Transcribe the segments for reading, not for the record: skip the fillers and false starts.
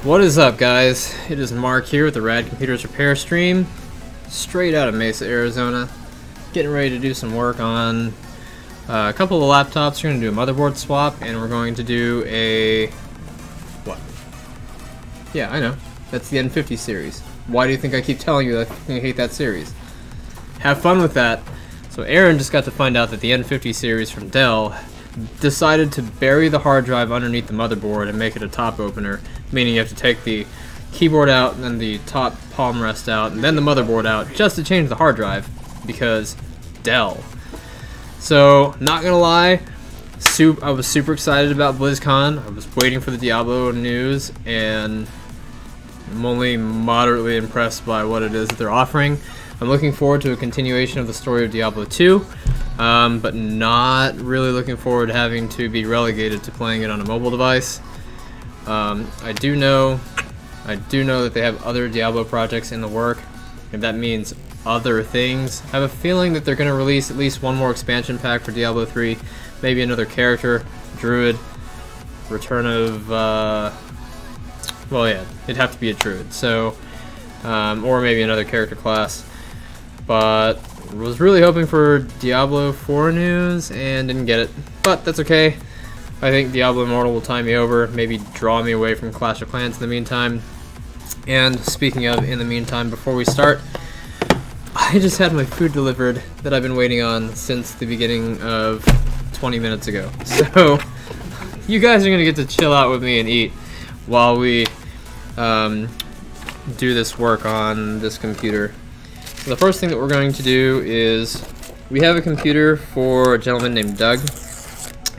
What is up, guys? It is Mark here with the Rad Computers Repair Stream, straight out of Mesa, Arizona. Getting ready to do some work on a couple of laptops. We're going to do a motherboard swap, and we're going to do a... what? Yeah, I know. That's the N50 series. Why do you think I keep telling you that I hate that series? Have fun with that. So Aaron just got to find out that the N50 series from Dell decided to bury the hard drive underneath the motherboard and make it a top opener, meaning you have to take the keyboard out and then the top Palmrest out and then the motherboard out just to change the hard drive, because Dell. So, not gonna lie, I was super excited about BlizzCon. I was waiting for the Diablo news, and I'm only moderately impressed by what it is that they're offering. I'm looking forward to a continuation of the story of Diablo 2, but not really looking forward to having to be relegated to playing it on a mobile device. I do know that they have other Diablo projects in the work, and that means other things. I have a feeling that they're going to release at least one more expansion pack for Diablo 3, maybe another character, druid, return of, well, yeah, it'd have to be a druid, so, or maybe another character class. But was really hoping for Diablo 4 news and didn't get it, but that's okay. I think Diablo Immortal will tie me over, maybe draw me away from Clash of Clans in the meantime. And speaking of in the meantime, before we start, I just had my food delivered that I've been waiting on since the beginning of 20 minutes ago. So you guys are gonna get to chill out with me and eat while we do this work on this computer. So the first thing that we're going to do is, we have a computer for a gentleman named Doug.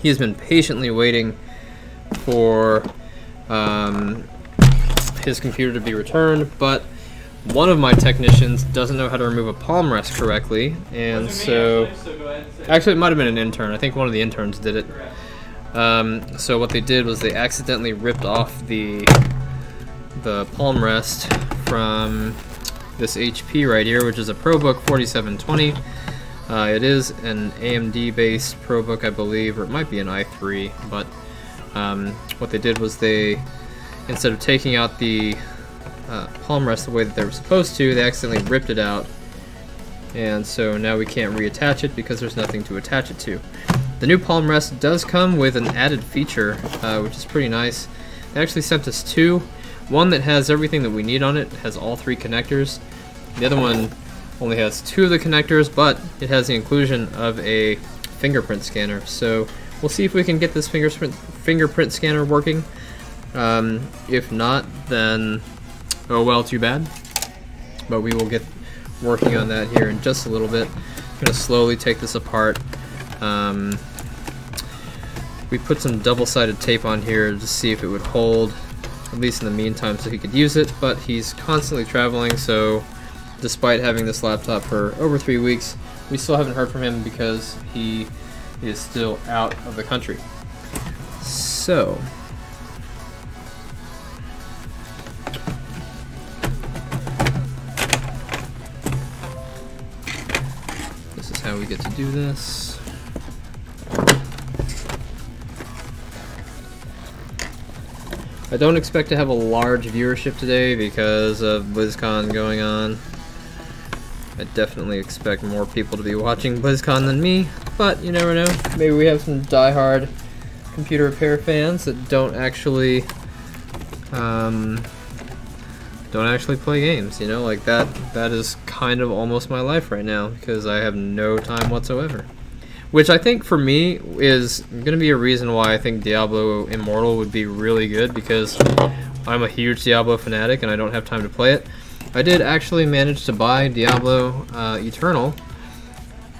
He has been patiently waiting for his computer to be returned, but one of my technicians doesn't know how to remove a palm rest correctly, and so actually it might have been an intern. I think one of the interns did it. So what they did was they accidentally ripped off the palm rest from this HP right here, which is a ProBook 4720. It is an AMD based ProBook, I believe, or it might be an i3, but what they did was they, instead of taking out the palm rest the way that they were supposed to, they accidentally ripped it out, and so now we can't reattach it because there's nothing to attach it to. The new palm rest does come with an added feature, which is pretty nice. They actually sent us two. One that has everything that we need on it, has all three connectors. The other one only has two of the connectors, but it has the inclusion of a fingerprint scanner. So we'll see if we can get this fingerprint scanner working. If not, then oh well, too bad. But we will get working on that here in just a little bit. I'm going to slowly take this apart. We put some double-sided tape on here to see if it would hold, at least in the meantime, so he could use it, but he's constantly traveling, so despite having this laptop for over 3 weeks, we still haven't heard from him because he is still out of the country. So this is how we get to do this. I don't expect to have a large viewership today because of BlizzCon going on. I definitely expect more people to be watching BlizzCon than me, but you never know. Maybe we have some die-hard computer repair fans that don't actually play games, you know, like that. That is kind of almost my life right now because I have no time whatsoever. Which I think for me is going to be a reason why I think Diablo Immortal would be really good, because I'm a huge Diablo fanatic and I don't have time to play it. I did actually manage to buy Diablo Eternal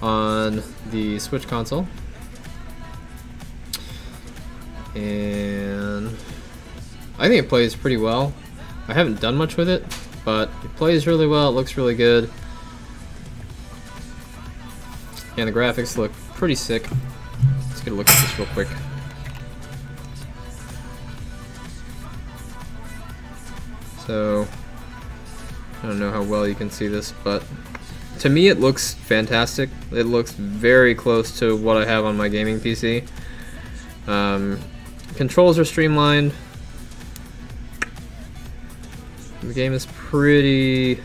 on the Switch console, and I think it plays pretty well. I haven't done much with it, but it plays really well, it looks really good, and the graphics look pretty sick. Let's get a look at this real quick. So, I don't know how well you can see this, but to me it looks fantastic. It looks very close to what I have on my gaming PC. Controls are streamlined. The game is pretty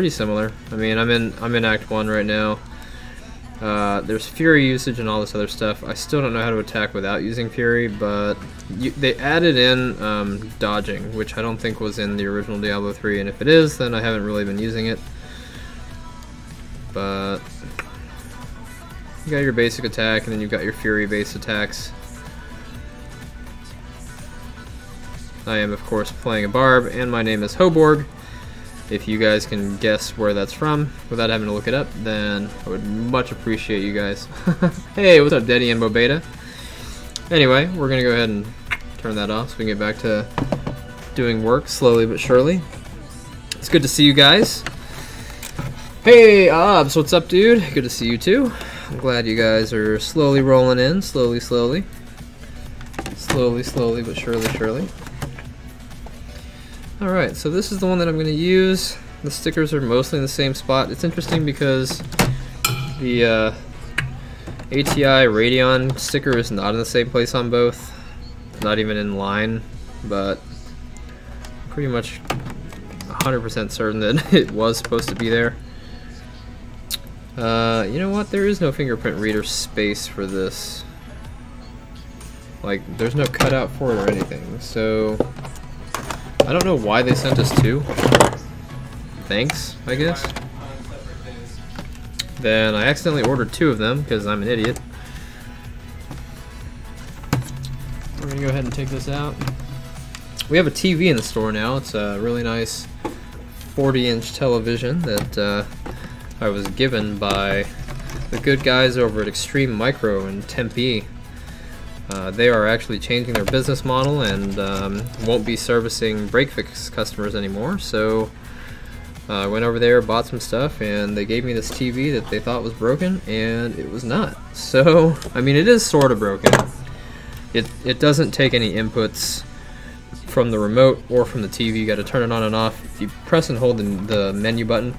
similar. I mean, I'm in Act 1 right now. There's Fury usage and all this other stuff. I still don't know how to attack without using Fury, but they added in dodging, which I don't think was in the original Diablo 3, and if it is, then I haven't really been using it. But you got your basic attack, and then you've got your Fury base attacks. I am, of course, playing a Barb, and my name is Hoborg. If you guys can guess where that's from without having to look it up, then I would much appreciate you guys. Hey, what's up, Deddy and Bobeta? Anyway, we're going to go ahead and turn that off so we can get back to doing work slowly but surely. It's good to see you guys. Hey, Obs, what's up, dude? Good to see you too. I'm glad you guys are slowly rolling in, slowly but surely. Alright, so this is the one that I'm going to use. The stickers are mostly in the same spot. It's interesting because the ATI Radeon sticker is not in the same place on both. Not even in line, but pretty much 100% certain that it was supposed to be there. You know what? There is no fingerprint reader space for this. Like, there's no cutout for it or anything, so I don't know why they sent us two. Thanks, I guess. Then I accidentally ordered two of them because I'm an idiot. We're gonna go ahead and take this out. We have a TV in the store now. It's a really nice 40-inch television that I was given by the good guys over at Extreme Micro in Tempe. They are actually changing their business model and won't be servicing break-fix customers anymore, so I went over there, bought some stuff, and they gave me this TV that they thought was broken, and it was not. So, I mean, it is sort of broken. It doesn't take any inputs from the remote or from the TV. You got to turn it on and off. If you press and hold the menu button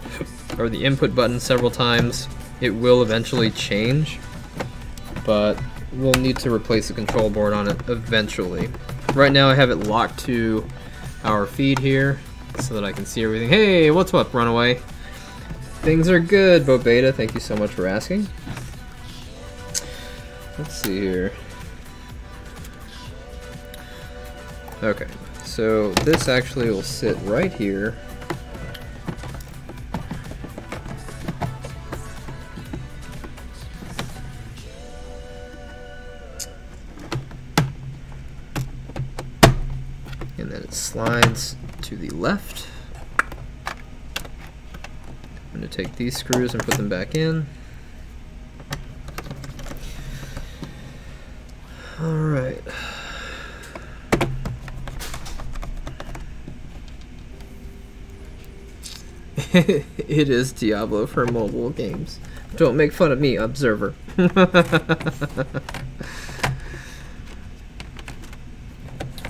or the input button several times, it will eventually change, but we'll need to replace the control board on it eventually. Right now I have it locked to our feed here so that I can see everything. Hey, what's up, Runaway? Things are good, Bobeta. Thank you so much for asking. Let's see here. Okay, so this actually will sit right here. And then it slides to the left. I'm going to take these screws and put them back in. Alright. It is Diablo for mobile games. Don't make fun of me, observer.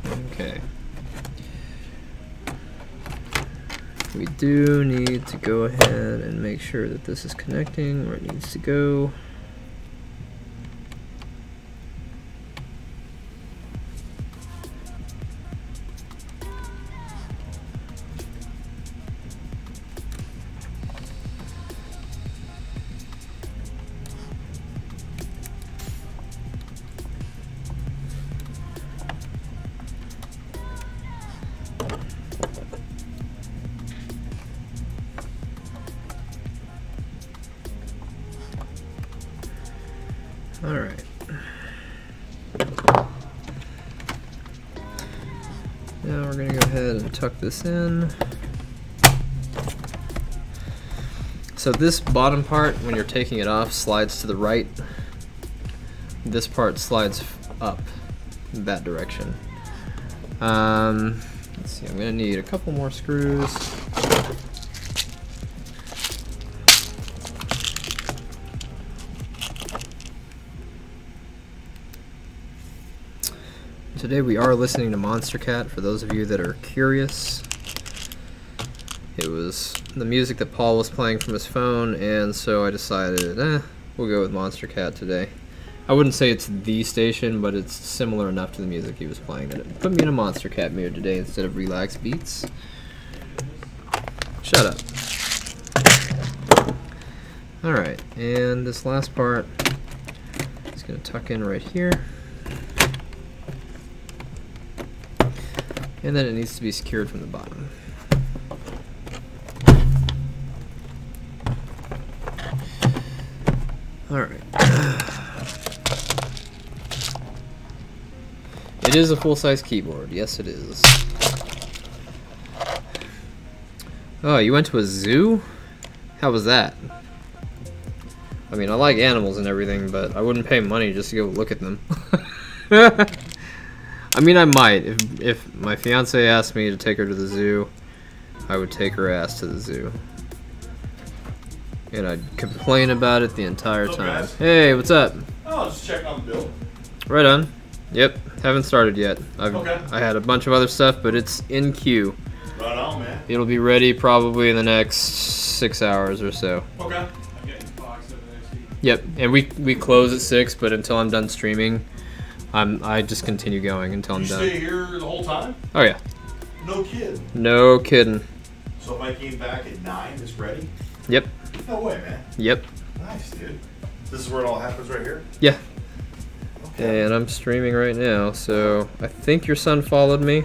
Okay. We do need to go ahead and make sure that this is connecting where it needs to go. Alright. Now we're going to go ahead and tuck this in. So this bottom part, when you're taking it off, slides to the right. This part slides up in that direction. Let's see, I'm going to need a couple more screws. Today we are listening to Monster Cat, for those of you that are curious. It was the music that Paul was playing from his phone, and so I decided, we'll go with Monster Cat today. I wouldn't say it's the station, but it's similar enough to the music he was playing that it put me in a Monster Cat mood today instead of relaxed beats. Shut up. Alright, and this last part is going to tuck in right here. And then it needs to be secured from the bottom. Alright. It is a full-size keyboard. Yes, it is. Oh, you went to a zoo? How was that? I mean, I like animals and everything, but I wouldn't pay money just to go look at them. I mean, I might. If my fiance asked me to take her to the zoo, I would take her ass to the zoo. And I'd complain about it the entire time. Guys? Hey, what's up? Oh, just checking on the build. Right on. Yep, haven't started yet. Okay. I had a bunch of other stuff, but it's in queue. Right on, man. It'll be ready probably in the next 6 hours or so. Okay. I'm getting boxed over the next week. Yep, and we close at 6, but until I'm done streaming, I just continue going until I'm You done. stay here the whole time? Oh yeah. No kid. No kidding. So if I came back at 9, it's ready? Yep. No way, man. Yep. Nice, dude. This is where it all happens right here? Yeah. Okay. And I'm streaming right now, so I think your son followed me.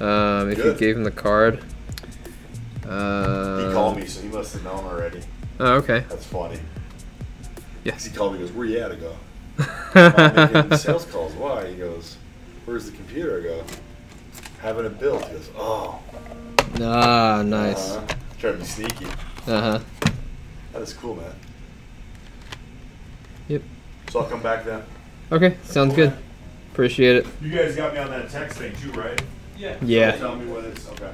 If you Good. gave him the card. He called me, so he must have known already. Oh, okay. That's funny. Yes. He called me, he goes, where you at? I go, I'm making sales calls. Why? He goes, where's the computer? I go, having it built. He goes, oh. Ah, nice. Trying to be sneaky. Uh-huh. That is cool, man. Yep. So I'll come back then. Okay, sounds good. Appreciate it. You guys got me on that text thing too, right? Yeah. Yeah. Tell me what it's, okay.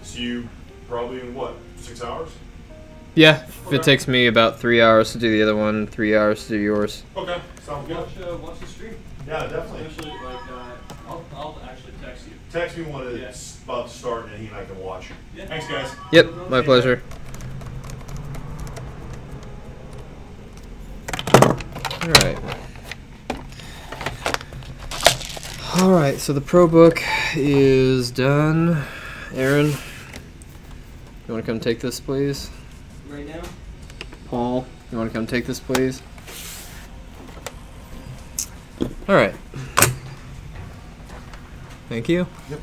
See you probably in what, 6 hours? Yeah, if Okay. it takes me about 3 hours to do the other one, 3 hours to do yours. Okay, sounds good. Watch the stream. Yeah, definitely. Especially I'll actually text you. Text me when it's about to start and he and I can watch. Yeah. Thanks, guys. Yep, my pleasure. Alright. Alright, so the Pro Book is done. Aaron, you want to come take this, please? Right now? Paul, you want to come take this, please? Alright. Thank you. Yep.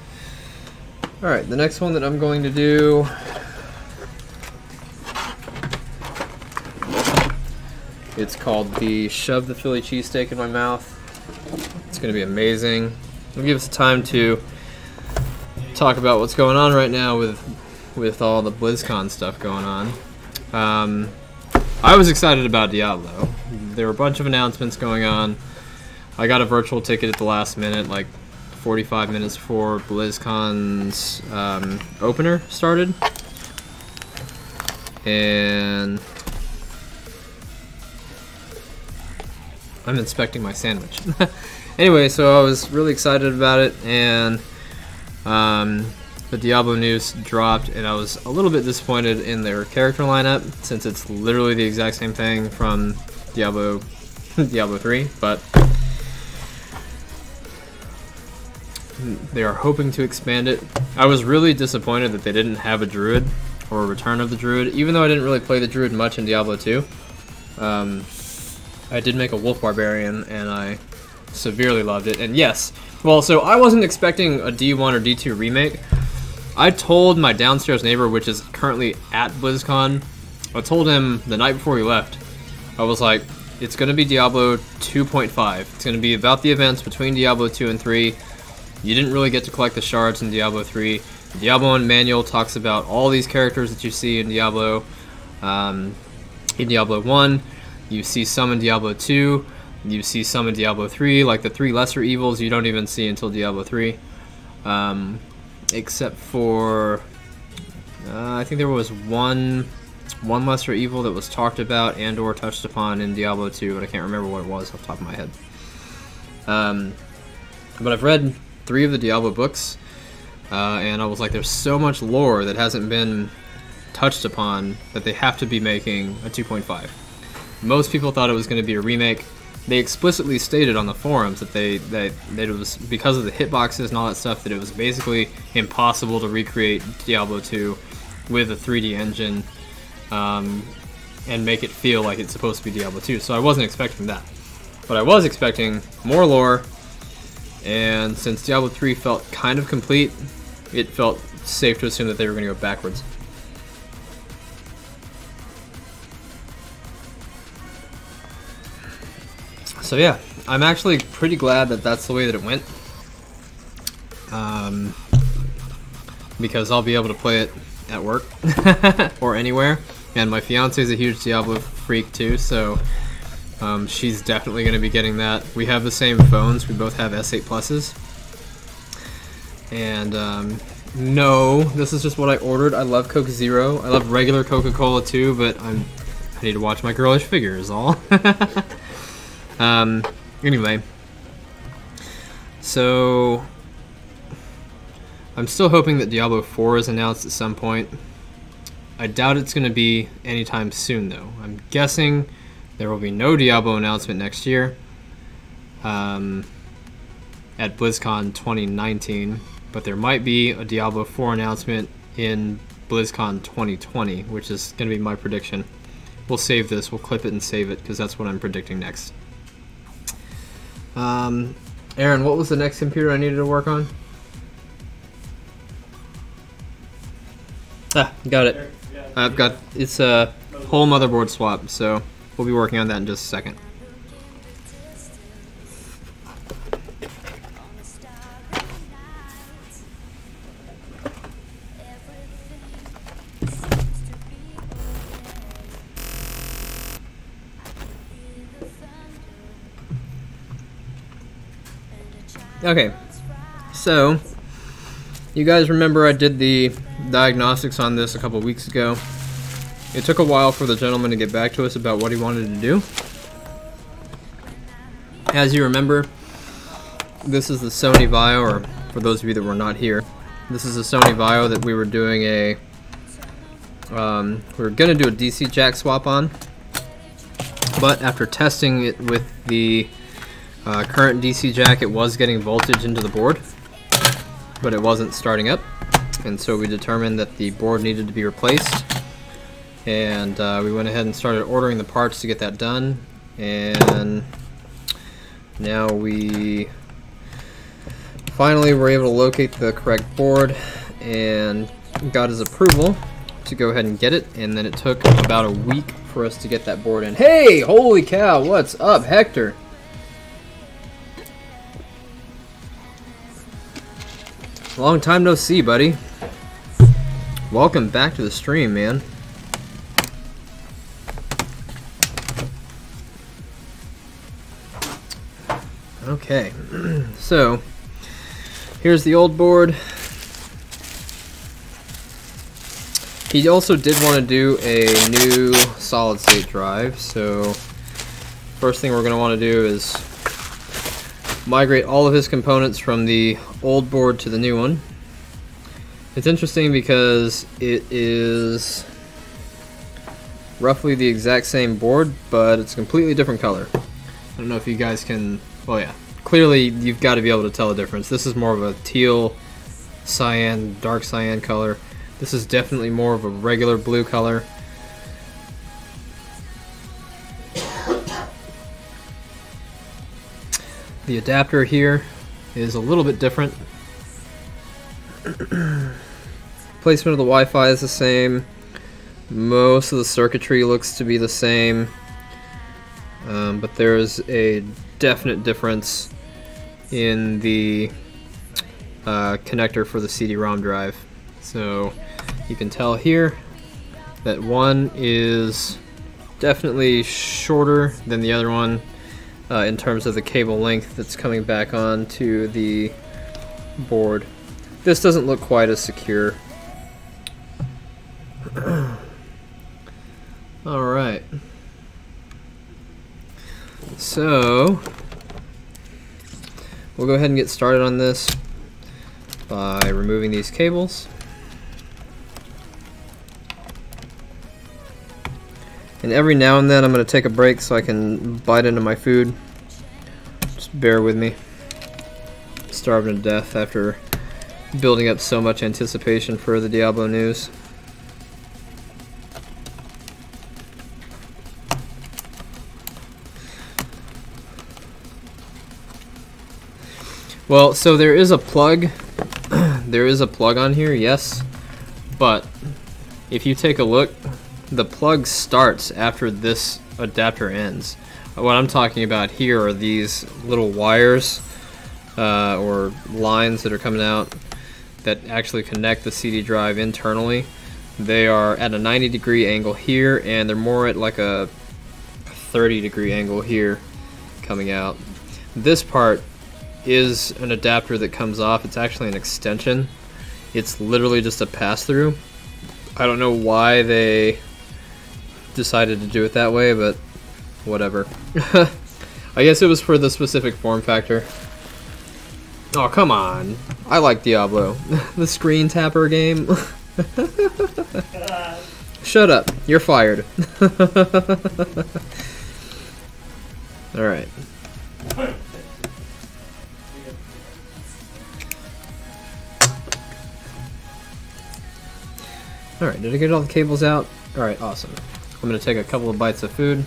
Alright, the next one that I'm going to do it's called the Shove the Philly Cheesesteak in My Mouth. It's going to be amazing. It'll give us time to talk about what's going on right now with all the BlizzCon stuff going on. I was excited about Diablo. There were a bunch of announcements going on. I got a virtual ticket at the last minute, like 45 minutes before BlizzCon's opener started. And I'm inspecting my sandwich. Anyway, so I was really excited about it, and the Diablo news dropped, and I was a little bit disappointed in their character lineup, since it's literally the exact same thing from Diablo 3, but they are hoping to expand it. I was really disappointed that they didn't have a druid, or a return of the druid, even though I didn't really play the druid much in Diablo 2. I did make a wolf barbarian, and I severely loved it. And yes, well, so I wasn't expecting a D1 or D2 remake. I told my downstairs neighbor, which is currently at BlizzCon, I told him the night before we left, I was like, it's going to be Diablo 2.5. It's going to be about the events between Diablo 2 and 3. You didn't really get to collect the shards in Diablo 3. The Diablo 1 manual talks about all these characters that you see in Diablo. In Diablo 1, you see some in Diablo 2. You see some in Diablo 3, like the 3 lesser evils you don't even see until Diablo 3. Except for, I think there was one lesser evil that was talked about and or touched upon in Diablo 2, but I can't remember what it was off the top of my head. But I've read 3 of the Diablo books, and I was like, there's so much lore that hasn't been touched upon that they have to be making a 2.5. Most people thought it was going to be a remake. They explicitly stated on the forums that that it was because of the hitboxes and all that stuff that it was basically impossible to recreate Diablo 2 with a 3D engine and make it feel like it's supposed to be Diablo 2. So I wasn't expecting that, but I was expecting more lore. And since Diablo 3 felt kind of complete, it felt safe to assume that they were going to go backwards. So yeah, I'm actually pretty glad that that's the way that it went, because I'll be able to play it at work or anywhere, and my fiance is a huge Diablo freak too, so she's definitely going to be getting that. We have the same phones, we both have S8 Pluses, and no, this is just what I ordered. I love Coke Zero, I love regular Coca-Cola too, but I need to watch my girlish figure is all. Anyway, so I'm still hoping that Diablo 4 is announced at some point. I doubt it's going to be anytime soon, though. I'm guessing there will be no Diablo announcement next year at BlizzCon 2019, but there might be a Diablo 4 announcement in BlizzCon 2020, which is going to be my prediction. We'll save this, we'll clip it and save it, because that's what I'm predicting next. Aaron, what was the next computer I needed to work on? Ah, got it. I've got, it's a whole motherboard swap, so we'll be working on that in just a second. Okay, so you guys remember I did the diagnostics on this a couple weeks ago. It took a while for the gentleman to get back to us about what he wanted to do. As you remember, this is the Sony Vaio, or for those of you that were not here, this is a Sony Vaio that we were doing a, we were going to do a DC jack swap on, but after testing it with the current DC jack, it was getting voltage into the board, but it wasn't starting up, and so we determined that the board needed to be replaced, and we went ahead and started ordering the parts to get that done, and now we finally were able to locate the correct board and got his approval to go ahead and get it, and then it took about a week for us to get that board in. Hey, holy cow, what's up, Hector? Long time no see, buddy. Welcome back to the stream, man. Okay, so here's the old board. He also did want to do a new solid state drive, so first thing we're going to want to do is migrate all of his components from the old board to the new one. It's interesting because it is roughly the exact same board, but it's a completely different color. I don't know if you guys can, well yeah, clearly you've got to be able to tell the difference. This is more of a teal, cyan, dark cyan color. This is definitely more of a regular blue color. The adapter here is a little bit different. Placement of the Wi-Fi is the same. Most of the circuitry looks to be the same. But there is a definite difference in the connector for the CD-ROM drive. So you can tell here that one is definitely shorter than the other one. In terms of the cable length that's coming back onto the board. This doesn't look quite as secure. Alright. So, we'll go ahead and get started on this by removing these cables. And every now and then I'm going to take a break so I can bite into my food. Just bear with me. Starving to death after building up so much anticipation for the Diablo news. Well, so there is a plug. There is a plug on here, yes. But if you take a look, the plug starts after this adapter ends. What I'm talking about here are these little wires or lines that are coming out that actually connect the CD drive internally. They are at a 90-degree angle here, and they're more at like a 30-degree angle here coming out. This part is an adapter that comes off. It's actually an extension. It's literally just a pass-through. I don't know why they decided to do it that way, but whatever. I guess it was for the specific form factor. Oh, come on. I like Diablo. The screen tapper game. Shut up. You're fired. Alright. Alright, did I get all the cables out? Alright, awesome. I'm going to take a couple of bites of food.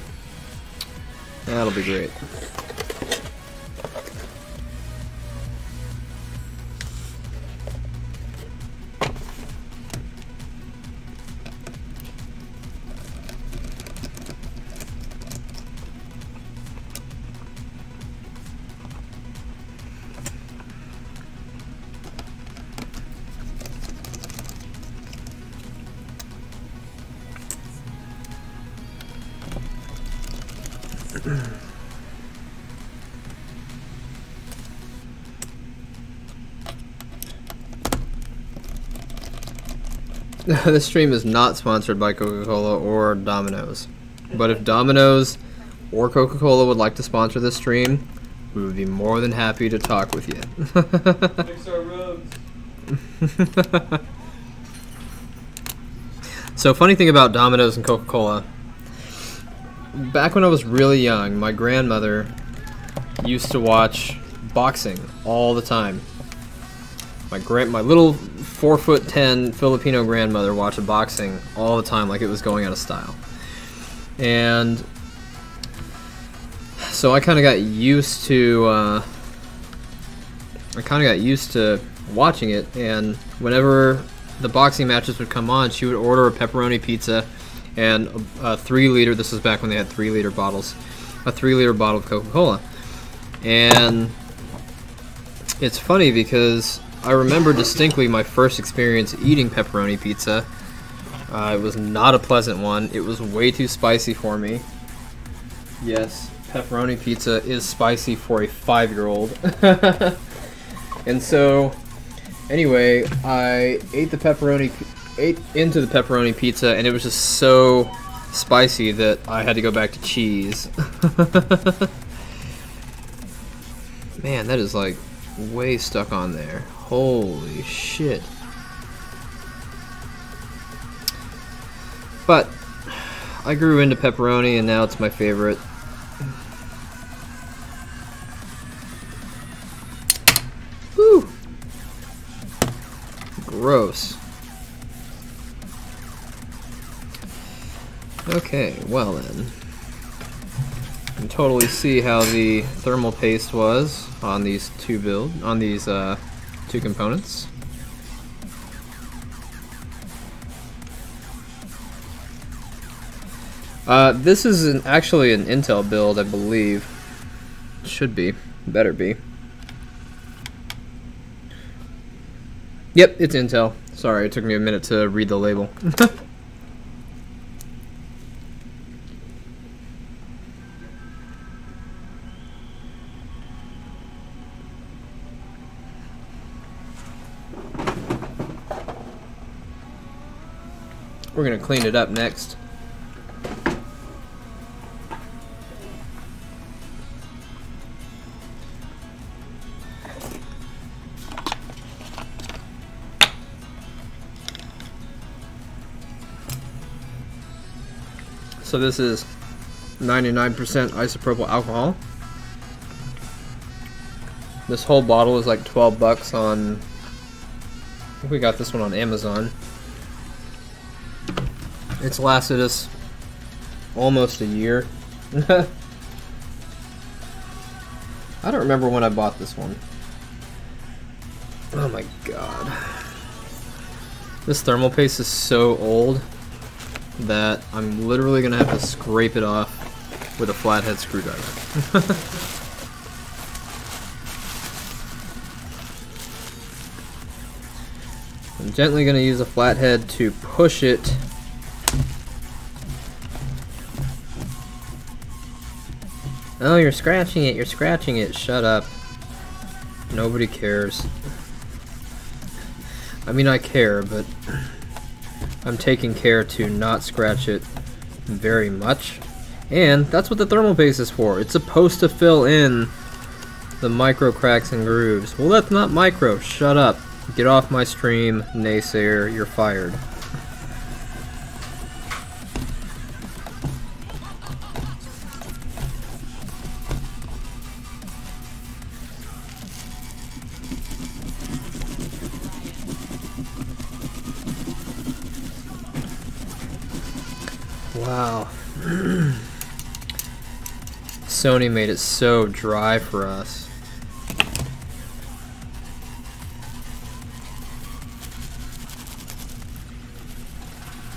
That'll be great. This stream is not sponsored by Coca-Cola or Domino's. But if Domino's or Coca-Cola would like to sponsor this stream, we would be more than happy to talk with you. Fix our roads. So, funny thing about Domino's and Coca-Cola. Back when I was really young, my grandmother used to watch boxing all the time. My little 4'10" Filipino grandmother watched boxing all the time, like it was going out of style. And so I kind of got used to watching it. And whenever the boxing matches would come on, she would order a pepperoni pizza and a 3-liter. This was back when they had 3-liter bottles, a 3-liter bottle of Coca-Cola. And it's funny because I remember distinctly my first experience eating pepperoni pizza. It was not a pleasant one. It was way too spicy for me. Yes, pepperoni pizza is spicy for a 5-year-old. And so, anyway, I ate into the pepperoni pizza, and it was just so spicy that I had to go back to cheese. Man, that is like way stuck on there. Holy shit. But I grew into pepperoni and now it's my favorite. Whew. Gross. Okay, well then. You can totally see how the thermal paste was on these two two components. This is actually an Intel build, I believe. Should be. Better be. Yep, it's Intel. Sorry, it took me a minute to read the label. We're gonna clean it up next. So this is 99% isopropyl alcohol. This whole bottle is like 12 bucks on, I think we got this one on Amazon. It's lasted us almost a year. I don't remember when I bought this one. Oh my god. This thermal paste is so old that I'm literally gonna have to scrape it off with a flathead screwdriver. I'm gently gonna use a flathead to push it Oh, you're scratching it, shut up. Nobody cares. I mean, I care, but I'm taking care to not scratch it very much. And that's what the thermal paste is for. It's supposed to fill in the micro cracks and grooves. Well, that's not micro. Shut up. Get off my stream, naysayer. You're fired. Wow. Sony made it so dry for us.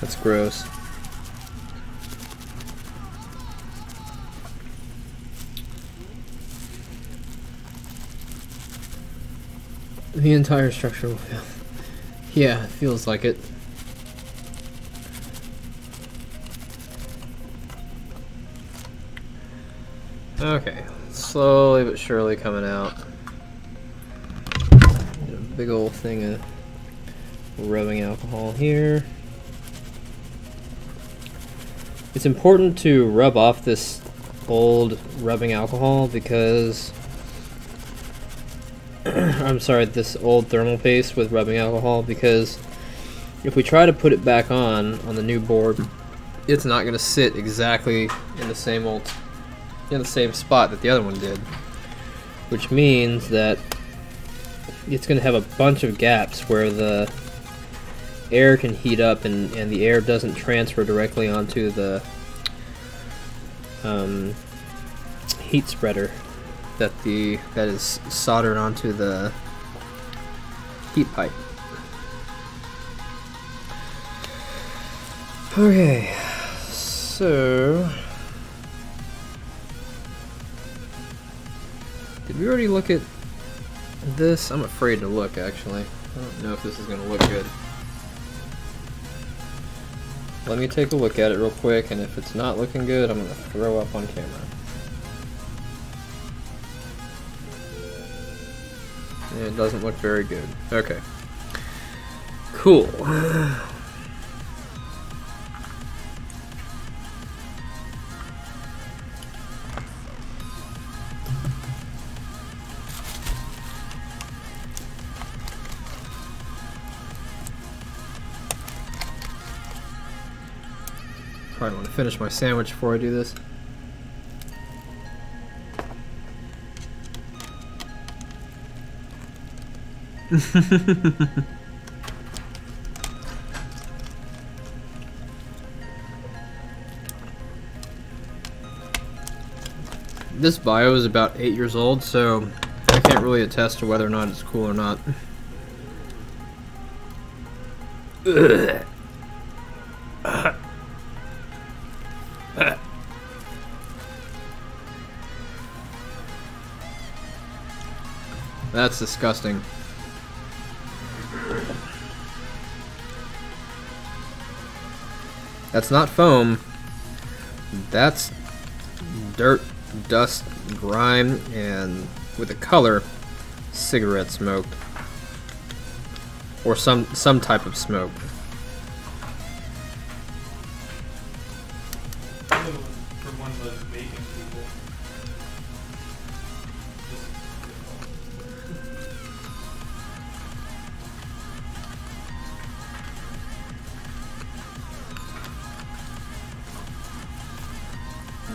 That's gross. The entire structure will fail. Yeah, it feels like it. Okay, slowly but surely coming out. Get a big old thing of rubbing alcohol here. It's important to rub off this old rubbing alcohol because I'm sorry, this old thermal paste with rubbing alcohol, because if we try to put it back on the new board, it's not going to sit exactly in the same spot that the other one did, which means that it's going to have a bunch of gaps where the air can heat up and the air doesn't transfer directly onto the heat spreader that is soldered onto the heat pipe. Okay, so did we already look at this? I'm afraid to look, actually. I don't know if this is going to look good. Let me take a look at it real quick, and if it's not looking good, I'm going to throw up on camera. And it doesn't look very good. Okay. Cool. Probably want to finish my sandwich before I do this. This bio is about 8 years old, so I can't really attest to whether or not it's cool or not. That's disgusting. That's not foam. That's dirt, dust, grime, and with a color, cigarette smoke. Or some type of smoke. From one of those bacon people.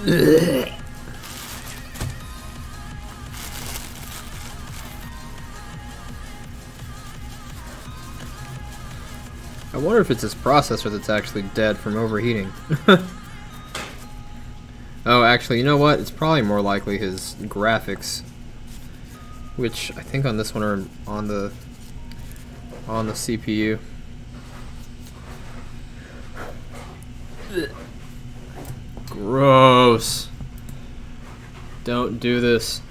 I wonder if it's his processor that's actually dead from overheating. Oh, actually, you know what? It's probably more likely his graphics, which I think on this one are on the CPU. Gross. Don't do this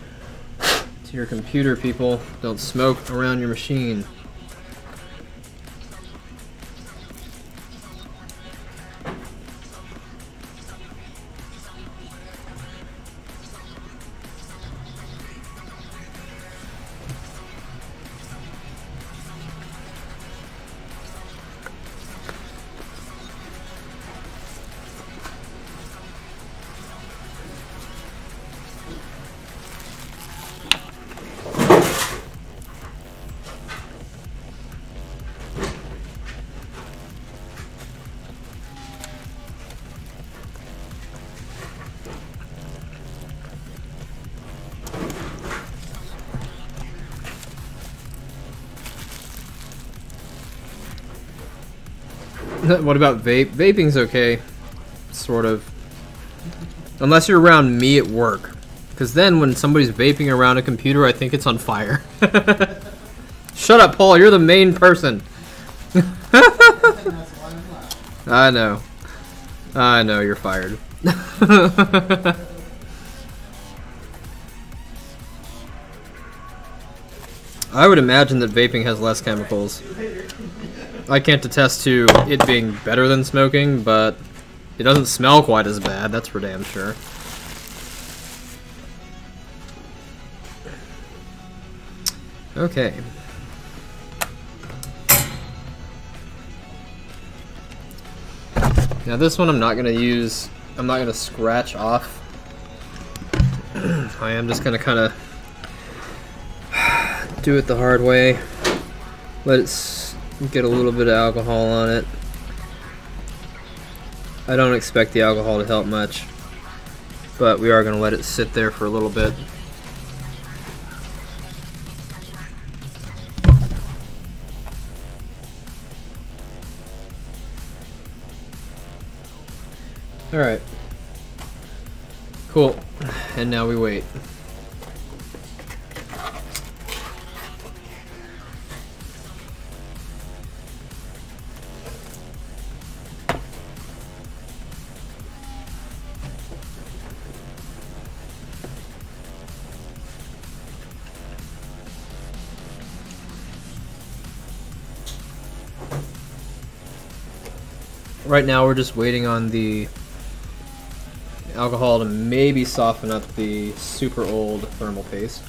to your computer, people. Don't smoke around your machine. What about vape? Vaping's okay, sort of. Unless you're around me at work. Because then when somebody's vaping around a computer, I think it's on fire. Shut up, Paul, you're the main person. I know. I know, you're fired. I would imagine that vaping has less chemicals. I can't attest to it being better than smoking, but it doesn't smell quite as bad, that's for damn sure. Okay. Now this one I'm not going to use, I'm not going to scratch off. I am just going to kind of do it the hard way. Let it get a little bit of alcohol on it. I don't expect the alcohol to help much, but we are going to let it sit there for a little bit. Alright. Cool. And now we wait. Right now we're just waiting on the alcohol to maybe soften up the super old thermal paste.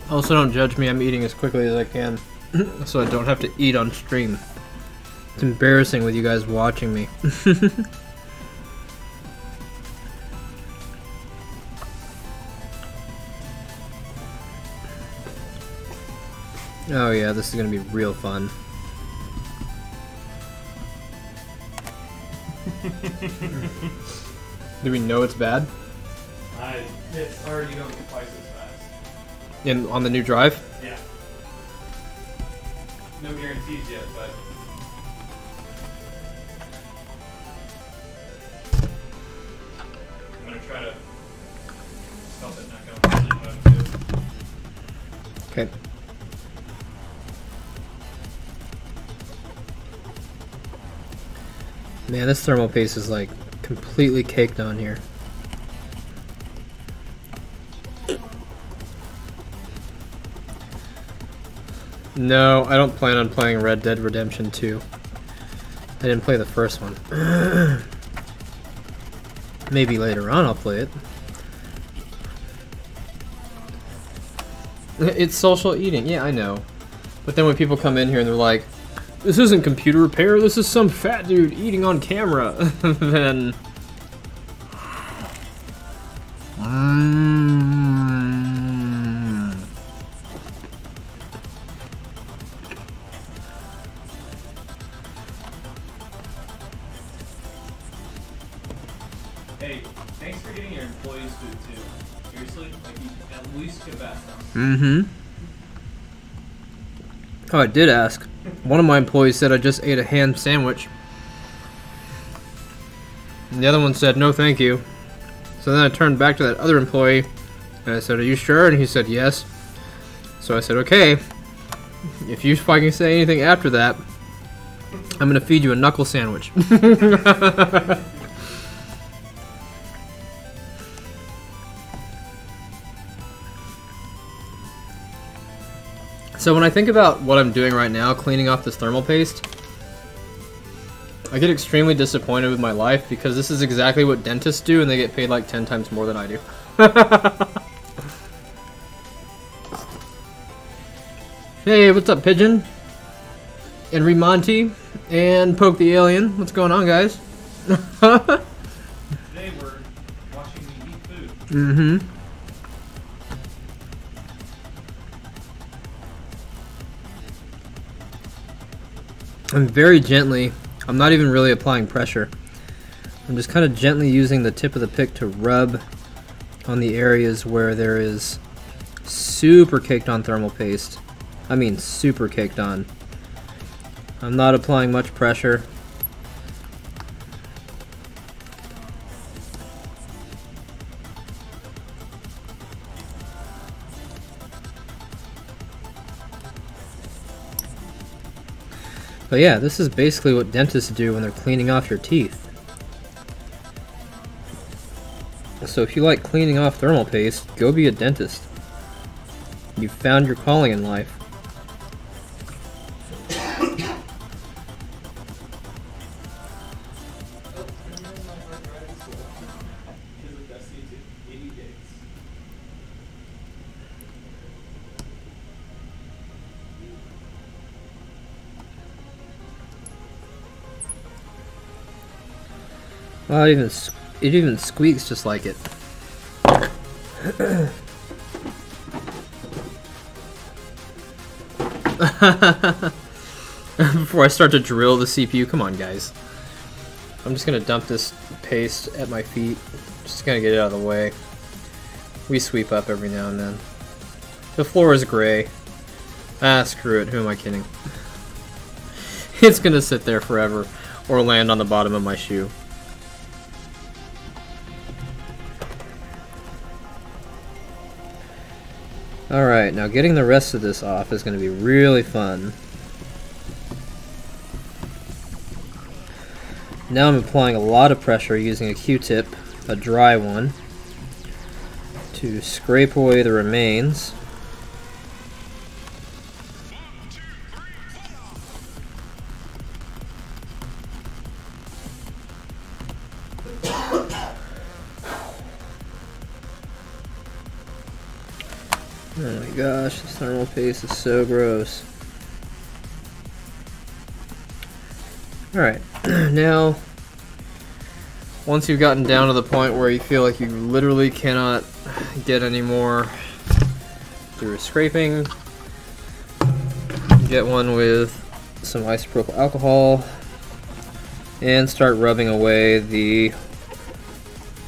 Also, don't judge me, I'm eating as quickly as I can, so I don't have to eat on stream. It's embarrassing with you guys watching me. Oh yeah, this is gonna be real fun. Do we know it's bad? It's already going twice as fast. On the new drive? Yeah. No guarantees yet, but I'm gonna try to stop it not going really low too. Okay. Man, this thermal paste is like completely caked on here. No, I don't plan on playing Red Dead Redemption 2. I didn't play the first one. Maybe later on I'll play it. It's social eating, yeah, I know. But then when people come in here and they're like, this isn't computer repair, this is some fat dude eating on camera, then... Hey, thanks for getting your employees food too. Seriously, like you at least give back them. Mm-hmm. Oh, I did ask. One of my employees said I just ate a ham sandwich. And the other one said, no thank you. So then I turned back to that other employee and I said, are you sure? And he said, yes. So I said, okay. If you fucking say anything after that, I'm gonna feed you a knuckle sandwich. So when I think about what I'm doing right now, cleaning off this thermal paste, I get extremely disappointed with my life because this is exactly what dentists do and they get paid like 10 times more than I do. Hey, what's up, Pigeon? And Remonty and Poke the Alien. What's going on, guys? Today we're watching me eat food. Mm-hmm. I'm very gently, I'm not even really applying pressure. I'm just kind of gently using the tip of the pick to rub on the areas where there is super caked on thermal paste. I mean super caked on. I'm not applying much pressure. But yeah, this is basically what dentists do when they're cleaning off your teeth. So if you like cleaning off thermal paste, go be a dentist. You found your calling in life. Well, it even squeaks just like it. Before I start to drill the CPU, come on guys. I'm just gonna dump this paste at my feet. Just gonna get it out of the way. We sweep up every now and then. The floor is gray. Ah, screw it, who am I kidding? It's gonna sit there forever, or land on the bottom of my shoe. Alright, now getting the rest of this off is going to be really fun. Now I'm applying a lot of pressure using a Q-tip, a dry one, to scrape away the remains. Oh my gosh, this thermal paste is so gross. Alright, now, once you've gotten down to the point where you feel like you literally cannot get any more through scraping, get one with some isopropyl alcohol and start rubbing away the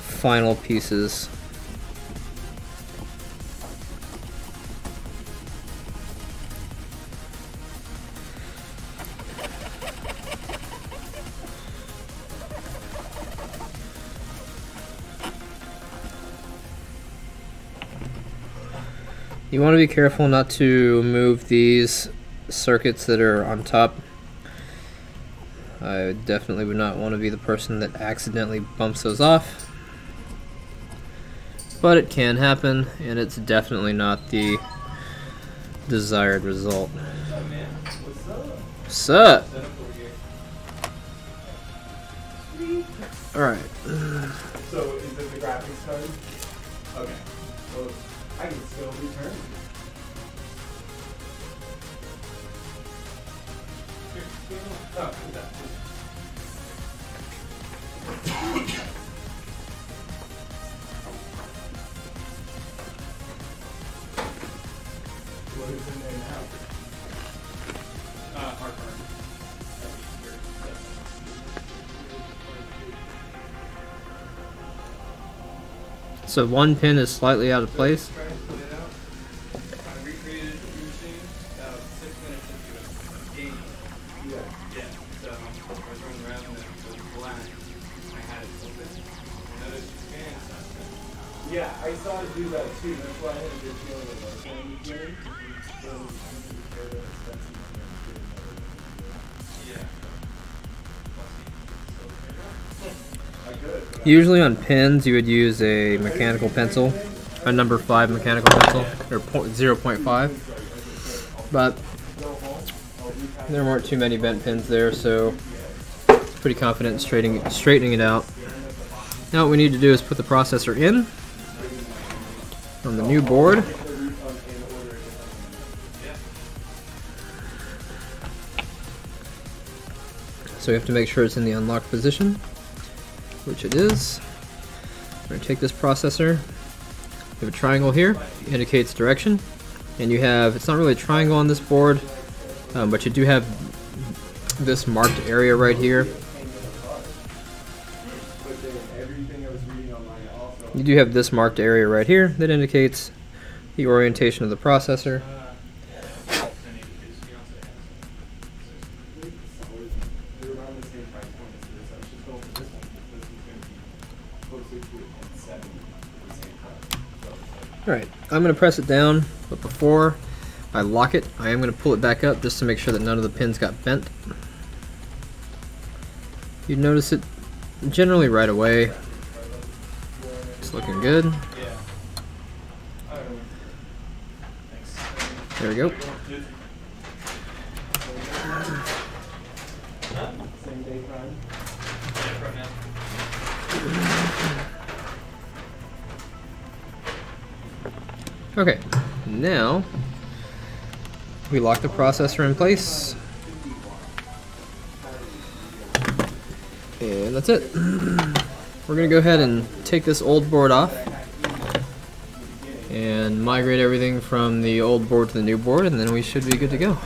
final pieces. You want to be careful not to move these circuits that are on top. I definitely would not want to be the person that accidentally bumps those off. But it can happen, and it's definitely not the desired result. What's up? Set up over here. Alright. So is it the graphics card? Okay. So I can still return. Oh, is that? What is in there now? Heartburn. So one pin is slightly out of place. Try and put it out. I recreated the machine about 6 minutes into a game. Yeah. Yeah, so I was running around and it was black. I had it open. I noticed your scan stuff. Yeah, I saw it do that too. That's why I had a good feeling about it in the beginning. So I'm prepared and expensive. Yeah. I could. Usually on pins you would use a mechanical pencil, a number 5 mechanical pencil, or 0.5. But there weren't too many bent pins there, so pretty confident in straightening it out. Now what we need to do is put the processor in on the new board. So we have to make sure it's in the unlocked position, which it is. We're going to take this processor. We have a triangle here, indicates direction, and you have, it's not really a triangle on this board, but you do have this marked area right here. You do have this marked area right here that indicates the orientation of the processor. Alright, I'm going to press it down, but before I lock it, I am going to pull it back up just to make sure that none of the pins got bent. You'd notice it generally right away. It's looking good. There we go. Same day prime. Okay, now we lock the processor in place. And that's it. We're going to go ahead and take this old board off and migrate everything from the old board to the new board, and then we should be good to go.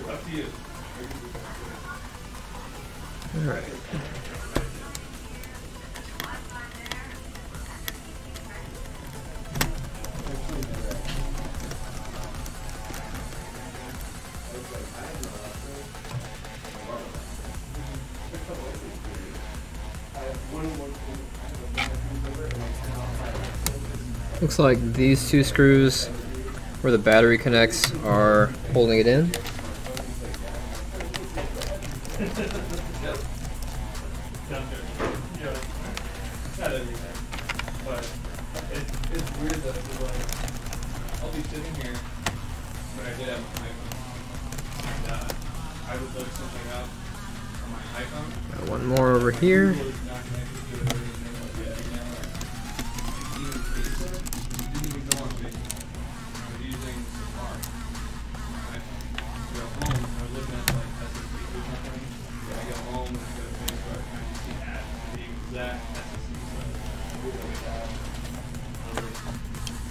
Up to you. Alright. Looks like these two screws where the battery connects are holding it in. Not everything, but it's weird that it's like, I'll be sitting here when I did have my iPhone, and I would look something up on my iPhone. Got one more over here. It was not connected to it or anything like that. You know, like, even Facebook, didn't even go on Facebook. I was using Safari on my iPhone. I go home, I was looking at like SSD or something. I go home and I go to Facebook and I just see ads for the exact SSD stuff.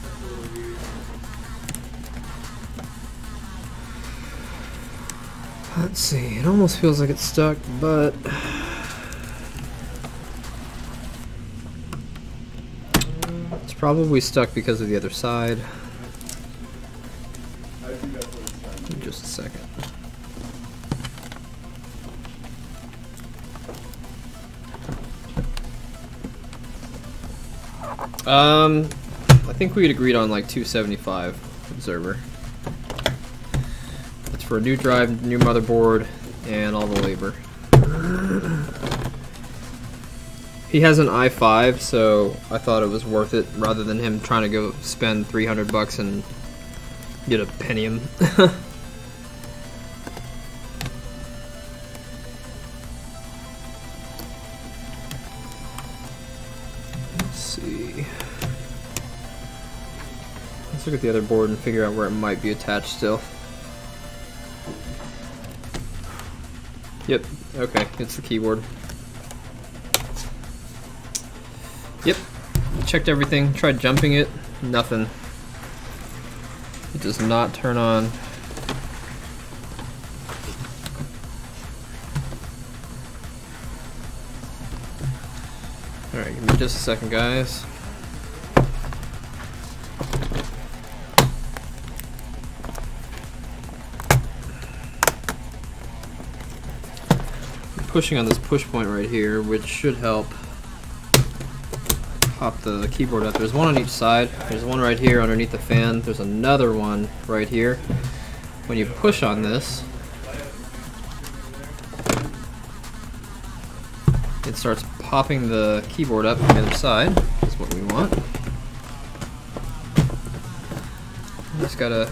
That's a little weird. Let's see, it almost feels like it's stuck, but it's probably stuck because of the other side. In just a second. I think we had agreed on like 275 observer. That's for a new drive, new motherboard, and all the labor. He has an i5, so I thought it was worth it rather than him trying to go spend 300 bucks and get a Pentium. Let's see. Let's look at the other board and figure out where it might be attached still. Yep, okay, it's the keyboard. Yep, checked everything, tried jumping it, nothing. It does not turn on. Alright, give me just a second, guys. I'm pushing on this push point right here, which should help pop the keyboard up. There's one on each side. There's one right here underneath the fan. There's another one right here. When you push on this, it starts popping the keyboard up on the other side. That's what we want. Just gotta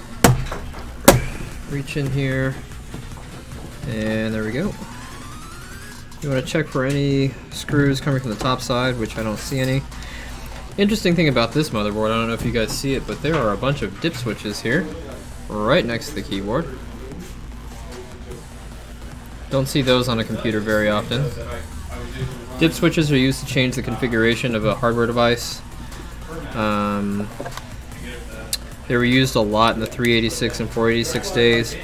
reach in here, and there we go. You want to check for any screws coming from the top side, which I don't see any. Interesting thing about this motherboard, I don't know if you guys see it, but there are a bunch of dip switches here, right next to the keyboard. Don't see those on a computer very often. Dip switches are used to change the configuration of a hardware device. They were used a lot in the 386 and 486 days.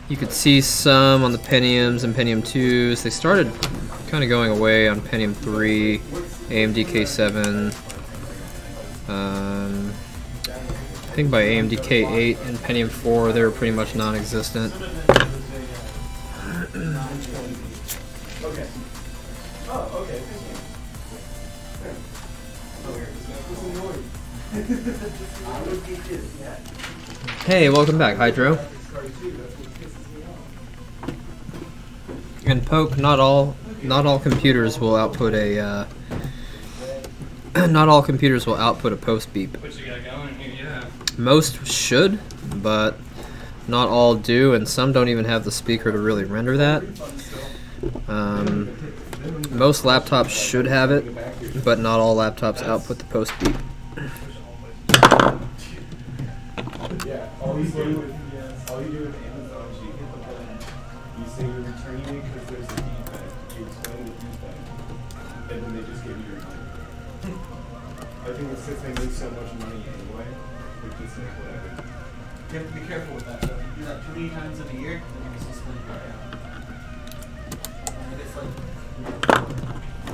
You could see some on the Pentiums and Pentium 2s. They started kind of going away on Pentium 3, AMD K7. I think by AMD K8 and Pentium 4 they were pretty much non-existent. Okay. Oh, okay. Hey, welcome back, Hydro. And Poke, not all computers will output a not all computers will output a post beep. What you got going here? Yeah. Most should, but not all do, and some don't even have the speaker to really render that. Most laptops should have it, but not all laptops output the post beep. Yeah, all you do with Amazon, you hit the button, you say you're returning it because there's a defect, you explain the defect, and then they just give you your money. I think the since they make so much money anyway, they're just like whatever. You have to be careful with that. Though. If you do that too many times in a year, then you can suspend your account. And it's like,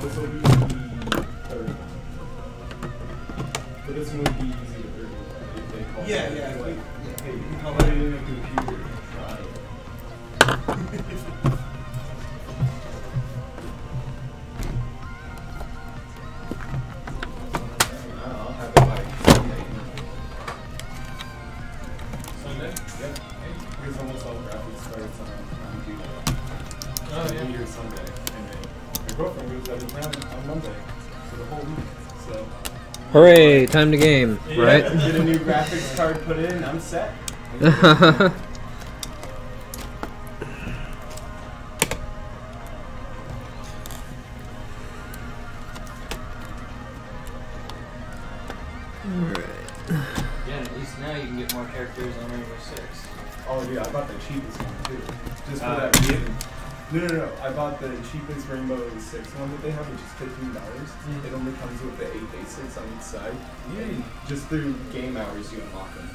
This will be the third one. But this one would be easy to third one if they call it. yeah, Like, yeah. hey, you can put it in a computer and try it. I'll have it by Sunday. Sunday? Yeah. Because almost all graphics starts on Tuesday. Oh, yeah. New Year's Sunday. And then my girlfriend goes out of town on Monday for the whole week. So Hooray, time to game, right? get a new graphics card put in, I'm set. yeah, at least now you can get more characters on Rainbow Six. Oh yeah, I bought the cheapest one too. Just for that you? reason. No. I bought the cheapest Rainbow Six one that they have, which is $15. It only comes with the 8 basics on each side. And just through game hours you unlock them.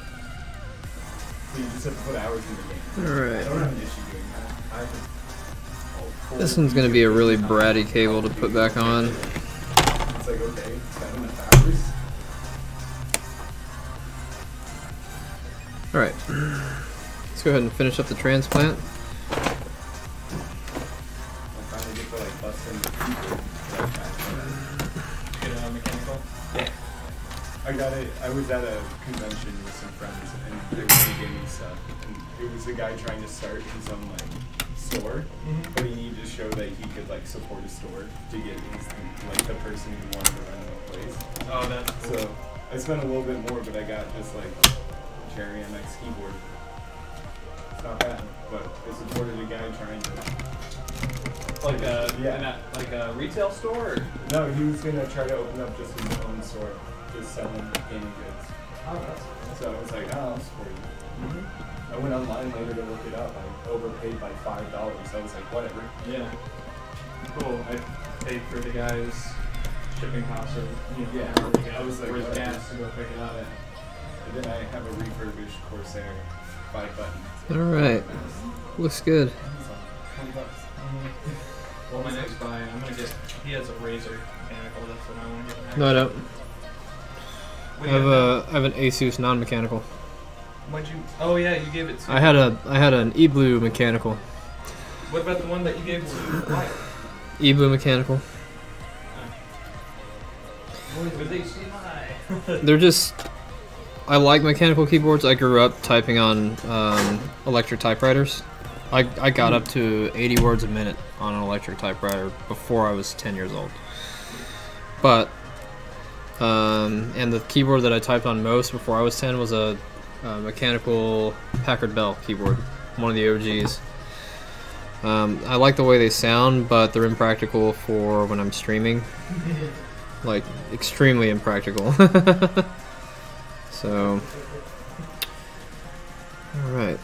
So you just have to put hours in the game. I Alright. don't have an issue doing that. I have This one's gonna be a really bratty cable to put back on. It's like, okay, spend enough hours. Alright. Let's go ahead and finish up the transplant. I'll finally get to like bust in the keyboard. Get it on mechanical? Yeah. I got it. I was at a convention with some friends and they were giving me stuff. And it was a guy trying to start his own like store, but he needed to show that he could like support a store to get like the person who wanted to run the place. Oh, that's cool. So I spent a little bit more, but I got this like Cherry MX keyboard. It's not bad, but it supported a guy trying to. Like a retail store? Or? No, he was gonna try to open up just his own store, just selling gaming goods. Oh, that's cool. So I was like, oh, I'll support you. I went online later to look it up. I overpaid by $5. I was like, whatever. Yeah. Cool. I paid for the guy's shipping costs or Yeah. I was like, for his whatever. gas to go pick it up. And then I have a refurbished Corsair 5-button. Alright. Looks good. So, $20. Well, my next buy, I'm gonna get. He has a Razer mechanical. That's what I want to get. Next. No, I don't. What I do you have I have an Asus non-mechanical. What'd you? Oh yeah, you gave it to. I had an eBlue mechanical. What about the one that you gave to Wyatt? eBlue mechanical. But they see my. They're just. I like mechanical keyboards. I grew up typing on electric typewriters. I got up to 80 words a minute on an electric typewriter before I was 10 years old. But and the keyboard that I typed on most before I was 10 was a mechanical Packard Bell keyboard, one of the OGs. I like the way they sound, but they're impractical for when I'm streaming. Like, extremely impractical. So, alright.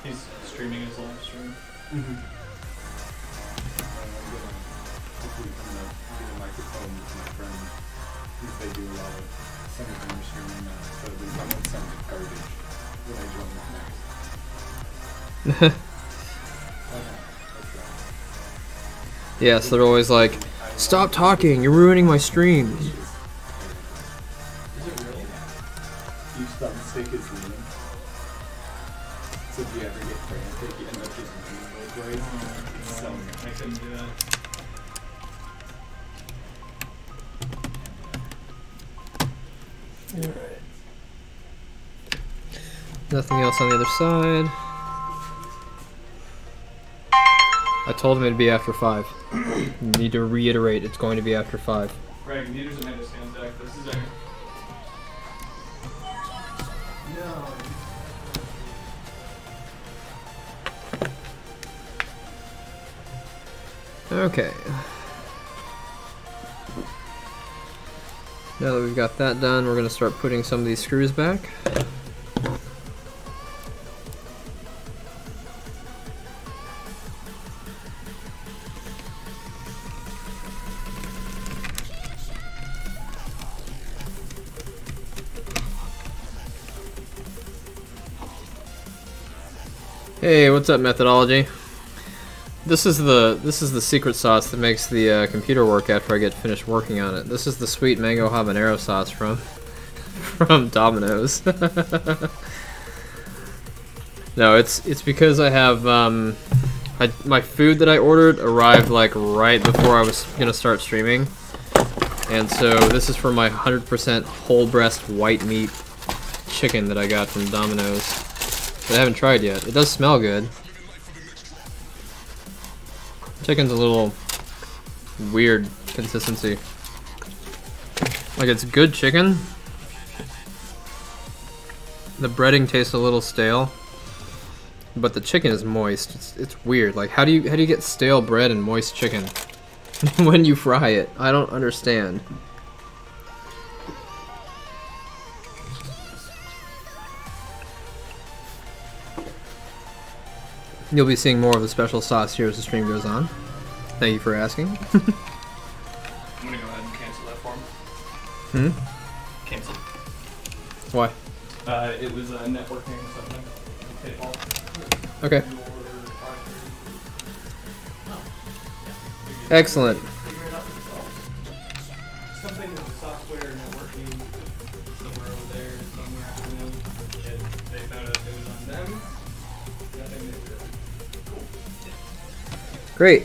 He's streaming his live stream. I'm gonna hopefully coming up get a microphone with my friend since they do a lot of semi-film streaming now, so at least I won't sound like garbage when I join them next. Okay, let's go. Yes, they're always like, stop talking, you're ruining my streams. Is it really? Each thumbstick is lean. So if you ever get frantic, you end up just moving those ways. So I couldn't do that. Nothing else on the other side. I told him it'd be after 5. You need to reiterate, it's going to be after 5. Greg, neither's Amanda Stan's deck. This is our. Okay. Now that we've got that done, we're going to start putting some of these screws back. Hey, what's up, Methodology? This is the secret sauce that makes the computer work after I get finished working on it. This is the sweet mango habanero sauce from Domino's. No, it's because I have my food that I ordered arrived like right before I was gonna start streaming, and so this is for my 100% whole breast white meat chicken that I got from Domino's. That I haven't tried yet. It does smell good. Chicken's a little weird consistency. Like, it's good chicken. The breading tastes a little stale, but the chicken is moist. It's weird. Like, how do you get stale bread and moist chicken when you fry it? I don't understand. You'll be seeing more of the special sauce here as the stream goes on. Thank you for asking. I'm gonna go ahead and cancel that form. Cancel. Why? It was networking or something. PayPal. Okay. Excellent. Figure it out yourself. Something with the software networking somewhere over there some afternoon. They found out it was on them. Nothing they did. Cool. Great.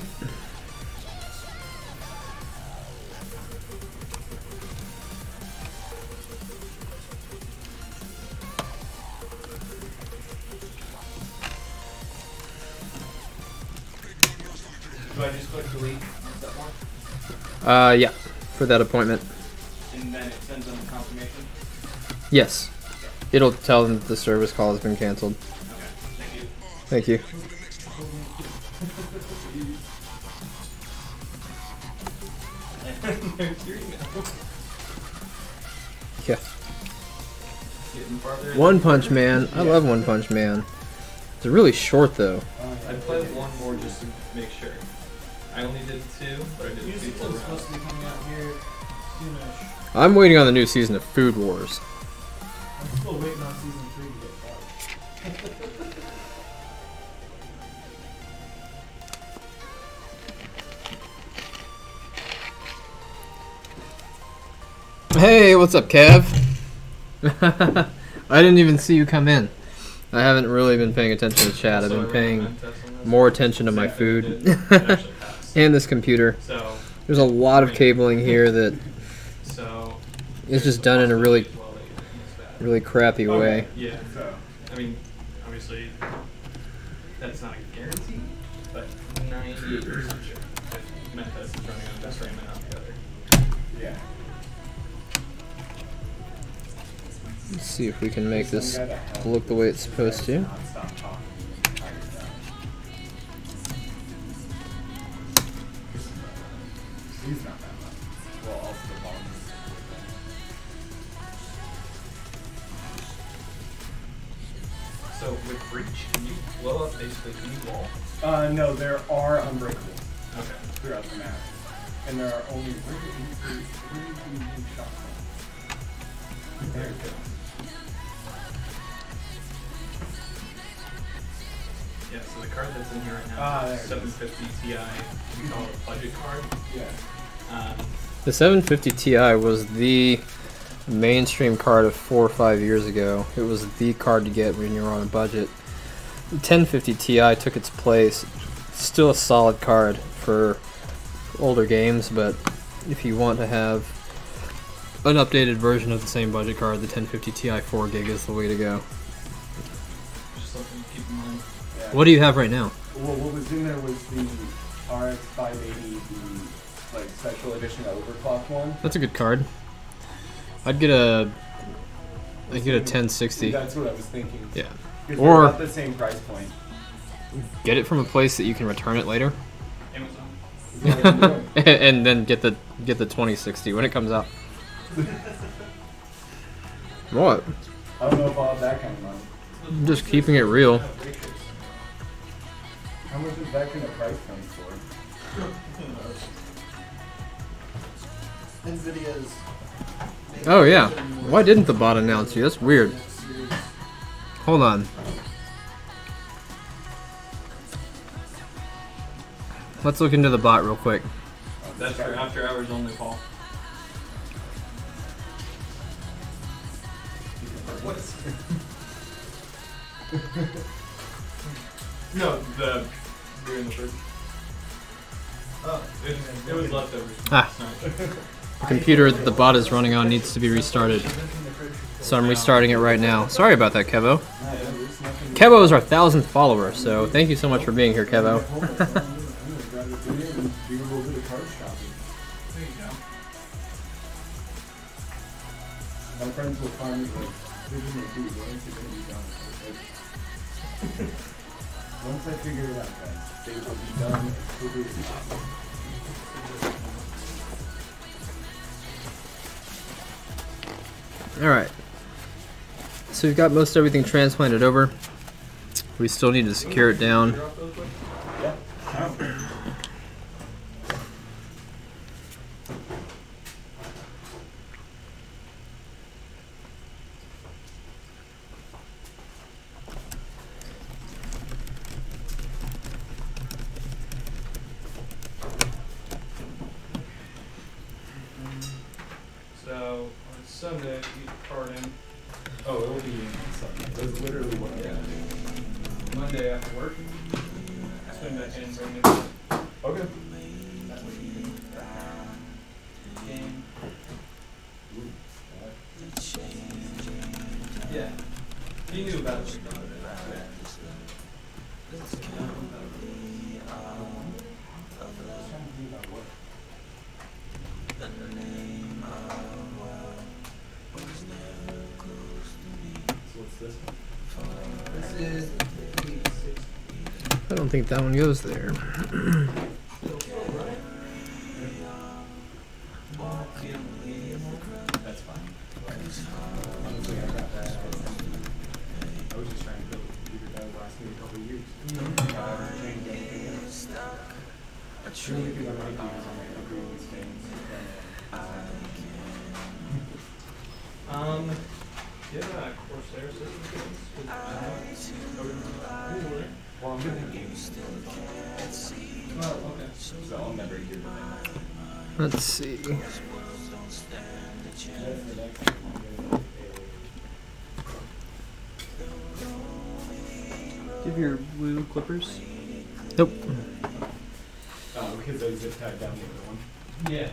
Do I just click delete on step one? Yeah, for that appointment. And then it sends them a confirmation? Yes. It'll tell them that the service call has been canceled. Okay, thank you. Thank you. There's your email. Yeah. Getting farther. One Punch Man. I love One Punch Man. It's really short though. I played one more just to make sure. I only did 2, but I did 2 Music's full supposed to be rounds. coming out here soonish. I'm waiting on the new season of Food Wars. I'm still waiting on season 3 to get started. Hey, what's up, Kev? I didn't even see you come in. I haven't really been paying attention to chat. I've been paying more attention to my food and this computer. So, There's a lot of cabling here that so is just done in a really crappy way. Yeah. I mean, obviously, that's not a guarantee, but 98% sure that Memphis is running on best frame and not the other. Yeah. Let's see if we can make this look the way it's supposed to. Non-stop talking the entire time. He's not that much. Well, also the volume is So with breach, can you blow up basically any wall? No, there are unbreakables Okay. throughout the map. And there are only where do you shot from? There you go. Yeah, so the card that's in here right now Ah, is there it is. 750 Ti. We call it a budget card. Yeah. The 750 Ti was the mainstream card of 4 or 5 years ago. It was the card to get when you were on a budget. The 1050 Ti took its place. Still a solid card for older games, but if you want to have an updated version of the same budget card, the 1050 Ti 4 gig is the way to go. Just something to keep in mind. Yeah. What do you have right now? Well, what was in there was the RX 580, the like special edition overclock one. That's a good card. I'd get a 1060. That's what I was thinking. Yeah. Because Or- they're about the same price point. Get it from a place that you can return it later. Amazon. Is that what you're doing? And then get the 2060 when it comes out. What? I don't know if I'll have that kind of money. I'm just keeping it real. How much is that kind of price point for? NVIDIA's. Oh yeah. Why didn't the bot announce you? That's weird. Hold on. Let's look into the bot real quick. That's for after hours only, Paul. What is No, during the first. Oh, It was leftovers. Ah. The computer that the bot is running on needs to be restarted. So I'm restarting it right now. Sorry about that, Kevo. Kevo is our 1000th follower, so thank you so much for being here, Kevo. There you go. My friends will find me like, they're just like, dude, when is it gonna be done? I was like, once I figure it out, guys, they will be done as quickly as possible. Alright. So we've got most everything transplanted over. We still need to secure it down. Drop those quick? Yeah. So on Sunday, eat the card in. Oh, it will be on Sunday. That's literally what I'm gonna do. Monday after work, swing back in and bring it in. Okay. That way you can game. Ooh, Yeah. He knew about it. So what's this one? This is 86. I don't think that one goes there. That's fine. Honestly, I got that. I was just trying to build a computer that would last me a couple of years. The only thing I might do is I might upgrade these things. Do you have a Corsair system? Well, I'm gonna games, Oh, okay. so I'll never hear the name. Let's see. That's the next thing I'm gonna Do you have your blue clippers? Nope. because I zip tied down the other one. Yeah.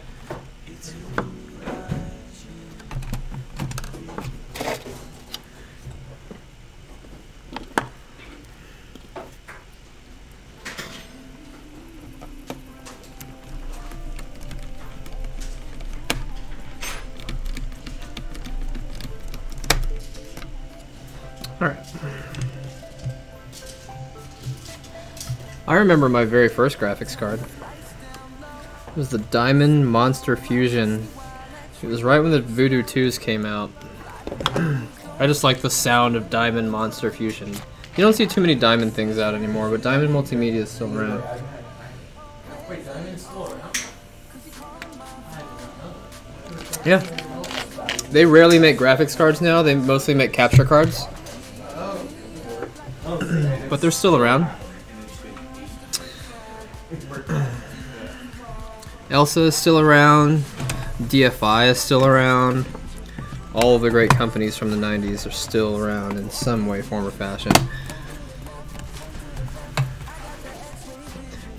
Alright. I remember my very first graphics card. It was the Diamond Monster Fusion. It was right when the Voodoo 2s came out. I just like the sound of Diamond Monster Fusion. You don't see too many Diamond things out anymore, but Diamond Multimedia is still around. Wait, Diamond's still around? Yeah. They rarely make graphics cards now, they mostly make capture cards. But they're still around. Elsa is still around. DFI is still around. All of the great companies from the 90s are still around in some way, form, or fashion.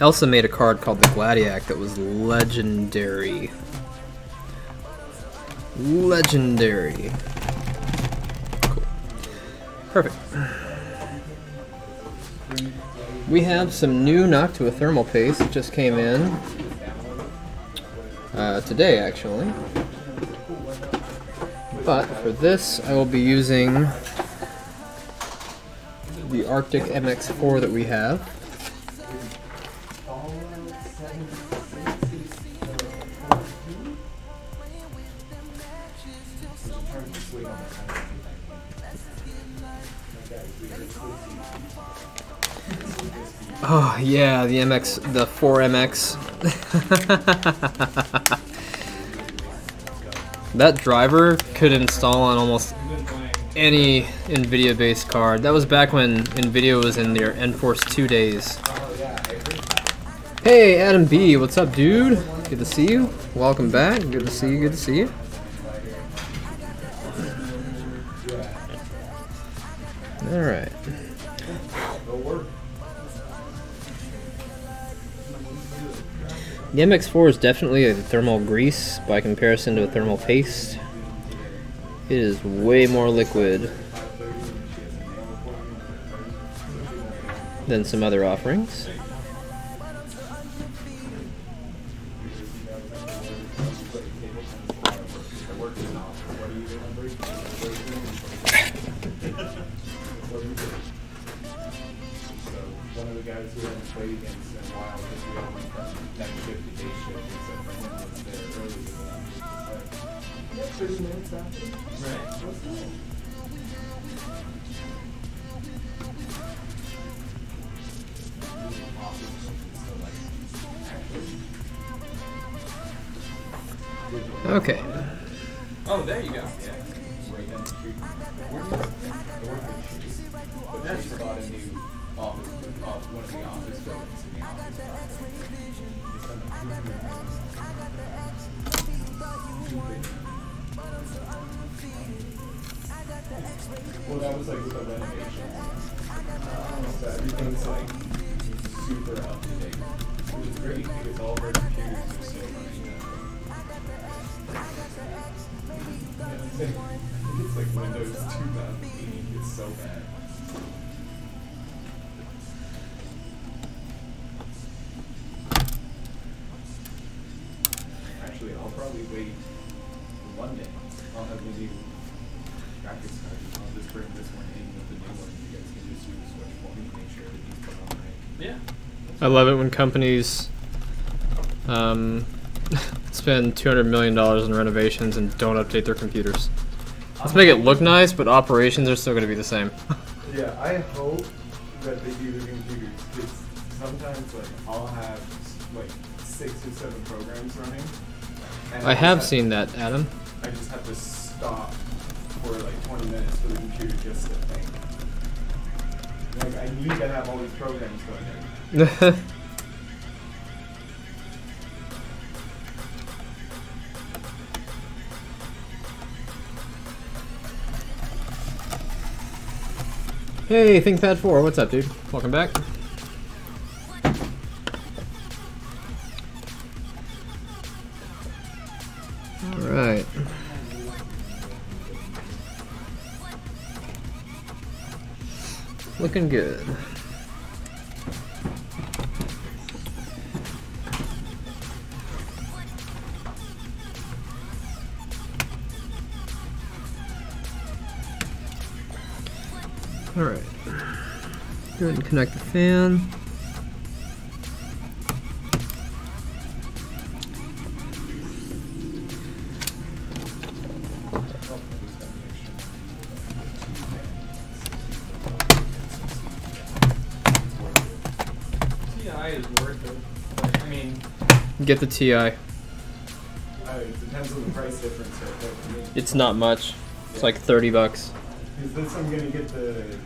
Elsa made a card called the Gladiac that was legendary. Legendary. Cool. Perfect. We have some new Noctua thermal paste that just came in. Today, actually. But for this, I will be using the Arctic MX4 that we have. Oh yeah, the MX, the 4MX. That driver could install on almost any NVIDIA-based card. That was back when NVIDIA was in their Enforce 2 days. Hey, Adam B, what's up, dude? Good to see you. Welcome back. Good to see you. Good to see you. All right. The MX4 is definitely a thermal grease by comparison to a thermal paste. It is way more liquid than some other offerings. One of the guys who hadn't played against in a while because we all went from that 50-day shift except for him was there early with them. Like, 30 minutes after. Right. What's that? Okay. Oh, there you go. Yeah. Right down the street. Where is it? The workbench street. But that's bought a new office, one of the office buildings in the office park. It's done a well, that was like with the renovations. So everything's like super up to date, which is great because all of our computers are still running. I think it's like Windows 2008. It's so bad. probably wait 1 day. I'll have the new graphics card. I'll just bring this one in with the new one. You guys can just do the switch for me, make sure that these put on right. Yeah. I love it when companies spend $200 million in renovations and don't update their computers. Let's make it look nice, but operations are still going to be the same. Yeah, I hope that they do the computers, because sometimes like I'll have like 6 or 7 programs running. And I have seen that, Adam. I just have to stop for like 20 minutes for the computer just to think. Like I need to have all these programs going in. Hey, ThinkPad4, what's up, dude? Welcome back. Alright. Looking good. Alright. Go ahead and connect the fan. TI is worth it. Like, I mean, Get the TI. It depends on the price difference right there for me. It's not much. It's like 30 bucks. Because this I'm gonna get the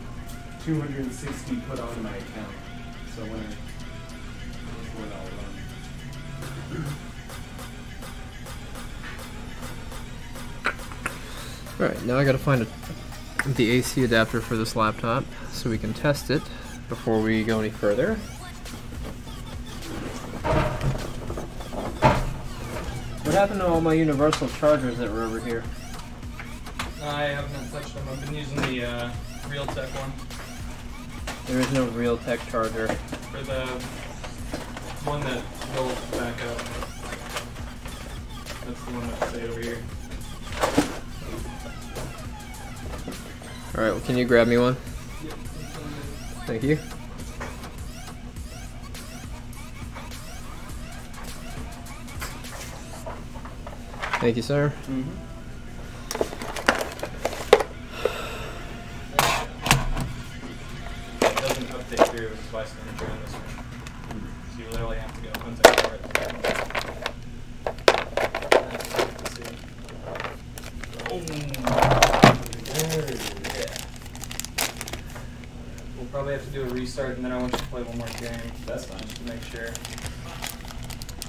260 put on my account. So when that's what I'll run. Alright, now I gotta find the AC adapter for this laptop so we can test it before we go any further. What happened to all my universal chargers that were over here? I haven't touched them. I've been using the Realtek one There is no Realtek charger. for the one that will back up. That's the one that stayed over here. Alright, well, can you grab me one? Yep. Thank you. Thank you, sir. It doesn't update through device manager on this one. So you literally have to go unzip for it. Yeah. We'll probably have to do a restart, and then I want you to play one more game. That's fine, just to make sure.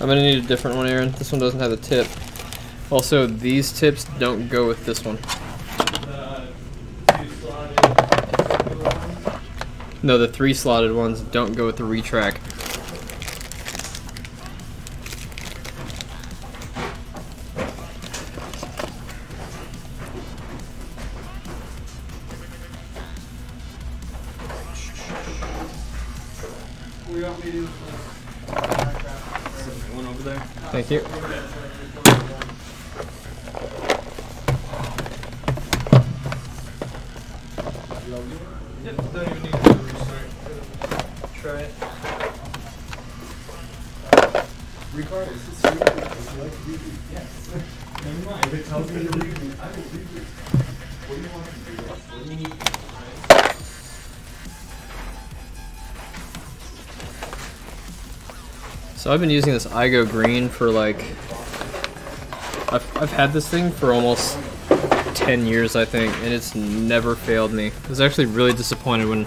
I'm gonna need a different one, Aaron. This one doesn't have a tip. Also, these tips don't go with this one. The 2-slotted circular one. No, the 3-slotted ones don't go with the retrack. What do you want me to do? One over there. Thank you. Yep, don't even need to do a restart. Try it. Regardless, it's reboot. If you like to reboot, yes. Never mind. If it tells me to reboot, I will reboot. What do you want to do? What do you need? So I've been using this iGo Green for like... I've had this thing for almost 10 years, I think, and it's never failed me. I was actually really disappointed when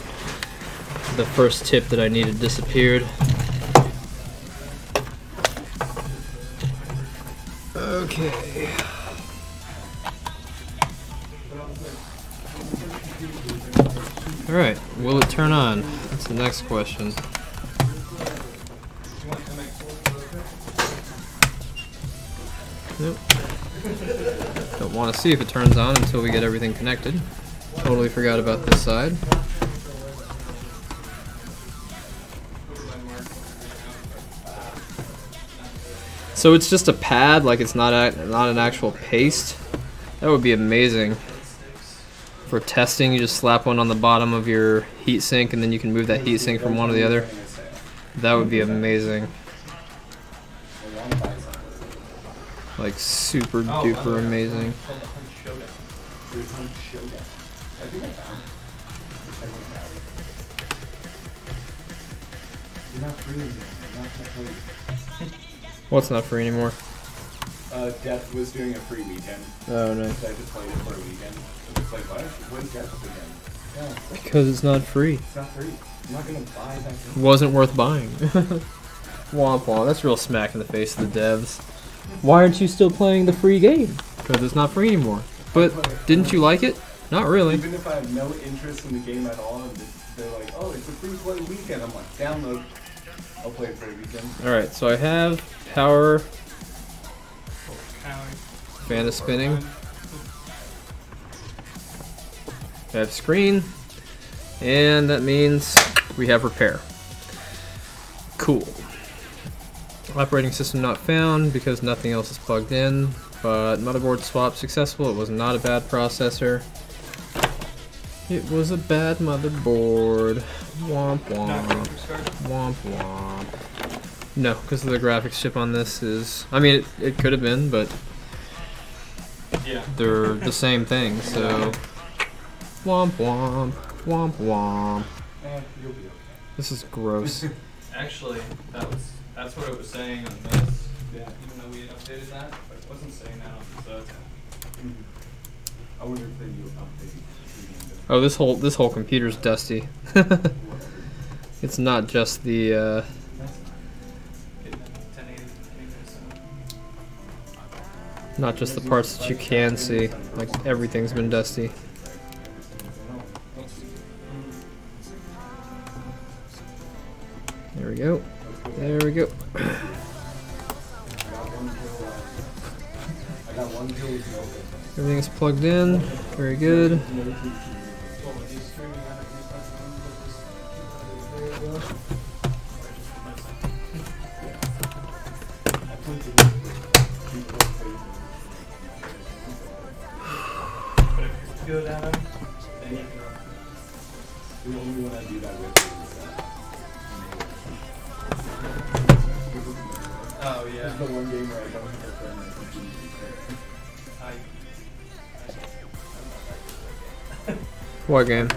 the first tip that I needed disappeared. Okay. Alright, will it turn on? That's the next question. Nope. Don't want to see if it turns on until we get everything connected. Totally forgot about this side. So it's just a pad, like it's not not an actual paste. That would be amazing. For testing, you just slap one on the bottom of your heatsink, and then you can move that heatsink from one to the other. That would be amazing. Like super duper amazing. What's not free anymore? Death was doing a free weekend. Oh, nice. So I just played it for a weekend. It was like, when's Death again? Yeah. Because it's not free. It's not free. I'm not gonna buy that game. Wasn't worth buying. Womp womp. That's real smack in the face of the devs. Why aren't you still playing the free game? Because it's not free anymore. But didn't you like it? Not really. Even if I have no interest in the game at all, and they're like, oh, it's a free play weekend, I'm like, download. I'll play it for a weekend. Alright, so I have power. Fan is spinning. I have screen. And that means we have repair. Cool. Operating system not found because nothing else is plugged in. But motherboard swap successful. It was not a bad processor. It was a bad motherboard. Womp womp. Womp womp. No, because the graphics chip on this is... I mean, it could have been, but... Yeah. They're the same thing, so... Womp womp. Womp womp. You'll be okay. This is gross. Actually, that's what it was saying on this. Yeah. Even though we had updated that, but it wasn't saying that on the Zota. I wonder if they do update. Oh, this whole computer's dusty. It's not just the not just the parts that you can see. Like everything's been dusty. There we go. There we go. Everything is plugged in. Very good. Good at them. The only one I do that with is Oh yeah. the one game where I don't have a friend that can What game?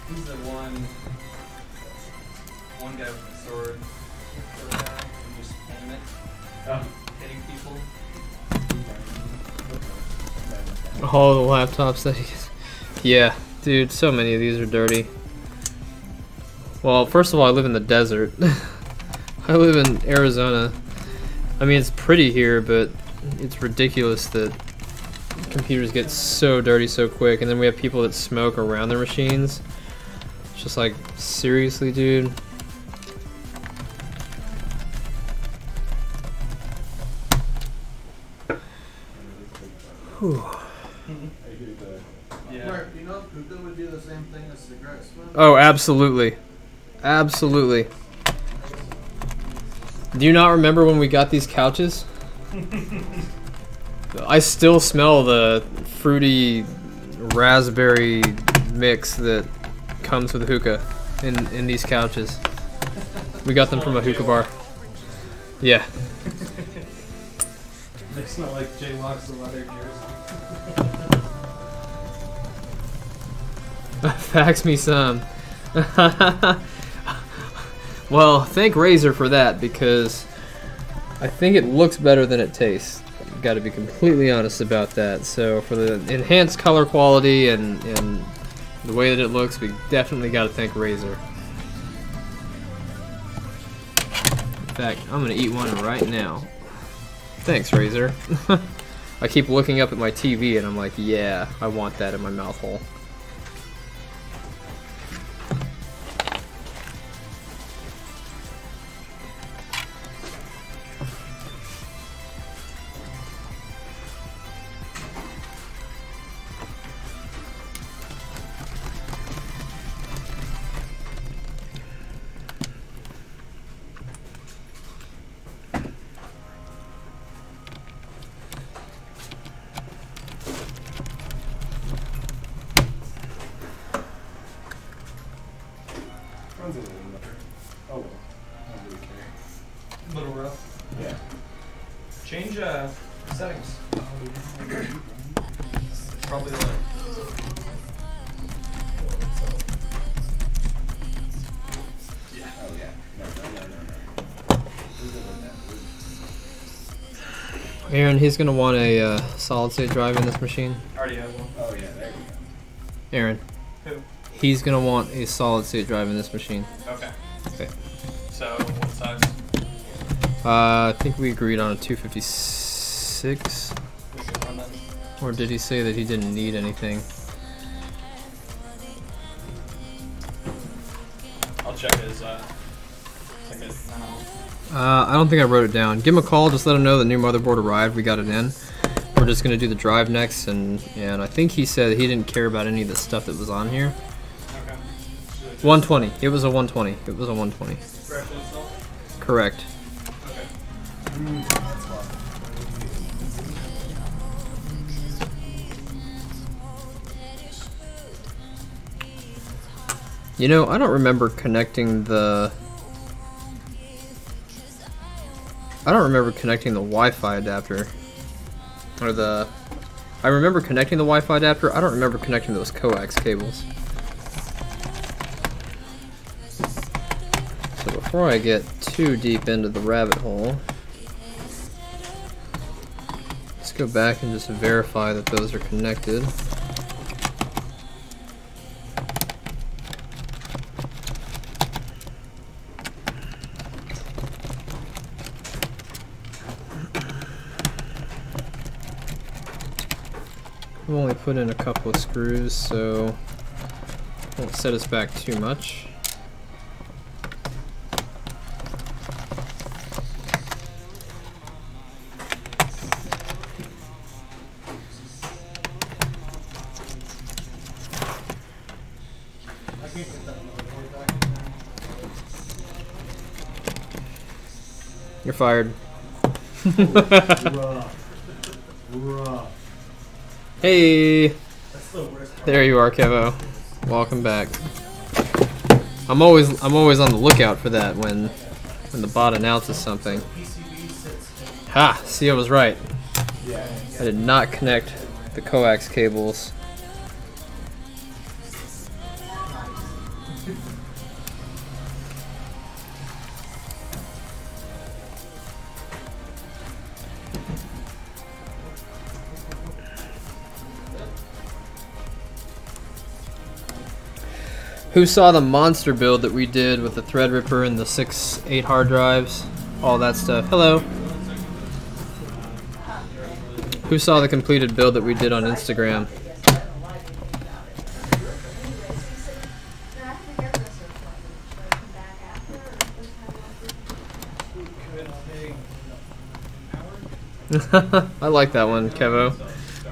Who's the one guy with the sword? And just aim it, hitting people. All the laptops that yeah, dude, so many of these are dirty. Well, first of all, I live in the desert. I live in Arizona. I mean, it's pretty here, but it's ridiculous that computers get so dirty so quick, and then we have people that smoke around their machines. It's just like, seriously, dude? Whew. Yeah. Mark, you know hookah would do the same thing as cigarette smoke? Oh, absolutely. Absolutely. Do you not remember when we got these couches? I still smell the fruity raspberry mix that comes with hookah in these couches. We got them from a hookah bar. Yeah. They smell like J-Lock's leather jersey. Fax me some. Well, thank Razer for that, because I think it looks better than it tastes. Got to be completely honest about that. So for the enhanced color quality and the way that it looks, we definitely got to thank Razer. In fact, I'm gonna eat one right now. Thanks, Razer. I keep looking up at my TV and I'm like, yeah, I want that in my mouth hole. Change settings. Probably like. Oh yeah. No. Aaron, he's gonna want a solid state drive in this machine. Already have one. Oh yeah, there we go. Aaron, Who? he's gonna want a solid state drive in this machine. Okay. Okay. So what size? I think we agreed on a 256. We can run that. Or did he say that he didn't need anything? I'll check his ticket. I don't think I wrote it down. Give him a call, just let him know the new motherboard arrived, we got it in. We're just gonna do the drive next, and I think he said he didn't care about any of the stuff that was on here. Okay. 120. It was a 120. It was a 120. Correct install? Correct. Okay. You know, I don't remember connecting the... I don't remember connecting the Wi-Fi adapter. Or the... I remember connecting the Wi-Fi adapter, I don't remember connecting those coax cables. So before I get too deep into the rabbit hole, let's go back and just verify that those are connected. I've only put in a couple of screws, so won't set us back too much. You're fired. Hey, there you are, Kevo. Welcome back. I'm always on the lookout for that when the bot announces something. Ha! See, I was right. I did not connect the coax cables. Who saw the monster build that we did with the Threadripper and the 6/8 hard drives? All that stuff. Hello. Who saw the completed build that we did on Instagram? I like that one, Kevo.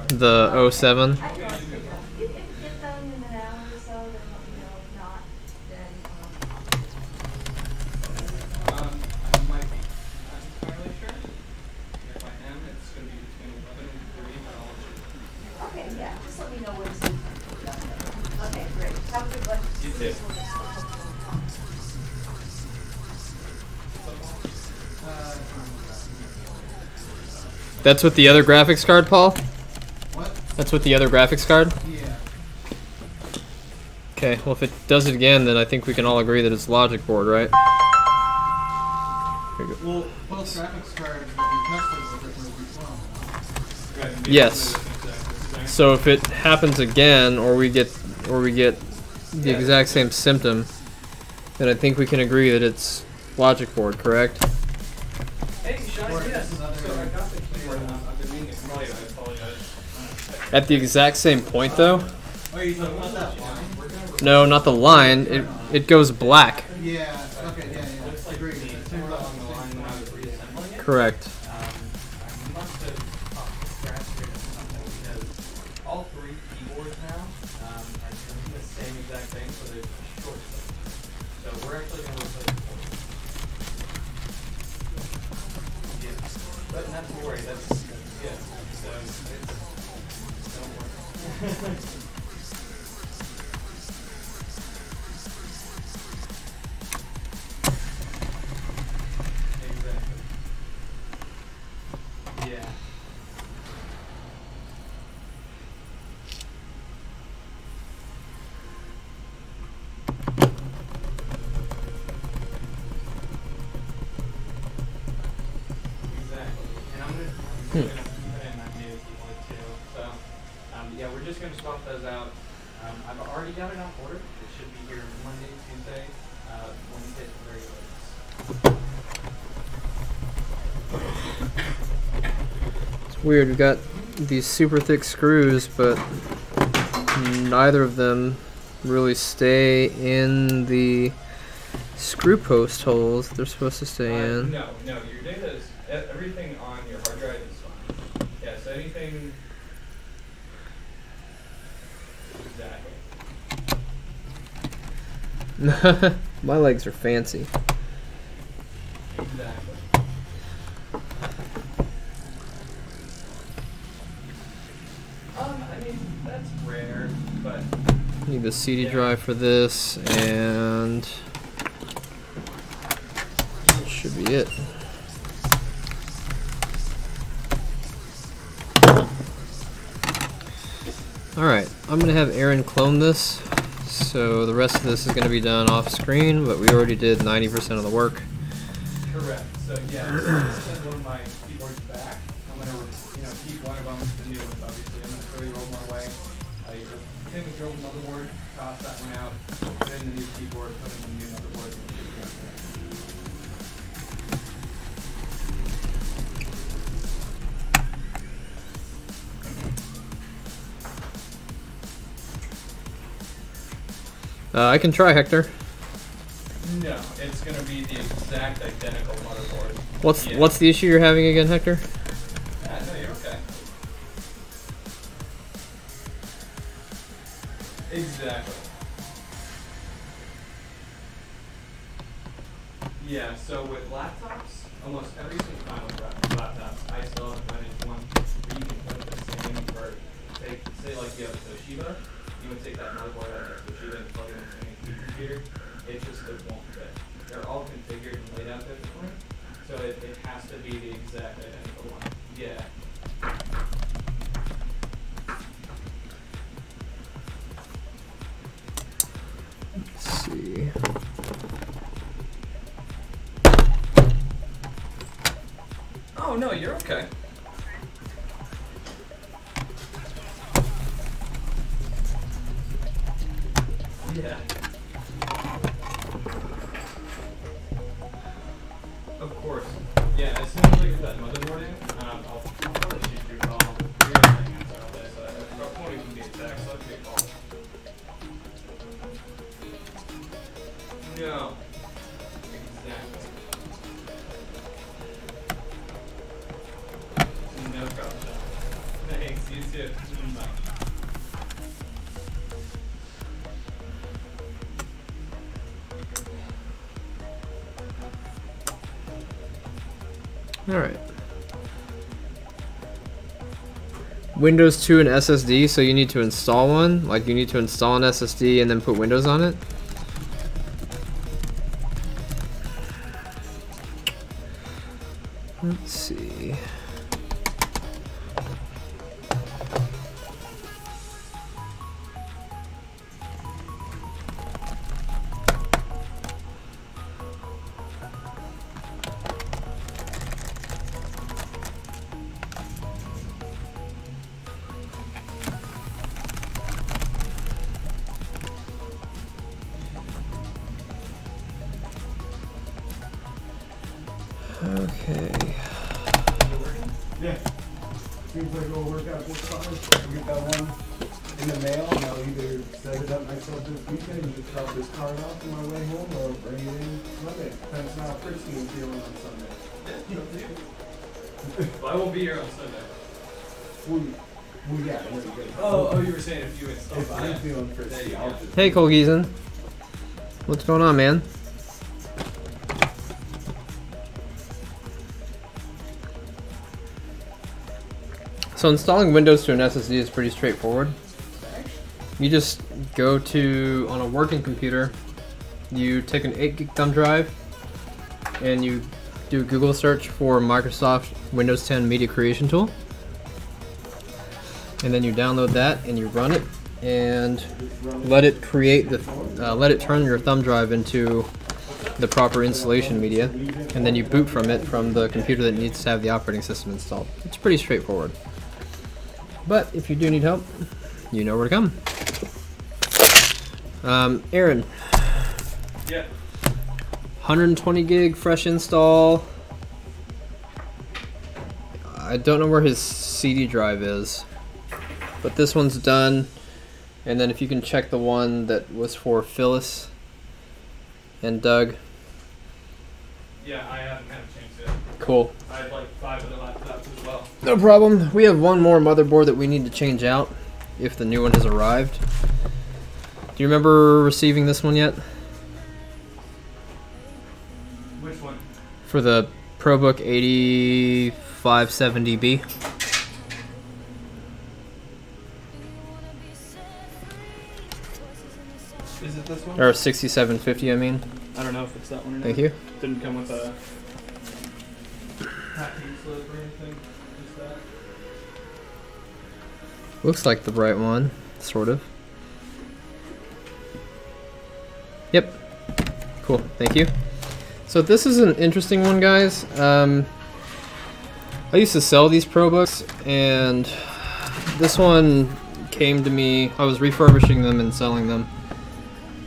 The 07. That's with the other graphics card, Paul? What? That's with the other graphics card? Yeah. Okay, well if it does it again, then I think we can all agree that it's logic board, right? Here we go. Well, both graphics cards that we tested were different as well. Yes. So if it happens again, or we get the exact same symptom, then I think we can agree that it's logic board, correct? Hey, Sean, yes. So I got the keyboard. I've been meaning to call you. I apologize. At the exact same point, though? Oh, you talking about that line? No, not the line. It goes black. Yeah. Okay. Yeah. Looks like Agreed. the more along the line when I was reassembling it. Correct. I must have scratched it or something because all three keyboards now are doing the same exact thing, so they're short. So we're actually going to replace the board. Yeah. But not to worry, that's yeah. So it's don't worry. Exactly. Yeah. Exactly. And I'm gonna put in my new keyboard too. So, yeah, we're just gonna swap those out. I've already got it on order. It should be here Monday, Tuesday, Wednesday at the very latest. It's weird, we've got these super thick screws, but neither of them really stay in the screw post holes they're supposed to stay in. No, your data is, everything on your hard drive is fine. Yeah, so anything, exactly. My legs are fancy. Exactly. I mean, that's rare, but Need the CD drive for this, and that should be it. Alright, I'm going to have Aaron clone this, so the rest of this is going to be done off screen, but we already did 90% of the work. correct. So yeah, I'm gonna send one of my keyboards back. I'm gonna, keep one of them, the new ones obviously. I'm gonna throw your old one away. Take the old motherboard, toss that one out, put in the new keyboard, put in the new motherboard, and keep going. I can try, Hector. No, it's gonna be the exact identical motherboard. What's the issue you're having again, Hector? No, you're okay. Exactly. Yeah, so with laptops, almost every single time with laptops, I still have managed one where you can put the same, or say like you have a Toshiba, you would take that motherboard out of the Toshiba and plug it into an HP computer. It won't fit. They're all configured and laid out differently, so it has to be the exact identical one. Yeah. Let's see. Oh no, you're okay. Yeah. Of course. Yeah, as soon as I get that motherboard in, I'll probably shoot you a call. You're gonna hang out all day, so I won't even be attacked, so I'll give you a call. No. Exactly. No problem. Thanks, you too. Bye. Alright. Windows 2 and SSD, so you need to install one. Like, you need to install an SSD and then put Windows on it. Let's see. Okay. Yeah. Seems like it'll work out just fine. I'll get that one in the mail, and I'll either set it up myself this weekend and just drop this card off on my way home, or bring it in Monday. Depends on how Kristen is feeling on Sunday. Well, I won't be here on Sunday. Well, yeah. When you get it. Oh, you were saying if you install If I'm feeling frisky, I'll just. Hey, Colgeeson. What's going on, man? So installing Windows to an SSD is pretty straightforward. You just go to, on a working computer, you take an 8 gig thumb drive and you do a Google search for Microsoft Windows 10 Media Creation Tool, and then you download that and you run it and let it create the let it turn your thumb drive into the proper installation media, and then you boot from it from the computer that needs to have the operating system installed. It's pretty straightforward. But if you do need help, you know where to come. Aaron. Yeah. 120 gig fresh install. I don't know where his CD drive is, but this one's done. And then if you can check the one that was for Phyllis and Doug. Yeah, I haven't had a chance yet. Cool. I have like 5 other laptops as well. No problem. We have one more motherboard that we need to change out if the new one has arrived. Do you remember receiving this one yet? Which one? For the ProBook 8570B. Is it this one? Or 6750, I mean. I don't know if it's that one or not. Thank you. Didn't come with a packing slip or anything. Just that. Looks like the bright one, sort of. Yep. Cool, thank you. So this is an interesting one, guys. I used to sell these ProBooks, and this one came to me. I was refurbishing them and selling them.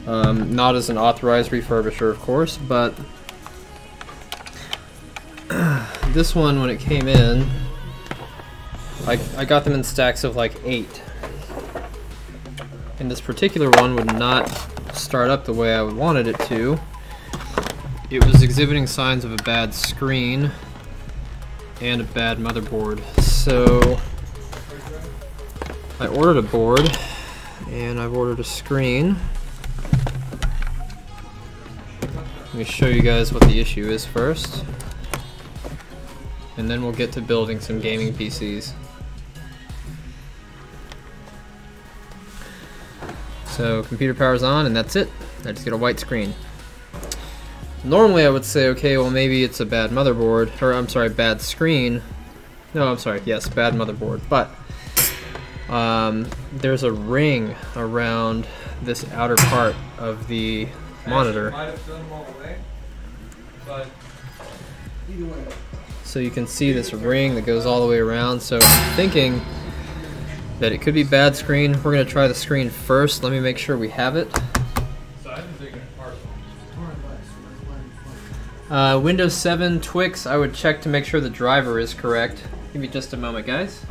Not as an authorized refurbisher, of course, but this one, when it came in, I got them in stacks of like 8. And this particular one would not start up the way I wanted it to. It was exhibiting signs of a bad screen and a bad motherboard. So I ordered a board, and I've ordered a screen. Let me show you guys what the issue is first, and then we'll get to building some gaming PCs. So computer power's on, and that's it. I just get a white screen. Normally I would say, okay, well maybe it's a bad motherboard, or I'm sorry, bad screen. No, I'm sorry, yes, bad motherboard. But there's a ring around this outer part of the monitor. I might have thrown them all away, but Either way. So you can see this ring that goes all the way around. So I'm thinking that it could be bad screen. We're going to try the screen first. Let me make sure we have it. so I've been taking it apart. Windows 7 Twix, I would check to make sure the driver is correct. Give me just a moment, guys.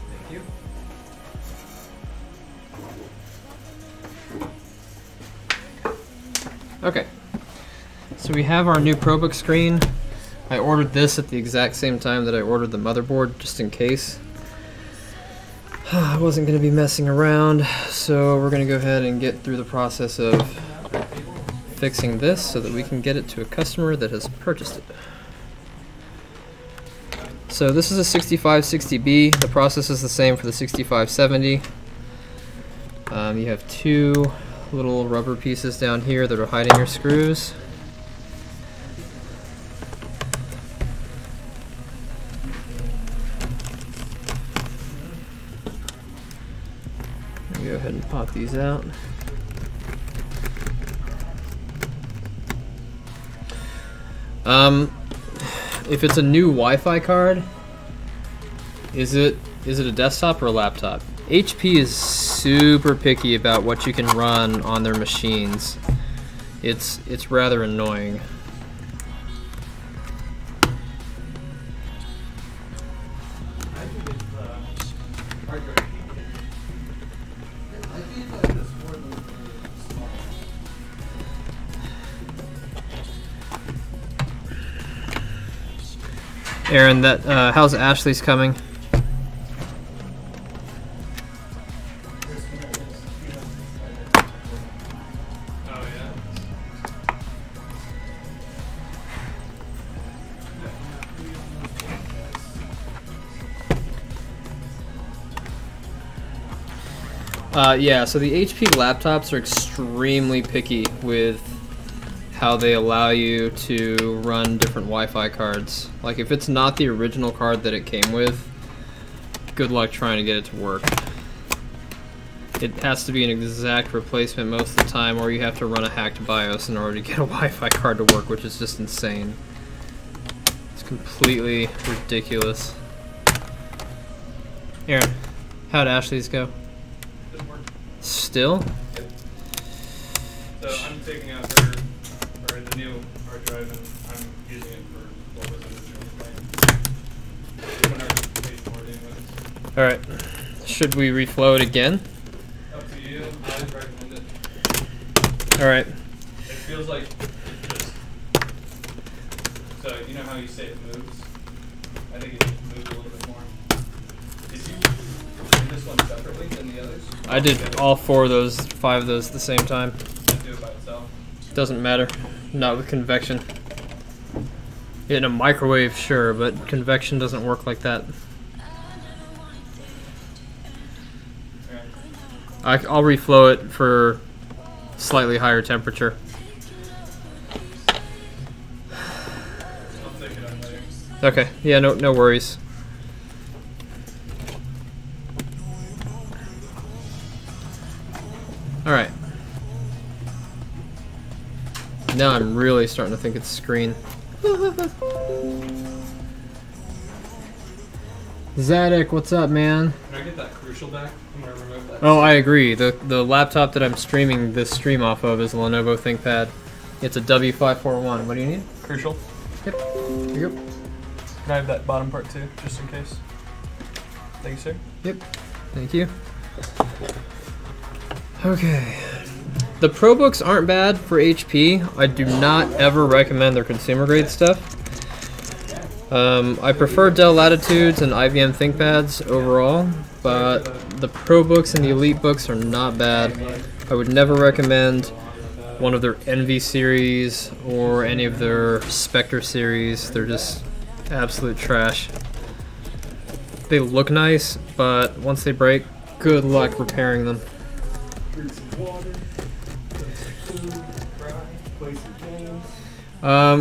Thank you. Okay, so we have our new ProBook screen. I ordered this at the exact same time that I ordered the motherboard, just in case. I wasn't going to be messing around, so we're going to go ahead and get through the process of fixing this so that we can get it to a customer that has purchased it. So this is a 6560B. The process is the same for the 6570. You have 2 little rubber pieces down here that are hiding your screws. Go ahead and pop these out. If it's a new Wi-Fi card, is it a desktop or a laptop? HP is super picky about what you can run on their machines. It's rather annoying. I think it's hard drive. I think like this board was small. Aaron, that how's Ashley's coming? Oh yeah. Yeah, so the HP laptops are extremely picky with how they allow you to run different Wi-Fi cards. Like if it's not the original card that it came with, good luck trying to get it to work. It has to be an exact replacement most of the time, or you have to run a hacked BIOS in order to get a Wi-Fi card to work, which is just insane. It's completely ridiculous. Aaron, how'd Ashley's go? Didn't work. Still? So I'm taking out her, or the new hard drive, and I'm using it for what was originally planned. When I paid for it anyways. Alright. Should we reflow it again? Up to you. I'd recommend it. Alright. It feels like it just. So you know how you say it moves? I think it just moved a little bit more. Did you do this one separately than the others? I did all 4 of those, 5 of those at the same time. Didn't do it by itself. Doesn't matter. Not with convection. In a microwave, sure, but convection doesn't work like that. I'll reflow it for slightly higher temperature. I'll take it out later. Okay, yeah, no worries. Alright. Now I'm really starting to think it's screen. Zadok, what's up, man? Can I get that crucial back? I'm gonna remove that. Oh, I agree. The laptop that I'm streaming this stream off of is a Lenovo ThinkPad. It's a W541. What do you need? Crucial. Yep. Here you go. Can I have that bottom part too, just in case? Thank you, sir. Yep. Thank you. Okay. The ProBooks aren't bad for HP. I do not ever recommend their consumer grade stuff. I prefer Dell Latitudes and IBM ThinkPads overall, but the ProBooks and the EliteBooks are not bad. I would never recommend one of their Envy series or any of their Spectre series. They're just absolute trash. They look nice, but once they break, good luck repairing them.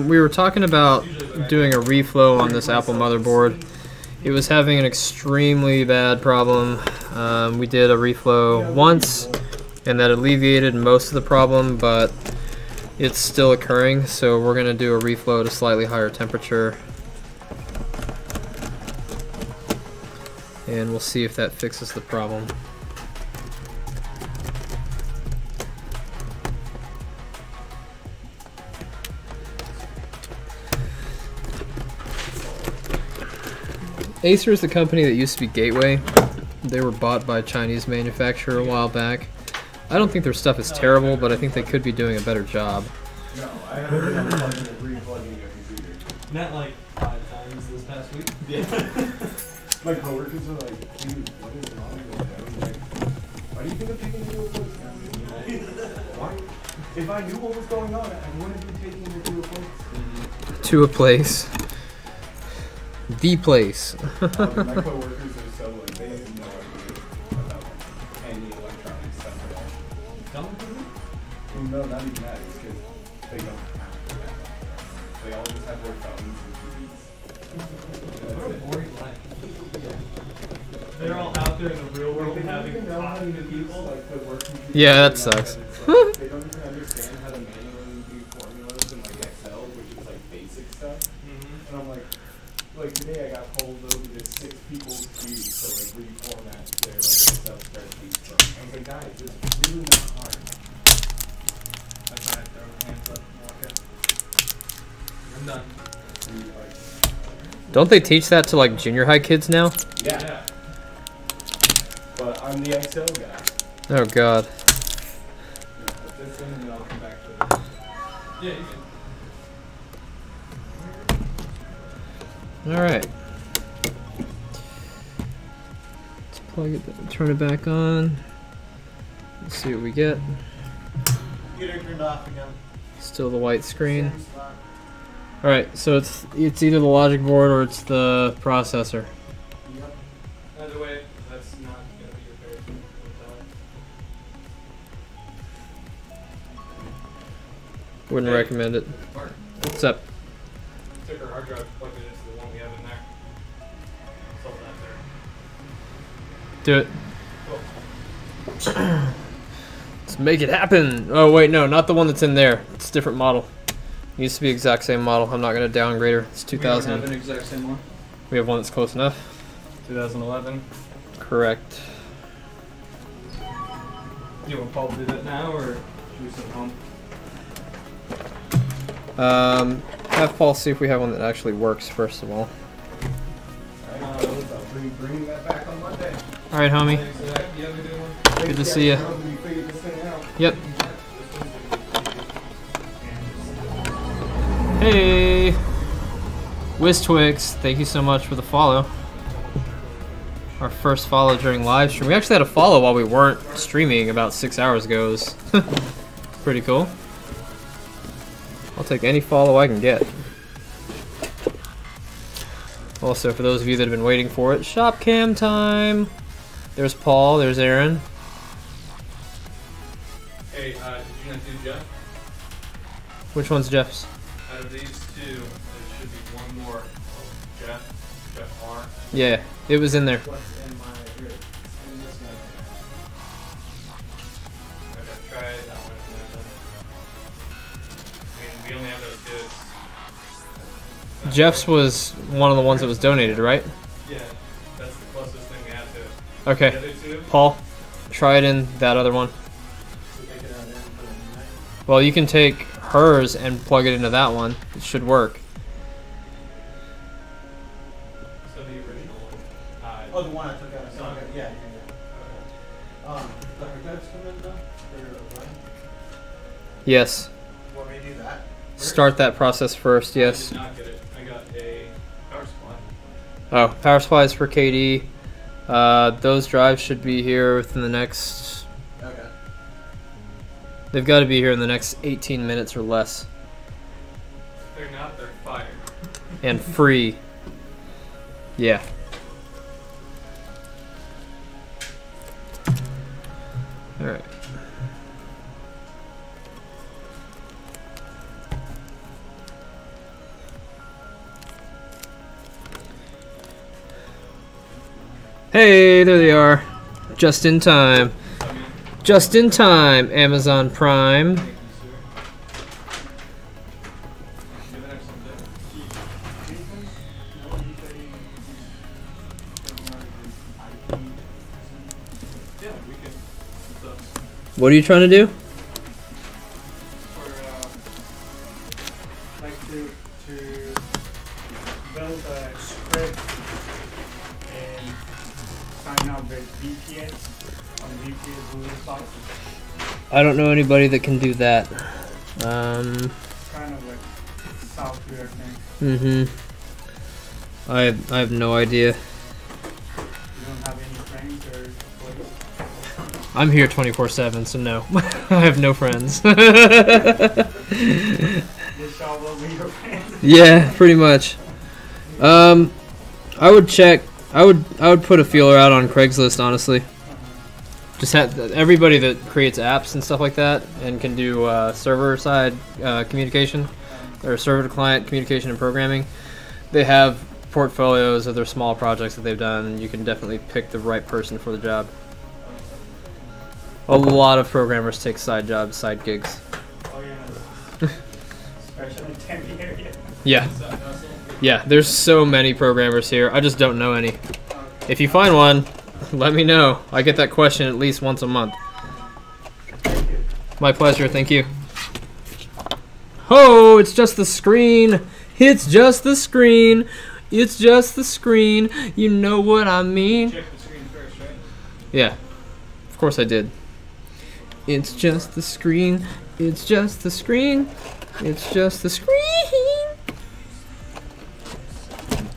We were talking about doing a reflow on this Apple motherboard. It was having an extremely bad problem. We did a reflow once, and that alleviated most of the problem, but it's still occurring, so we're going to do a reflow at a slightly higher temperature. And we'll see if that fixes the problem. Acer is the company that used to be Gateway. They were bought by a Chinese manufacturer a while back. I don't think their stuff is terrible, but I think they could be doing a better job. No, I haven't been unplugging and replugging a computer. Not like 5 times this past week. Yeah. My coworkers are like, dude, what is wrong with that? I'm like, why do you think I'm taking you to a place now? Why? If I knew what was going on, I wouldn't be taking you to a place. To a place. The place. My coworkers are so like, they have no idea about any electronic stuff at all. Don't do it. Well, no, not even that. It's because they don't have to. They all just have their phones and TVs. What a boring life. They're all out there in the real world They don't having even know how to talking to use people. like the work computer. Yeah, that They don't sucks. have it, they don't even understand how to manually do formulas in like Excel, which is like basic stuff. And I'm like today I got pulled over to 6 people's queues to like reformat their like Excel spreadsheets. So I was like, guys, it's really not hard. I try to throw my hands up and walk out. I'm done. And, like, Don't they teach that to like junior high kids now? yeah. But I'm the Excel guy. Oh god. Yeah, put this in and then I'll come back to it. Yeah, you can. Alright. Let's plug it, turn it back on. Let's see what we get. Computer turned off again. Still the white screen. Same spot. Alright, so it's either the logic board or it's the processor. Yep. Either way, that's not gonna be your favorite. Wouldn't recommend it. Mark, What's up? took our hard drive, plugged it into the one we have in there. Solve that there. Do it. Cool. Let's make it happen. Oh wait, no, not the one that's in there. It's a different model. Needs to be exact same model. I'm not gonna downgrade her. It's We don't have 2000. an exact same one. We have one that's close enough. 2011. Correct. You want Paul to do that now, or should we sit home? Have Paul see if we have one that actually works first of all. Bring that back on Monday. All right, homie. Yeah, we did one. Good to see ya. We figured this thing out. Yep. Hey, WizTwix, thank you so much for the follow. Our first follow during live stream. We actually had a follow while we weren't streaming about 6 hours ago. It was pretty cool. I'll take any follow I can get. Also, for those of you that have been waiting for it, shop cam time. There's Paul, there's Aaron. Hey, did you not do Jeff? Which one's Jeff's? Out of these two, there should be one more. Jeff R. Yeah, it was in there. What's in my here? In this one. Okay, try that one. I mean, we only have those two. It's- Jeff's was one of the ones that was donated, right? Yeah, that's the closest thing we have to it. Okay. The other two, Paul, try it in that other one. So take it out there and put it in there. Well, you can take hers and plug it into that one. It should work. so the original one. Oh, the one I took out. It's on. Okay, yeah. The hard drives come in though? For running? Yes. Want me to do that? Start that process first, I yes. did not get it. I got a power supply. Oh, power supplies for KD. Those drives should be here within the next... Okay. They've got to be here in the next 18 minutes or less. If they're not, they're fired. And free. Yeah. Alright. Hey, there they are. Just in time. I mean, Just in time, Amazon Prime. thank you, sir. You have an yeah, we can. What's up? What are you trying to do? For like to build a script and sign up with VPS on VPS Google site. I don't know anybody that can do that. Kind of like software thing. I have no idea. You don't have any friends or colleagues. I'm here 24/7, so no. I have no friends. This all will be your friends. Yeah, pretty much. I would check. I would put a feeler out on Craigslist, honestly. Just have everybody that creates apps and stuff like that and can do server side communication or server to client communication and programming. They have portfolios of their small projects that they've done, and you can definitely pick the right person for the job. A lot of programmers take side jobs, side gigs. Oh yeah. Especially in Tempe area. Yeah. Yeah, there's so many programmers here. I just don't know any. If you find one, let me know. I get that question at least once a month. My pleasure, thank you. Oh, it's just the screen. It's just the screen. It's just the screen. You know what I mean? Check the screen first, right? Yeah, of course I did. It's just the screen. It's just the screen. It's just the screen.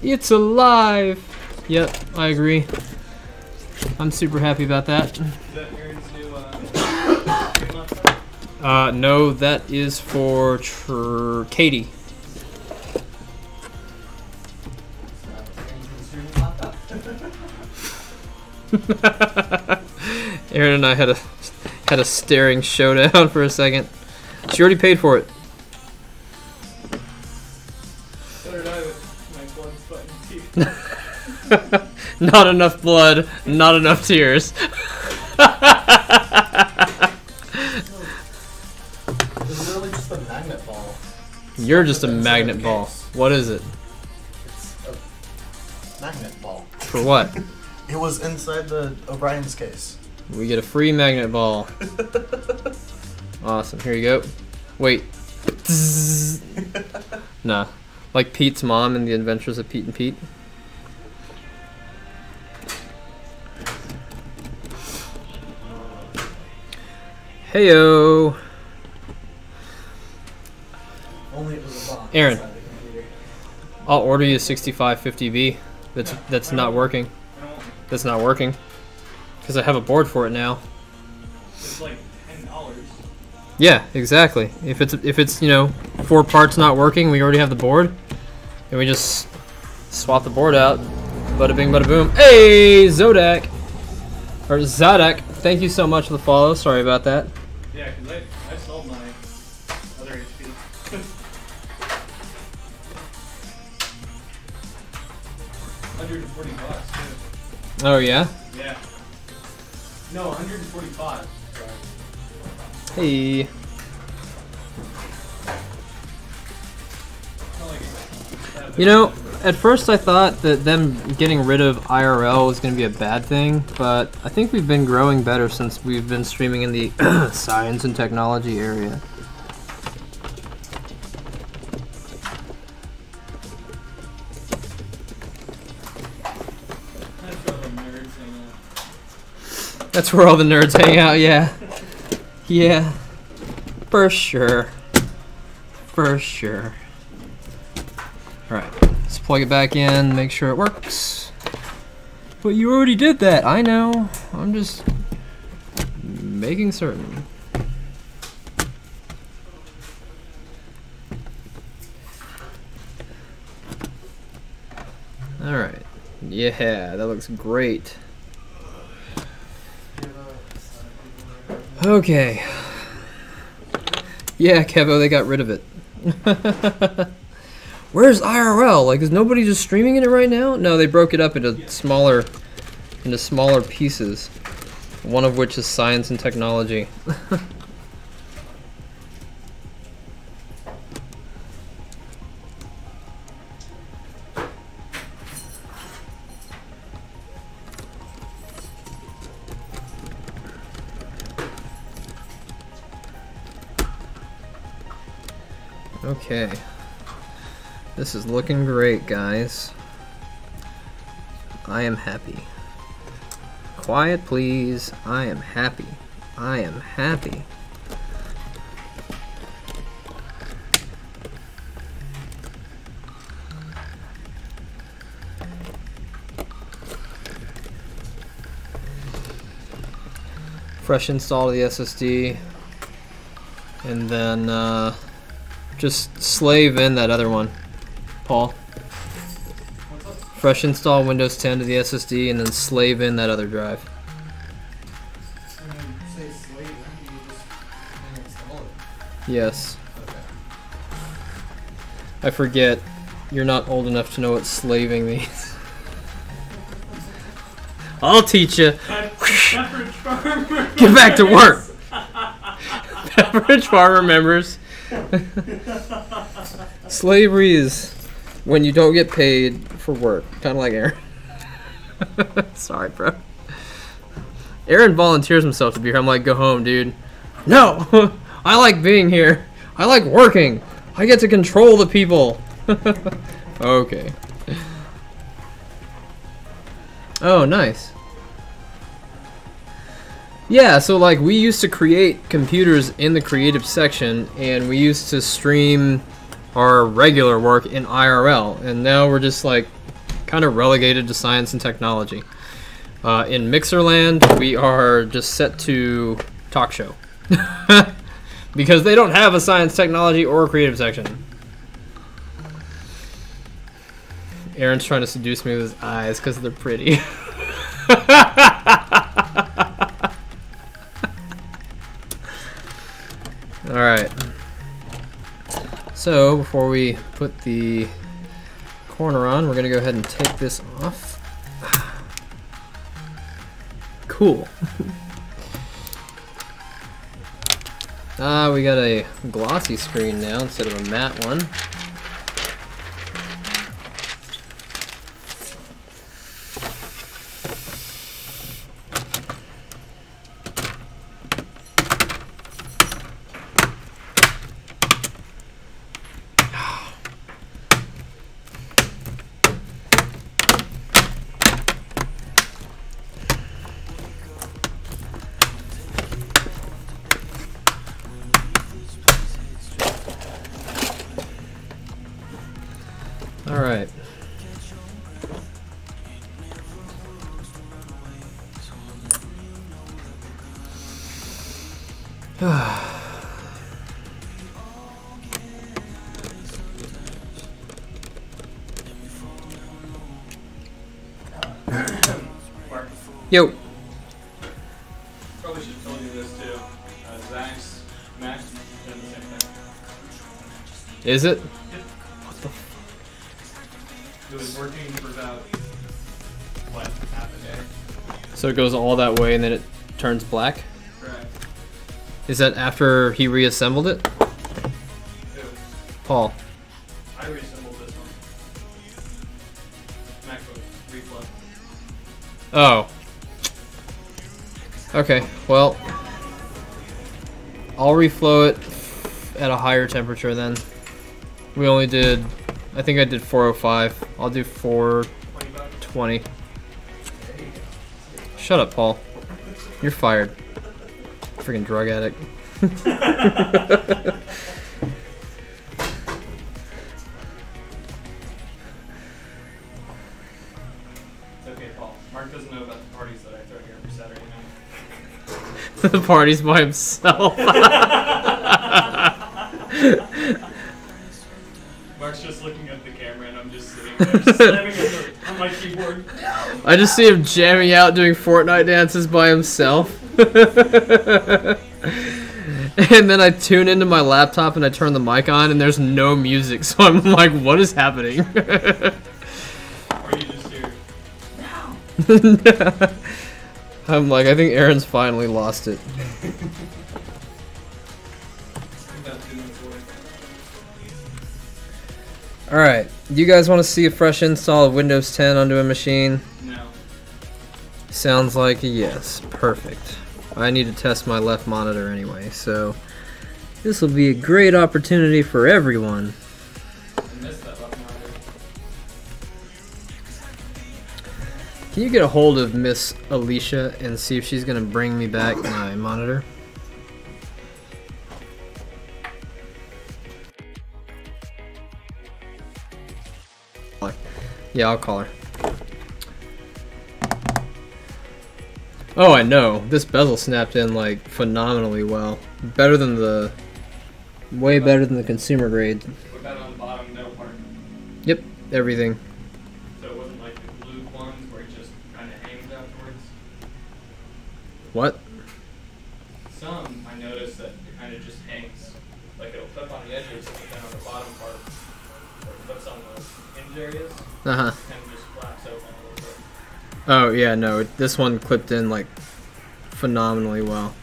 It's alive. Yep, I agree. I'm super happy about that. Is that Aaron's new screen laptop? No, that is for Katie. Aaron and I had a staring showdown for a second. She already paid for it. Not enough blood, not enough tears. It's literally just a magnet ball. You're just a magnet ball. What is it? It's a magnet ball. For what? It was inside the O'Brien's case. We get a free magnet ball. Awesome. Here you go. Wait. Nah. Like Pete's mom in The Adventures of Pete and Pete. Heyo. Only it was a bomb. Aaron. inside the computer. I'll order you a 6550V. That's not working. I don't. That's not working. Because I have a board for it now. It's like $10. Yeah, exactly. If it's you know 4 parts not working, we already have the board, and we just swap the board out. Bada bing, bada boom. Hey, Zodak or Zadak, thank you so much for the follow. Sorry about that. Yeah, because I sold my other HP. $140 too. Oh yeah. Yeah. No, 145. Hey. Not like it's that big. You know, at first I thought that them getting rid of IRL was going to be a bad thing, but I think we've been growing better since we've been streaming in the science and technology area. That's where the nerds hang out. That's where all the nerds hang out, yeah. Yeah. For sure. For sure. Alright, let's plug it back in, make sure it works. But you already did that, I know. I'm just making certain. Alright. Yeah, that looks great. Okay. Yeah, Kevo, they got rid of it. Where's IRL? Like, is nobody just streaming it right now? No, they broke it up into smaller pieces. One of which is science and technology. Okay. This is looking great, guys. I am happy. Quiet, please. I am happy. I am happy. Fresh install of the SSD. And then, just slave in that other one, Paul. Fresh install Windows 10 to the SSD and then slave in that other drive. When you say slave, you just uninstall it. Yes. Okay. I forget. You're not old enough to know what slaving means. I'll teach you. Get back to work. Pepperidge Farm remembers. Slavery is when you don't get paid for work. Kind of like Aaron. Sorry, bro. Aaron volunteers himself to be here. I'm like, go home, dude. No! I like being here. I like working. I get to control the people. Okay. Oh, nice. Yeah, so like we used to create computers in the creative section and we used to stream our regular work in IRL, and now we're just like kind of relegated to science and technology. In Mixerland, we are just set to talk show. Because they don't have a science, technology, or a creative section. Aaron's trying to seduce me with his eyes because they're pretty. Alright. So, before we put the corner on. We're gonna go ahead and take this off. Cool. We got a glossy screen now instead of a matte one. All right. Mark, Yo. probably should have told you this too. Zach's Mac did the same thing. Is it? It was working for about, what, half a day? So it goes all that way and then it turns black? Correct. Is that after he reassembled it? Who? Paul. I reassembled this one. MacBook reflow. Oh. Okay, well. I'll reflow it at a higher temperature then. We only did, I think I did 405. I'll do 420. Shut up, Paul. You're fired. Freaking drug addict. It's okay, Paul. Mark doesn't know about the parties that I throw here every Saturday night. The party's by himself. Mark's just looking at the camera and I'm just sitting there slamming on my keyboard. I just see him jamming out doing Fortnite dances by himself. And then I tune into my laptop and I turn the mic on and there's no music, so I'm like, what is happening? Or you just hear, I'm like, I think Aaron's finally lost it. about 2 minutes away. Alright, you guys want to see a fresh install of Windows 10 onto a machine? No. Sounds like a yes. Perfect. I need to test my left monitor anyway, so this will be a great opportunity for everyone. I missed that left monitor. Can you get a hold of Miss Alicia and see if she's going to bring me back my monitor? Yeah, I'll call her. Oh, I know. This bezel snapped in like phenomenally well. Better than the... Way better than the consumer grade. What about on the bottom middle part? Yep, everything. So it wasn't like the glued ones where it just kind of hangs afterwards? What? Some, I noticed that it kind of just hangs. Like it'll clip on the edges, but then on the bottom part, where it clips on the hinge areas, Uh-huh. it kind of just flaps open a little bit. Oh, yeah, no. This one clipped in like phenomenally well.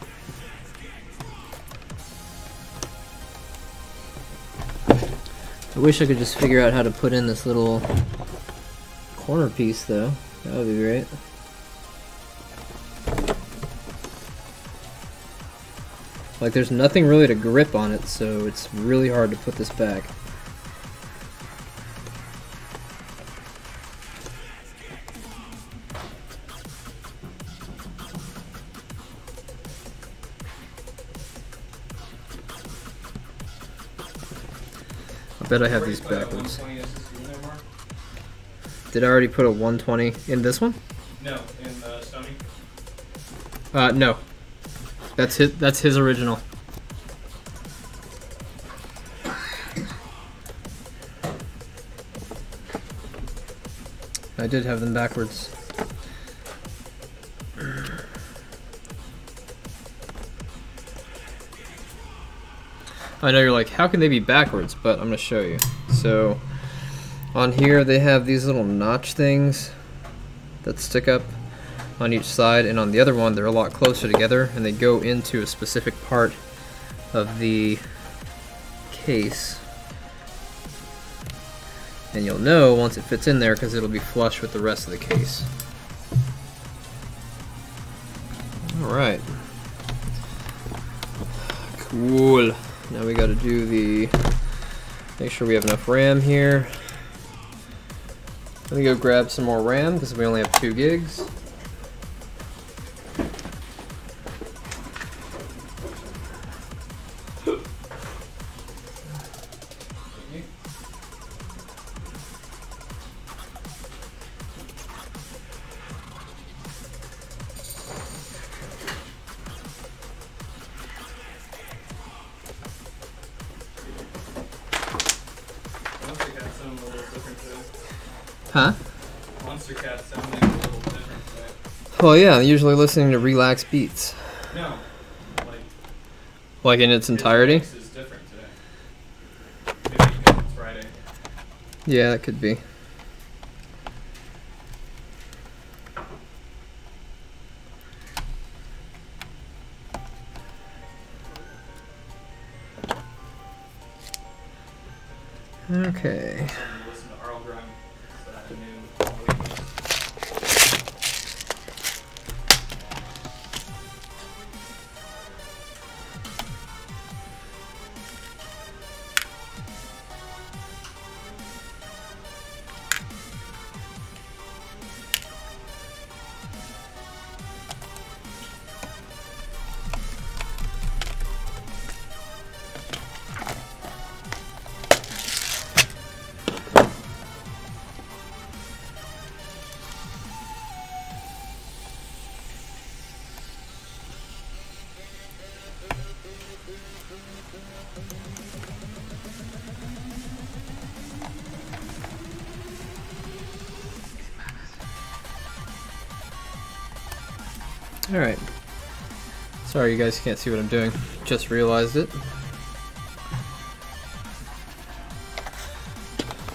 I wish I could just figure out how to put in this little corner piece, though. That would be great. Like, there's nothing really to grip on it, so it's really hard to put this back. I bet I have these backwards. 120 SSD in there, Mark? Did I already put a 120 in this one? No, in the Sony. No. That's his original. I did have them backwards. I know you're like, how can they be backwards? But I'm gonna show you. So On here they have these little notch things that stick up on each side, and on the other one they're a lot closer together, and they go into a specific part of the case. And you'll know once it fits in there because it'll be flush with the rest of the case. Alright. Cool. Now we gotta do the... make sure we have enough RAM here. Let me go grab some more RAM because we only have 2 gigs. Huh? Monster Cat sounding a little different today. Well, yeah, I'm usually listening to relaxed beats. No. Like in its entirety? His mix is different today. Maybe because it's Friday. Yeah, that could be. Okay. Listen to Arl Grime. So that new weakness. Alright. Sorry you guys can't see what I'm doing. Just realized it.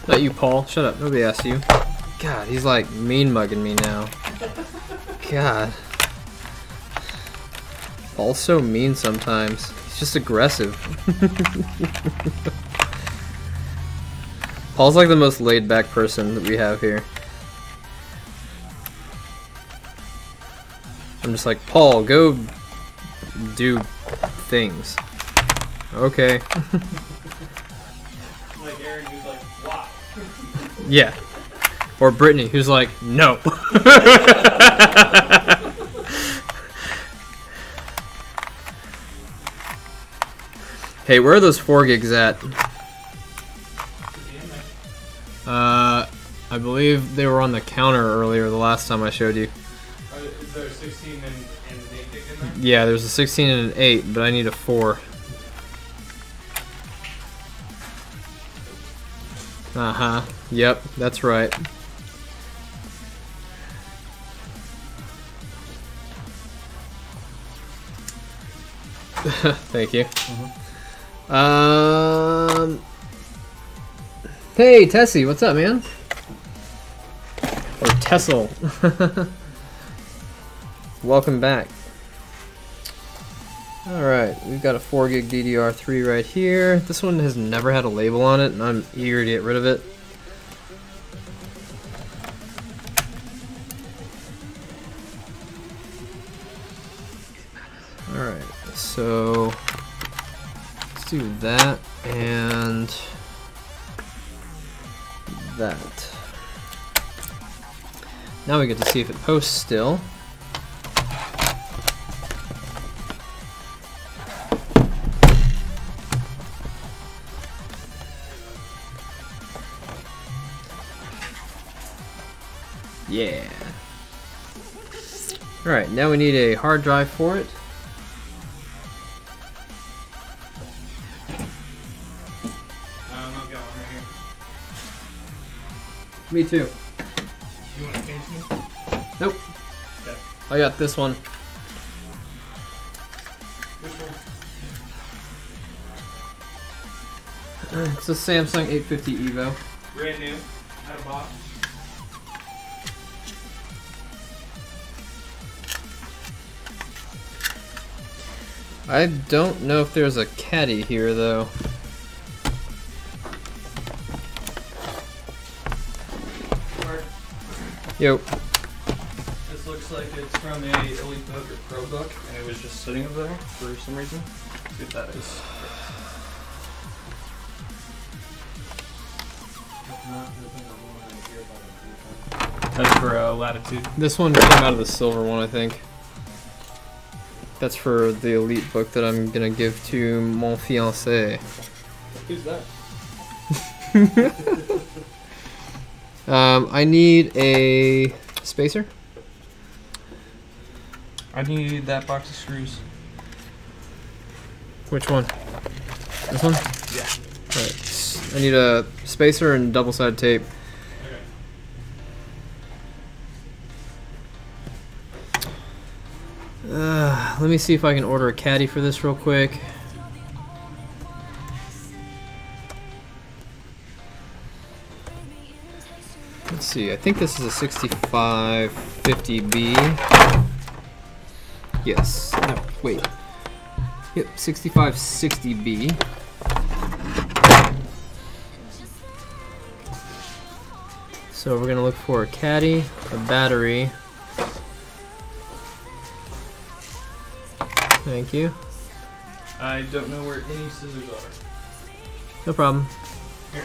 Not you, Paul. Shut up. Nobody asked you. God, he's like mean mugging me now. God. Paul's so mean sometimes. He's just aggressive. Paul's like the most laid back person that we have here. I'm just like, Paul, go do things. Okay. Like Aaron, who's like, why? Yeah. Or Brittany, who's like, no. Hey, where are those 4 gigs at? I believe they were on the counter earlier the last time I showed you. Is there 16 and an 8 gig in there? Yeah, there's a 16 and an 8, but I need a 4. Uh-huh. Yep, that's right. Thank you. Hey, Tessie, what's up, man? Or Tessel. Welcome back. Alright, we've got a 4 gig DDR3 right here. This one has never had a label on it, and I'm eager to get rid of it. Alright, so let's do that and that. Now we get to see if it posts still. Yeah. Alright, now we need a hard drive for it. I've got one right here. Me too. You want to change me? Nope. Okay. I got this one. Which one? It's a Samsung 850 Evo. Brand new. box. I don't know if there's a caddy here though. Mark, Yo. this looks like it's from a Elite Book or Pro Book, and it was just sitting over there for some reason. See if that is. That's for Latitude. This one came out of the silver one, I think. That's for the Elite book that I'm gonna give to mon fiancé. Who's that? I need a spacer. I need that box of screws. Which one? This one? Yeah. Alright. I need a spacer and double-sided tape. Let me see if I can order a caddy for this real quick. Let's see, I think this is a 6550B. Yes, no, wait. Yep, 6560B. So we're gonna look for a caddy, a battery. Thank you. I don't know where any scissors are. No problem. Here.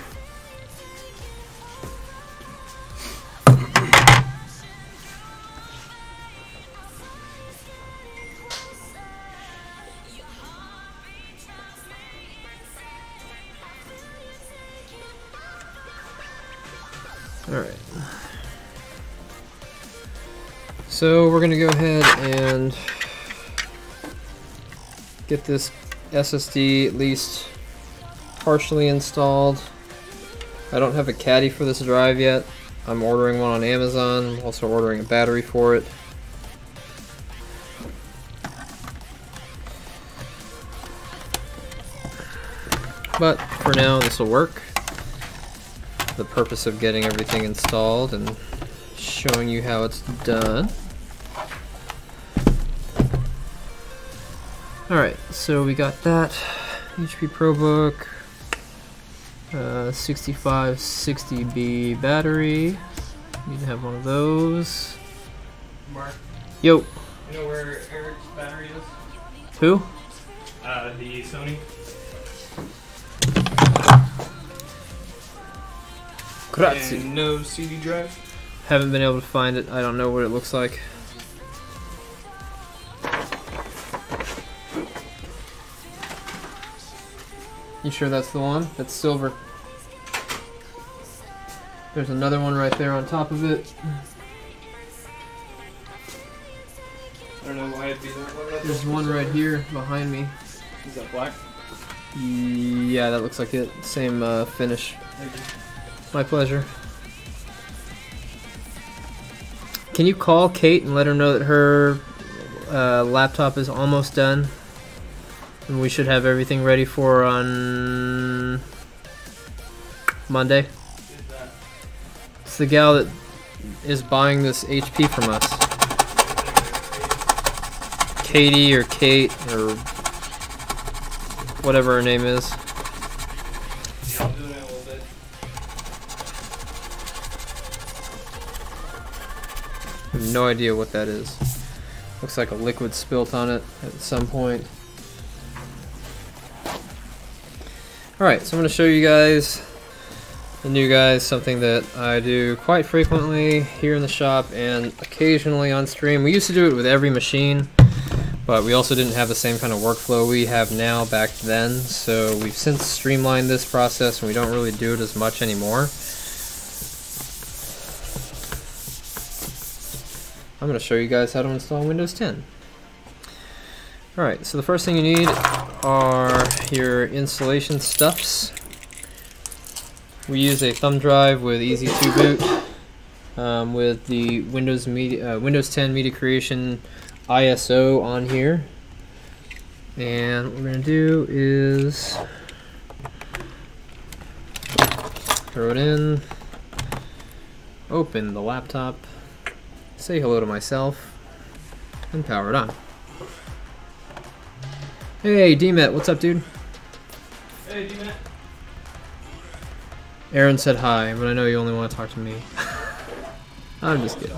Alright. So we're gonna go ahead and get this SSD at least partially installed. I don't have a caddy for this drive yet. I'm ordering one on Amazon. I'm also ordering a battery for it. But for now, this will work. The purpose of getting everything installed and showing you how it's done. Alright, so we got that HP ProBook, 6560B battery. Need to have one of those. Mark, Yo, you know where Eric's battery is? who? The Sony. Grazie. And no CD drive. Haven't been able to find it. I don't know what it looks like. You sure that's the one? That's silver. There's another one right there on top of it. I don't know why it'd be that one. There's one right here behind me. Is that black? Yeah, that looks like it. Same finish. Thank you. My pleasure. Can you call Kate and let her know that her laptop is almost done? And we should have everything ready for her on Monday. Is that? It's the gal that is buying this HP from us. Katie or Kate or whatever her name is. Yeah, I'm doing it a little bit. I have no idea what that is. Looks like a liquid spilt on it at some point. Alright, so I'm going to show you guys, the new guys, something that I do quite frequently here in the shop and occasionally on stream. We used to do it with every machine, but we also didn't have the same kind of workflow we have now back then, so we've since streamlined this process and we don't really do it as much anymore. I'm going to show you guys how to install Windows 10. Alright, so the first thing you need are your installation stuffs. We use a thumb drive with Easy2 Boot with the Windows 10 Media Creation ISO on here. And what we're going to do is throw it in. open the laptop, say hello to myself, and power it on. Hey, D-Met, what's up, dude? Hey, D-Matt. Aaron said hi, but I know you only want to talk to me. I'm just kidding.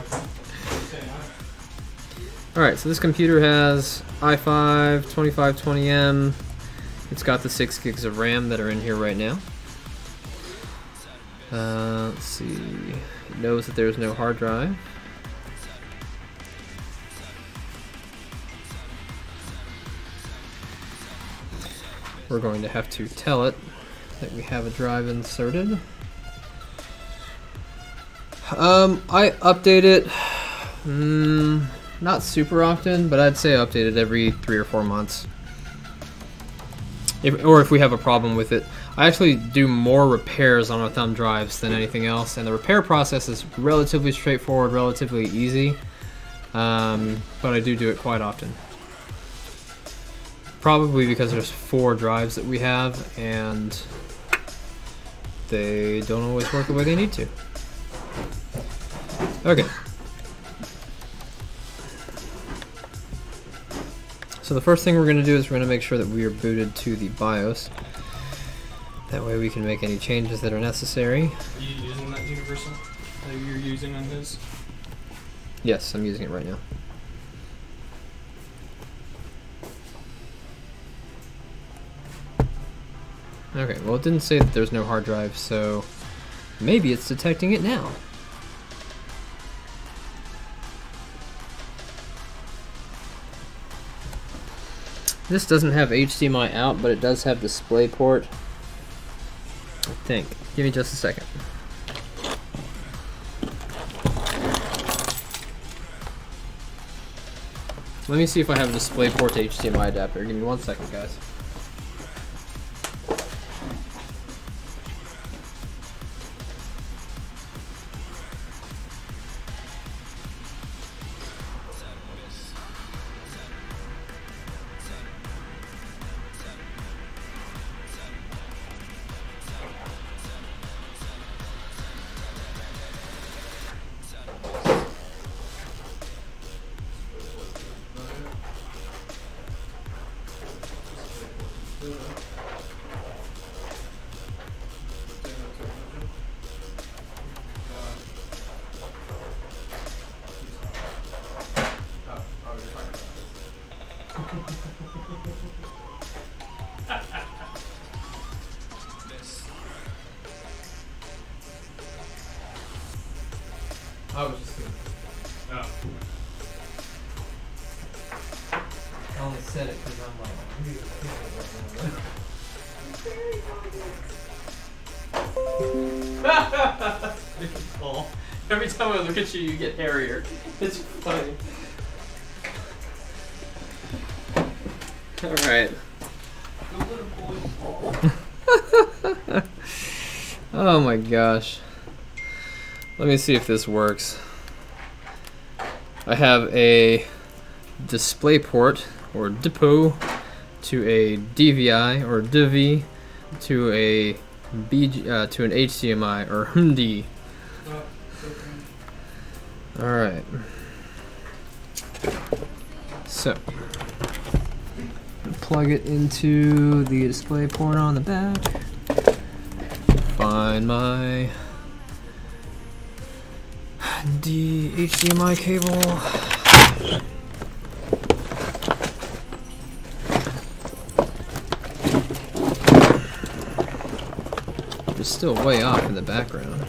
Alright, so this computer has i5 2520M. It's got the 6 gigs of RAM that are in here right now. Let's see. It knows that there's no hard drive. We're going to have to tell it that we have a drive inserted. I update it not super often, but I'd say update it every 3 or 4 months. If we have a problem with it. I actually do more repairs on my thumb drives than anything else, and the repair process is relatively straightforward, relatively easy, but I do it quite often. Probably because there's 4 drives that we have, and they don't always work the way they need to. Okay. So the first thing we're going to do is we're going to make sure that we are booted to the BIOS. That way we can make any changes that are necessary. Are you using that universal that you're using on his? Yes, I'm using it right now. Okay, well it didn't say that there's no hard drive, so maybe it's detecting it now. This doesn't have HDMI out, but it does have DisplayPort. I think. Give me just a second. Let me see if I have a DisplayPort to HDMI adapter. Give me 1 second, guys. I was just kidding. Oh. I only said it because I'm like, really thinking Every time I look at you, you get hairier. It's funny. Alright. Oh my gosh. Let me see if this works. I have a DisplayPort or DiPo to a DVI or DV to a to an HDMI or HMD. Alright. So plug it into the DisplayPort on the back. Find my HDMI cable. It's still way off in the background.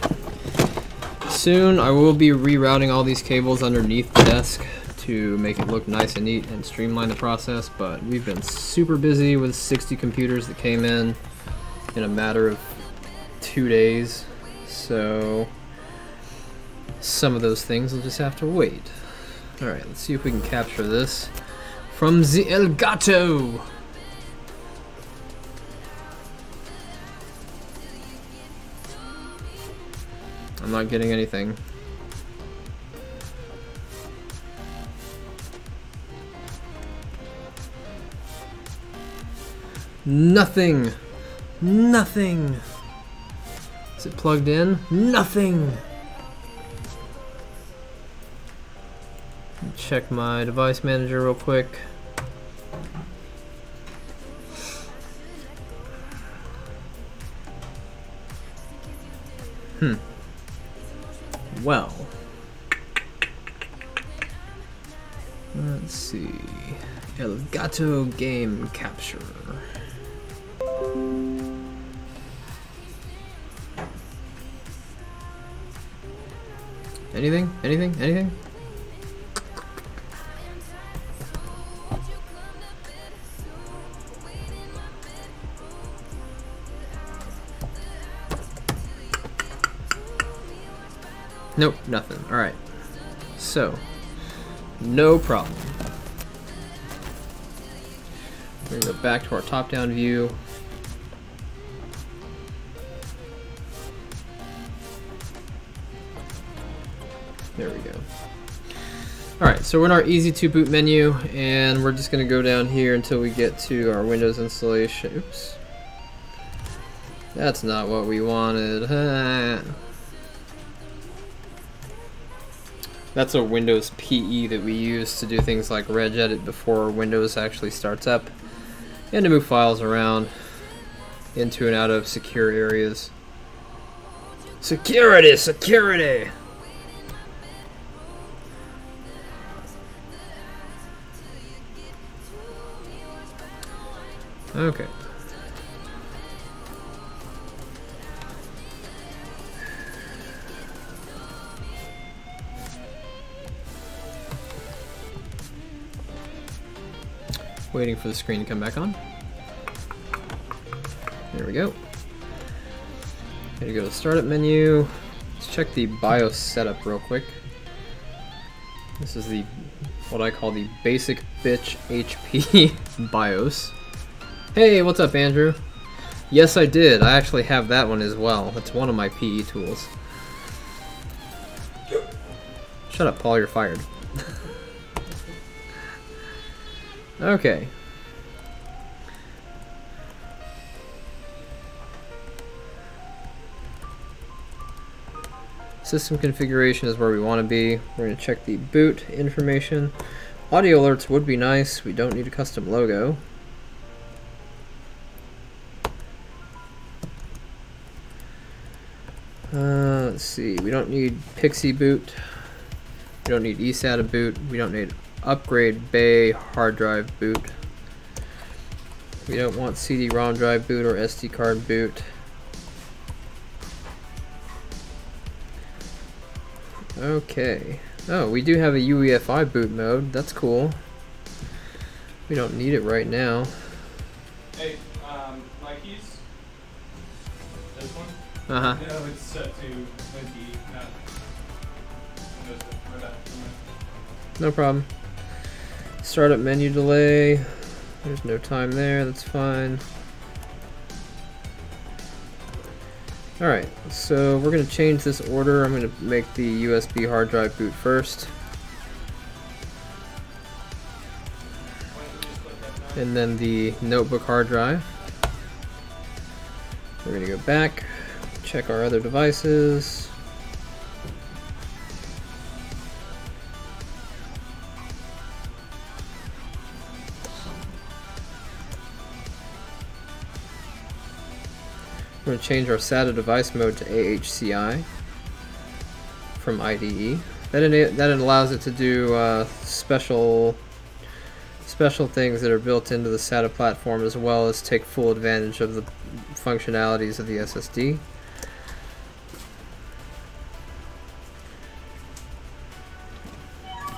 Soon I will be rerouting all these cables underneath the desk to make it look nice and neat and streamline the process, but we've been super busy with 60 computers that came in a matter of 2 days, so some of those things will just have to wait. Alright, let's see if we can capture this from the Elgato. I'm not getting anything. Nothing! Nothing! Is it plugged in? Nothing! check my device manager real quick. Well, let's see. Elgato game capture. Anything? Anything? Anything? Nope, nothing. Alright. So, no problem. We're gonna go back to our top-down view. There we go. Alright, so we're in our easy to boot menu, and we're just gonna go down here until we get to our Windows installation. Oops. That's not what we wanted. That's a Windows PE that we use to do things like regedit before Windows actually starts up, and to move files around into and out of secure areas. Security! Security! Okay. Waiting for the screen to come back on. There we go. Gonna go to the startup menu. Let's check the BIOS setup real quick. This is the what I call the basic bitch HP BIOS. Hey, what's up, Andrew? Yes, I did. I actually have that one as well. It's one of my PE tools. Shut up, Paul. You're fired. Okay. System configuration is where we want to be. We're going to check the boot information. Audio alerts would be nice. We don't need a custom logo. Let's see. We don't need Pixie boot. We don't need eSATA boot. We don't need upgrade bay hard drive boot. We don't want CD-ROM drive boot or SD card boot. Okay. Oh, we do have a UEFI boot mode. That's cool. We don't need it right now. Hey, my keys. This one? Uh-huh. No, it's set to Windows, not Windows. My bad. No problem. Startup menu delay. There's no time there. That's fine. Alright, so we're going to change this order. I'm going to make the USB hard drive boot first. And then the notebook hard drive. We're going to go back, check our other devices. We're going to change our SATA device mode to AHCI from IDE. That allows it to do special things that are built into the SATA platform, as well as take full advantage of the functionalities of the SSD.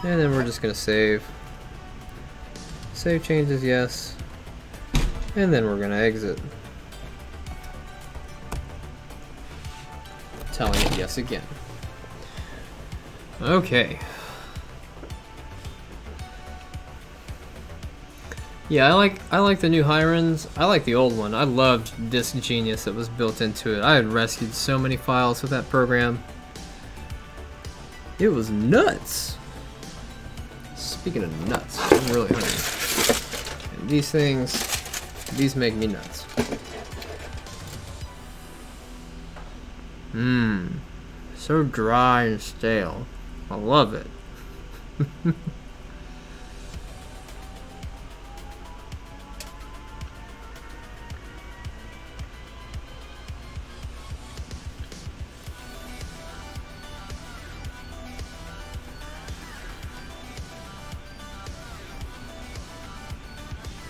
And then we're just going to save. Save changes, yes. And then we're going to exit. Telling it yes again. Okay. Yeah, I like the new Hirons. I like the old one. I loved Disk Genius that was built into it. I had rescued so many files with that program. It was nuts. Speaking of nuts, I'm really hungry. And these make me nuts. So dry and stale. I love it.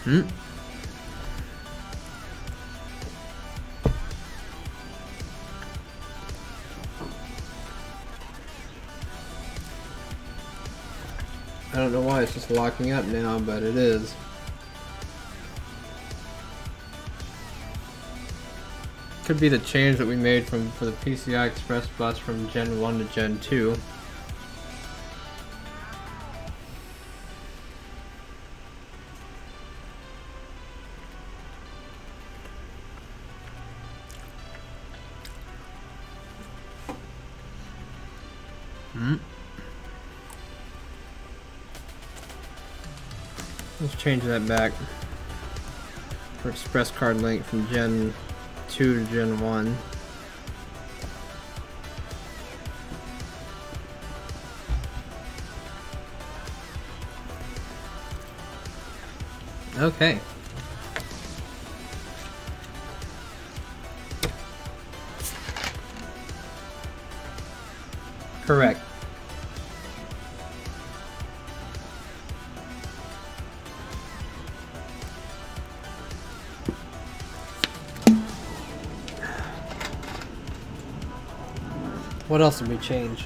Hmm. I don't know why it's just locking up now, but it is. Could be the change that we made for the PCI Express bus from Gen 1 to Gen 2. Let's change that back for Express Card Link from Gen 2 to Gen 1. Okay. Correct. What else did we change?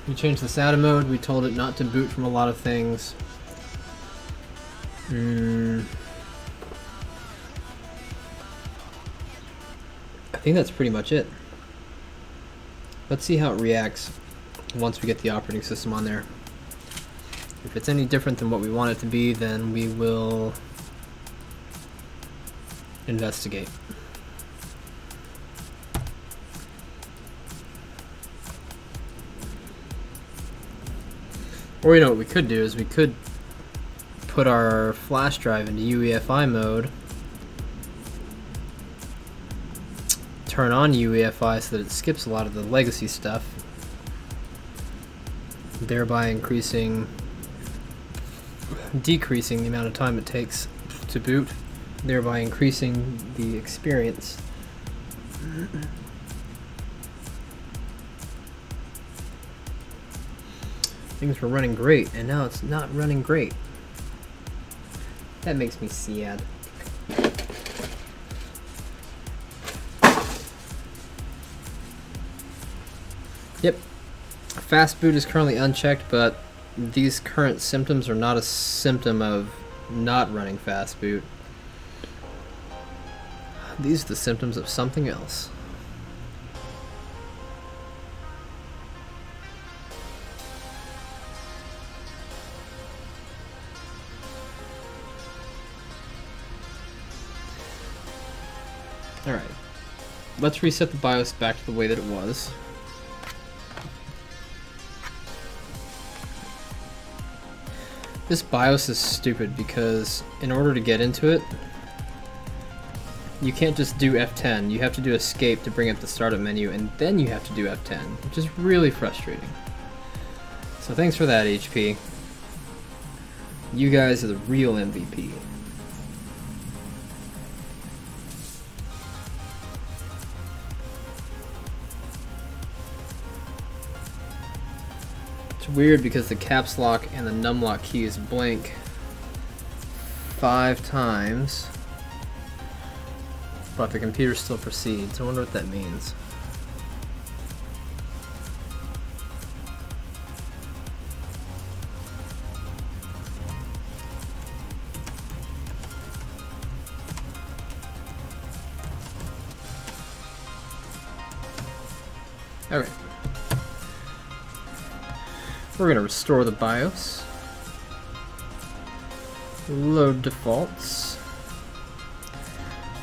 We changed the SATA mode. We told it not to boot from a lot of things. I think that's pretty much it. Let's see how it reacts once we get the operating system on there. If it's any different than what we want it to be, then we will investigate. Or you know what we could do is we could put our flash drive into UEFI mode, turn on UEFI so that it skips a lot of the legacy stuff, thereby decreasing the amount of time it takes to boot, thereby increasing the experience. Things were running great, and now it's not running great. That makes me sad. Yep. Fast boot is currently unchecked, but these current symptoms are not a symptom of not running fast boot. These are the symptoms of something else. Alright, let's reset the BIOS back to the way that it was. This BIOS is stupid because in order to get into it, you can't just do F10. You have to do escape to bring up the startup menu, and then you have to do F10, which is really frustrating. So thanks for that, HP. You guys are the real MVP. It's weird because the caps lock and the num lock keys blink 5 times, but the computer still proceeds. I wonder what that means. Alright. We're going to restore the BIOS. Load defaults.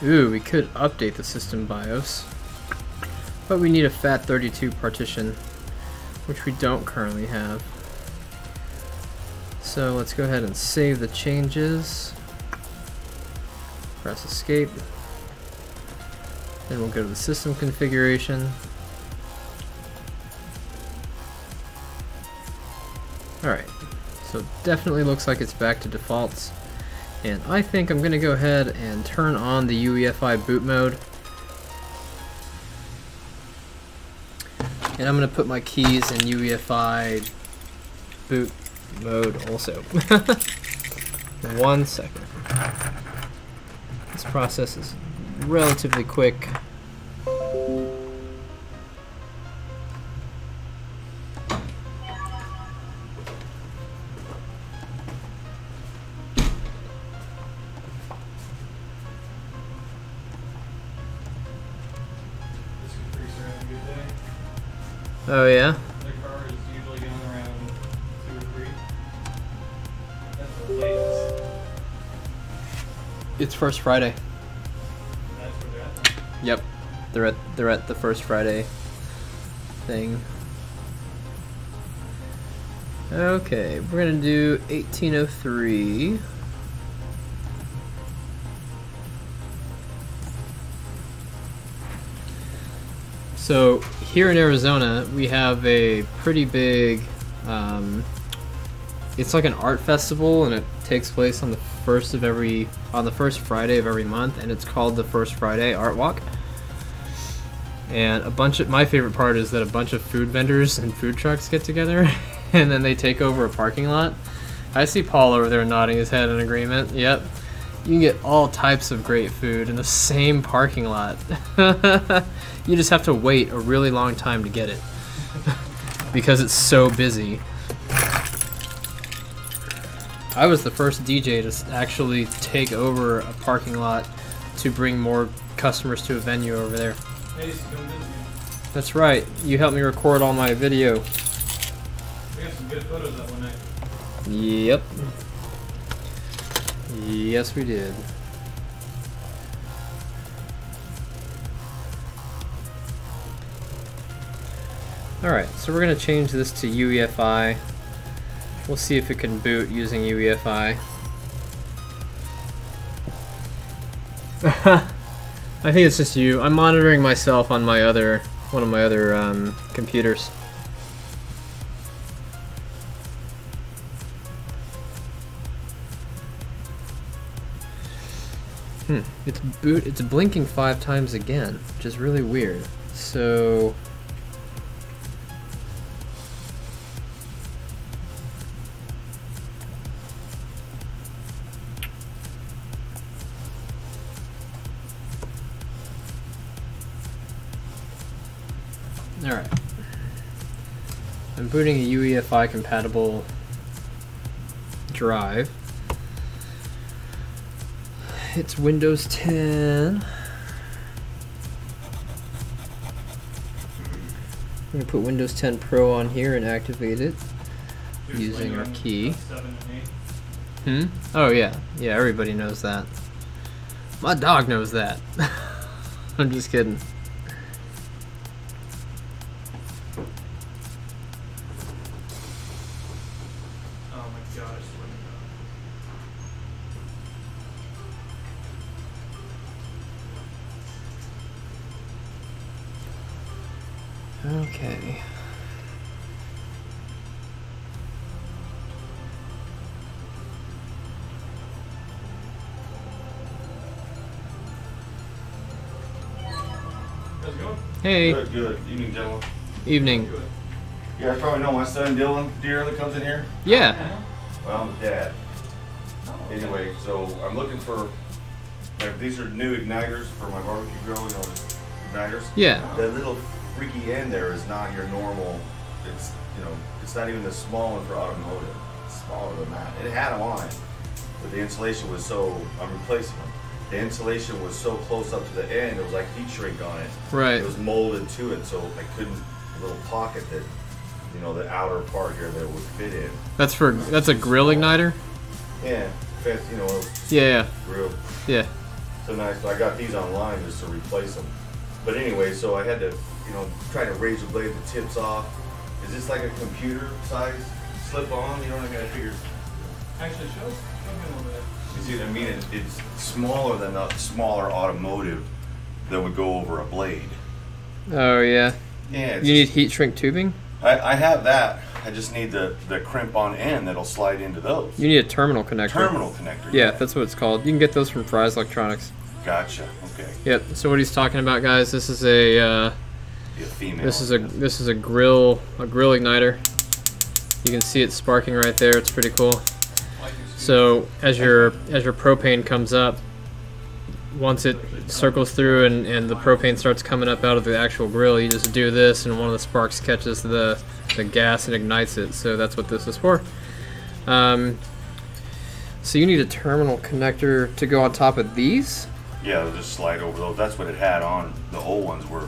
Ooh, we could update the system BIOS. But we need a FAT32 partition, which we don't currently have. So let's go ahead and save the changes. Press escape. Then we'll go to the system configuration. Alright, so it definitely looks like it's back to defaults, and I think I'm going to go ahead and turn on the UEFI boot mode, and I'm going to put my keys in UEFI boot mode also. 1 second. This process is relatively quick. Oh yeah? Their car is usually going around 2 or 3. That's the latest. It's First Friday. That's where they're at. Yep. They're at the First Friday thing. Okay, we're gonna do 1803. So here in Arizona, we have a pretty big, it's like an art festival, and it takes place on the first Friday of every month, and it's called the First Friday Art Walk. And my favorite part is that a bunch of food vendors and food trucks get together, and then they take over a parking lot. I see Paul over there nodding his head in agreement. Yep. You can get all types of great food in the same parking lot. You just have to wait a really long time to get it because it's so busy. I was the first DJ to actually take over a parking lot to bring more customers to a venue over there. Hey, so come visit me. That's right. You helped me record all my video. We got some good photos that one night. Yep. Yes, we did. Alright, so we're going to change this to UEFI. We'll see if it can boot using UEFI. I think it's just you. I'm monitoring myself on one of my other computers. It's blinking 5 times again, which is really weird. So alright. I'm booting a UEFI compatible drive. It's Windows 10. I'm going to put Windows 10 Pro on here and activate it using our key. 7 and 8. Oh yeah. Yeah, everybody knows that. My dog knows that. I'm just kidding. Oh my gosh. Okay. How's it going? Hey. Good, good. Evening, gentlemen. Evening. Good. You guys probably know my son Dylan Deer that comes in here. Yeah. Well, I'm the dad. Anyway, so I'm looking for, like, these are new igniters for my barbecue grill, you know, the igniters. Yeah. That little freaky end there is not your normal, it's, you know, it's not even the small one for automotive. It's smaller than that. It had them on it, but the insulation was so, I'm replacing them. The insulation was so close up to the end, it was like heat shrink on it. Right. It was molded to it, so I couldn't, a little pocket that, you know, the outer part here that it would fit in. That's a grill igniter? Yeah, fast, you know, Yeah. grill. Yeah. So nice, but I got these online just to replace them. But anyway, so I had to, you know, try to raise the blade, the tips off. Is this like a computer size slip on? You know what I mean? I figured. Actually, show him over there. You see what I mean? It's smaller than a smaller automotive that would go over a blade. Oh yeah. Yeah. You need heat shrink tubing? I have that. I just need the crimp on end that'll slide into those. You need a terminal connector. Terminal connector. Yeah, that's what it's called. You can get those from Fry's Electronics. Gotcha. Okay. Yep. So what he's talking about, guys, this is a Be a female. this is a grill igniter. You can see it sparking right there. It's pretty cool. So as your propane comes up, once it circles through and the propane starts coming up out of the actual grill, you just do this and one of the sparks catches the gas and ignites it. So that's what this is for. So you need a terminal connector to go on top of these? Yeah, they'll just slide over those. That's what it had on the old ones. Were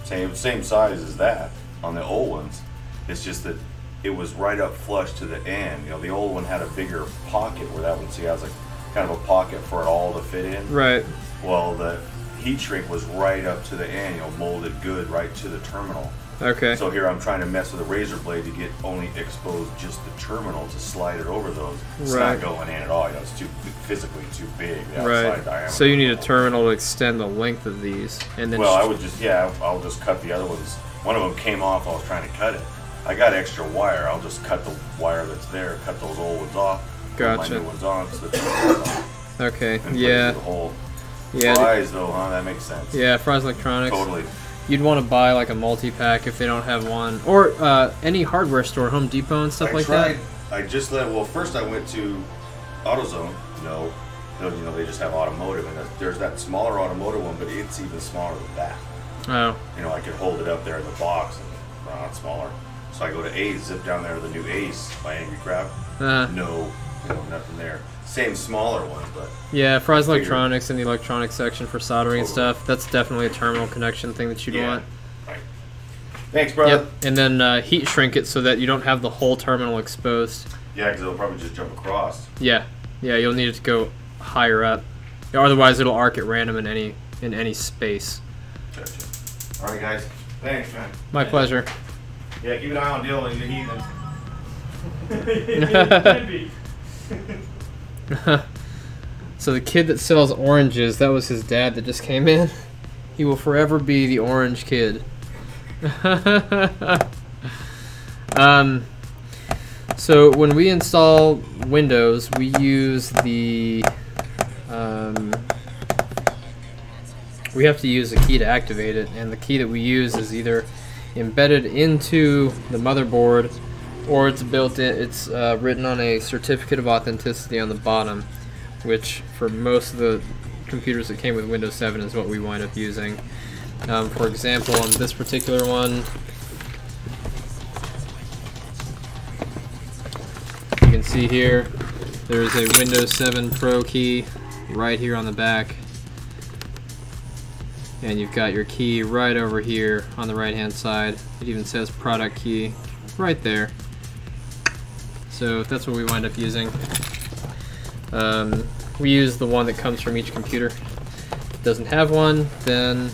same size as that on the old ones. It's just that it was right up flush to the end. You know, the old one had a bigger pocket where that one, see, has like kind of a pocket for it all to fit in. Right. Well, the heat shrink was right up to the end, you know, molded good right to the terminal. Okay. So here I'm trying to mess with a razor blade to get only exposed just the terminal to slide it over those. It's Right. not going in at all. You know, it's too physically too big. The outside Right. diameter. So you need a terminal to extend the length of these, and then Well, I would just, yeah, I'll just cut the other ones. One of them came off. I was trying to cut it. I got extra wire. I'll just cut the wire that's there. Cut those old ones off. Put Gotcha. my new ones on. So the terminal's on. Okay. And put it Yeah. through the hole. Yeah. Fries though, huh? That makes sense. Yeah. Fry's Electronics. Totally. You'd want to buy like a multi-pack if they don't have one, or any hardware store, Home Depot and stuff I like tried. that. I just well, first I went to AutoZone. You know, they just have automotive, and there's that smaller automotive one, but it's even smaller than that. Oh. You know, I could hold it up there in the box, and it's smaller. So I go to Ace, zip down there to the new Ace by Angry Crab. No, nothing there. Same smaller one, but Yeah, Fry's Electronics in the electronics section for soldering and stuff. That's definitely a terminal connection thing that you'd want. Right. Thanks, brother. Yep. And then heat shrink it so that you don't have the whole terminal exposed. Yeah, because it'll probably just jump across. Yeah. Yeah, you'll need it to go higher up. Otherwise, it'll arc at random in any space. Gotcha. All right, guys. Thanks, man. My pleasure. Yeah, keep an eye on Dylan. He's a heathen. So the kid that sells oranges, that was his dad that just came in. He will forever be the orange kid. So when we install Windows, we use the we have to use a key to activate it, and the key that we use is either embedded into the motherboard or it's built in. It's written on a certificate of authenticity on the bottom, which for most of the computers that came with Windows 7 is what we wind up using. For example, on this particular one, you can see here there's a Windows 7 Pro key right here on the back, and you've got your key right over here on the right hand side. It even says product key right there. So that's what we wind up using. We use the one that comes from each computer. If it doesn't have one, then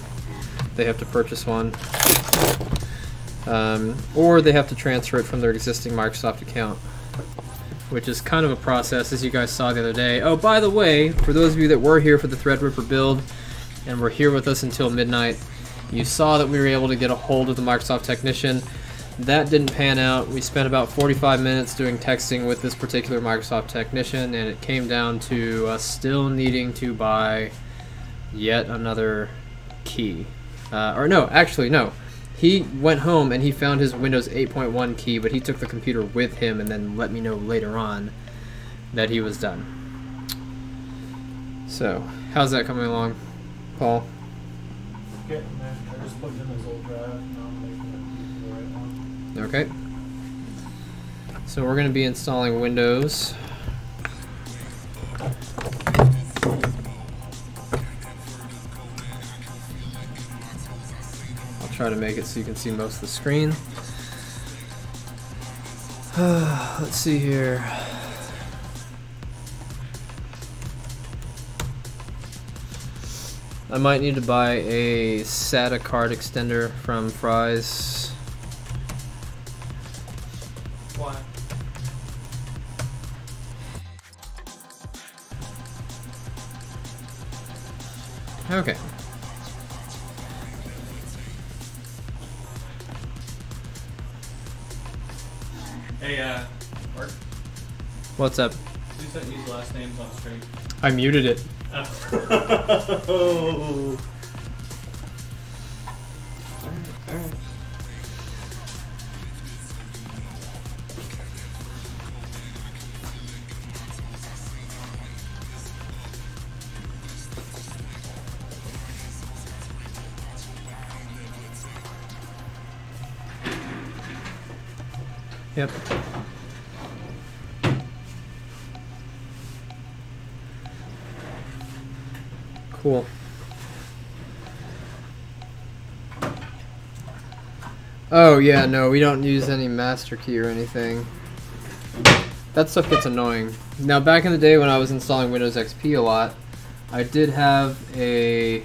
they have to purchase one. Or they have to transfer it from their existing Microsoft account, which is kind of a process, as you guys saw the other day. Oh, by the way, for those of you that were here for the Threadripper build and were here with us until midnight, you saw that we were able to get a hold of the Microsoft technician. That didn't pan out. We spent about 45 minutes doing texting with this particular Microsoft technician, and it came down to us still needing to buy yet another key. Or no, actually no. He went home and he found his Windows 8.1 key, but he took the computer with him and then let me know later on that he was done. So, how's that coming along, Paul? Getting there. I just plugged in this old drive and I'm making the right one. Okay. So we're going to be installing Windows. I'll try to make it so you can see most of the screen. Let's see here. I might need to buy a SATA card extender from Fry's. Why? Okay. Hey, Mark, What's up? please don't use last names on stream. I muted it. Oh. Yep. Cool. Oh yeah, no, we don't use any master key or anything. That stuff gets annoying. Now back in the day when I was installing Windows XP a lot, I did have I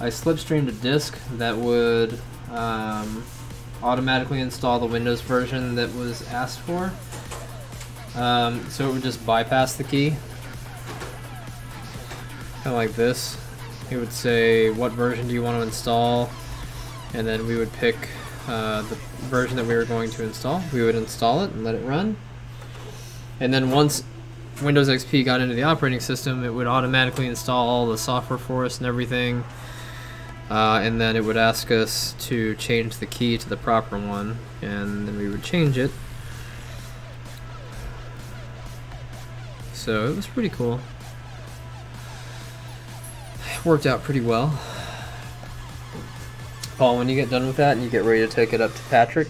slipstreamed a disk that would automatically install the Windows version that was asked for. So it would just bypass the key. Kind of like this. It would say, what version do you want to install? And then we would pick the version that we were going to install. We would install it and let it run. And then once Windows XP got into the operating system, it would automatically install all the software for us and everything. And then it would ask us to change the key to the proper one, and then we would change it. So it was pretty cool. It worked out pretty well. Paul, when you get done with that and you get ready to take it up to Patrick,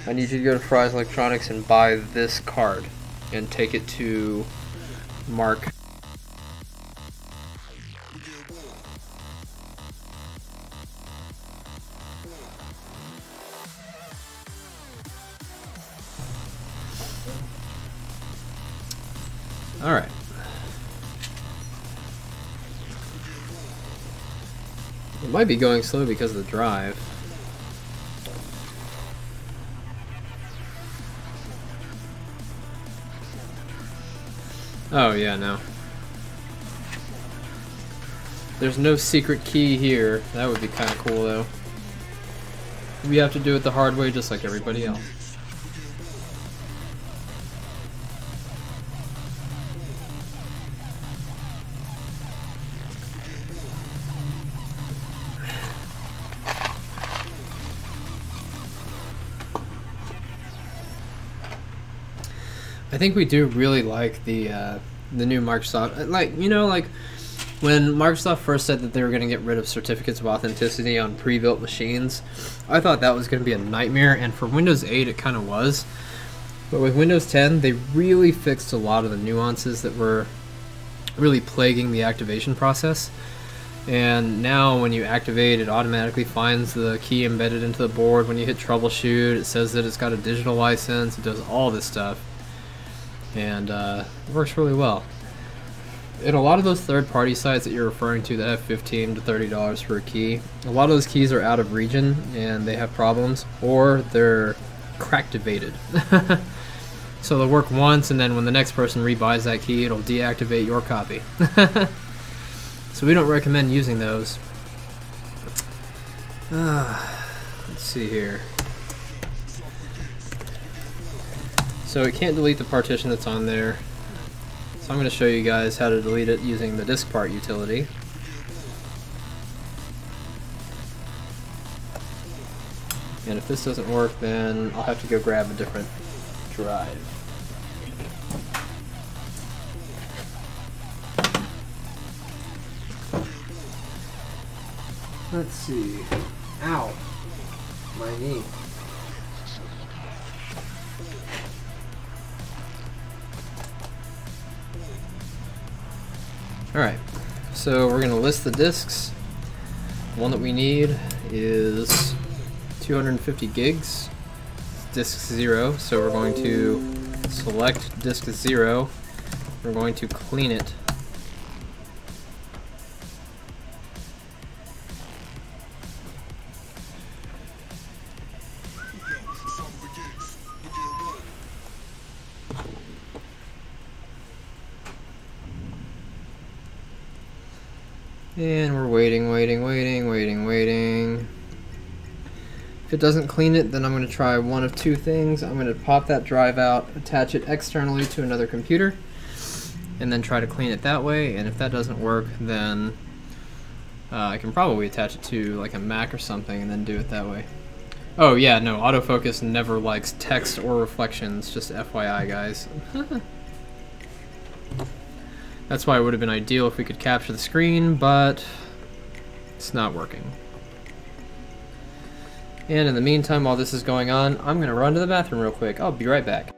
I need you to go to Fry's Electronics and buy this card and take it to Mark. Alright. It might be going slow because of the drive. Oh yeah, no. There's no secret key here. That would be kind of cool though. We have to do it the hard way just like everybody else. I think we do really like the new Microsoft. Like, you know, like when Microsoft first said that they were going to get rid of certificates of authenticity on pre-built machines, I thought that was going to be a nightmare, and for Windows 8 it kind of was. But with Windows 10, they really fixed a lot of the nuances that were really plaguing the activation process. And now when you activate, it automatically finds the key embedded into the board. When you hit troubleshoot, it says that it's got a digital license. It does all this stuff. And it works really well. In a lot of those third-party sites that you're referring to that have $15 to $30 for a key, a lot of those keys are out of region and they have problems, or they're cracktivated. So they'll work once, and then when the next person rebuys that key, it'll deactivate your copy. So we don't recommend using those. Let's see here. So it can't delete the partition that's on there. So I'm going to show you guys how to delete it using the disk part utility. And if this doesn't work, then I'll have to go grab a different drive. Let's see. Ow. My knee. Alright, so we're going to list the disks. The one that we need is 250 gigs, disk 0, so we're going to select disk 0, we're going to clean it. And we're waiting. If it doesn't clean it, then I'm going to try one of two things. I'm going to pop that drive out, attach it externally to another computer, and then try to clean it that way. And if that doesn't work, then I can probably attach it to like a Mac or something and then do it that way. Oh yeah, no, autofocus never likes text or reflections, just FYI guys. That's why it would have been ideal if we could capture the screen, but it's not working. And in the meantime, while this is going on, I'm gonna run to the bathroom real quick. I'll be right back.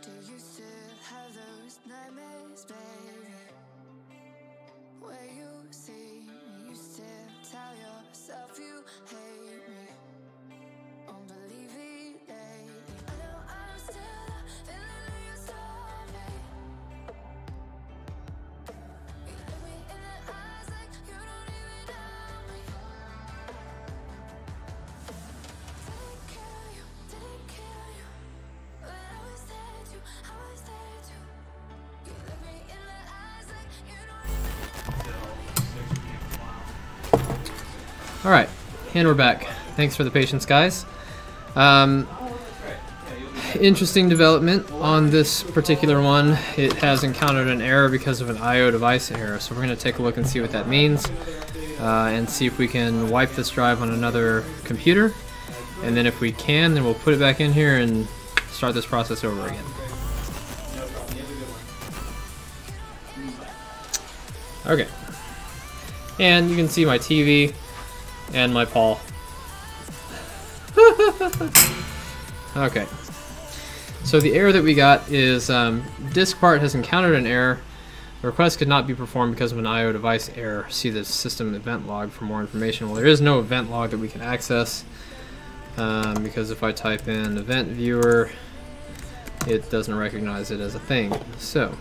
Do you still have those nightmares, baby? Where you see me, you still tell yourself you hate me. Unbelieve it lately. I know I'm still the feeling you saw me. You look me in the eyes like you don't even know me. Did it kill you? But I was there too, I was there too. You look me in the eyes like you don't even know me. Alright, and we're back. Thanks for the patience, guys. Interesting development on this particular one. It has encountered an error because of an I/O device error, so we're going to take a look and see what that means, and see if we can wipe this drive on another computer, and then if we can, then we'll put it back in here and start this process over again. Okay, and you can see my TV and my paw. Okay, so the error that we got is disk part has encountered an error. The request could not be performed because of an I/O device error. See the system event log for more information. Well, there is no event log that we can access because if I type in event viewer, it doesn't recognize it as a thing. So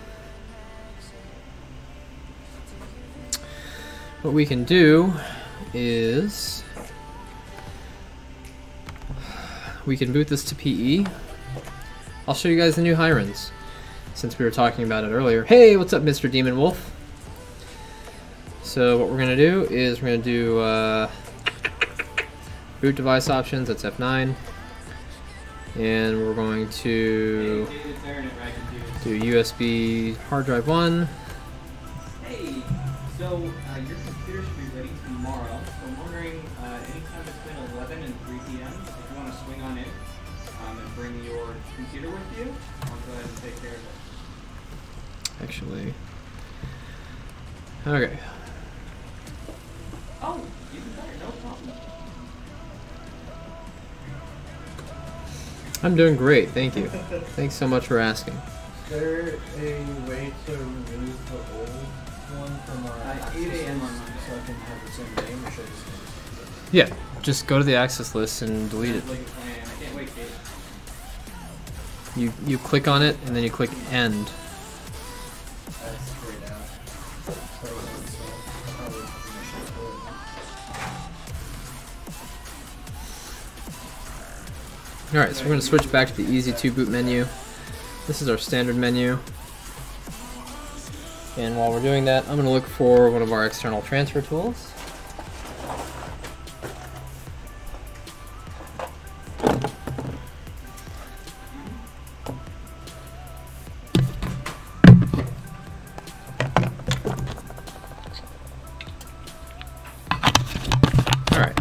what we can do is we can boot this to PE. I'll show you guys the new Hirons, since we were talking about it earlier. Hey, what's up, Mr. Demon Wolf? So what we're going to do is we're going to do boot device options, that's F9. And we're going to do USB hard drive 1. Hey, so your computer should be ready tomorrow. So I'm wondering, anytime between 11 and 3 p.m., if you want to swing on in and bring your computer with you, I'll go ahead and take care of it. Actually, okay. Oh, even better, no problem. I'm doing great, thank you. Thanks so much for asking. Is there a way to remove the old one from our 8 a.m. on Monday. so I can have the same name, or should I just Yeah, just go to the access list and delete it. Like a plan. I can't wait, Kate. You click on it and then you click end. that's grayed out? So I'll probably finish it. Alright, so we're going to switch back to the Easy to Boot menu. This is our standard menu. And while we're doing that, I'm going to look for one of our external transfer tools. Alright.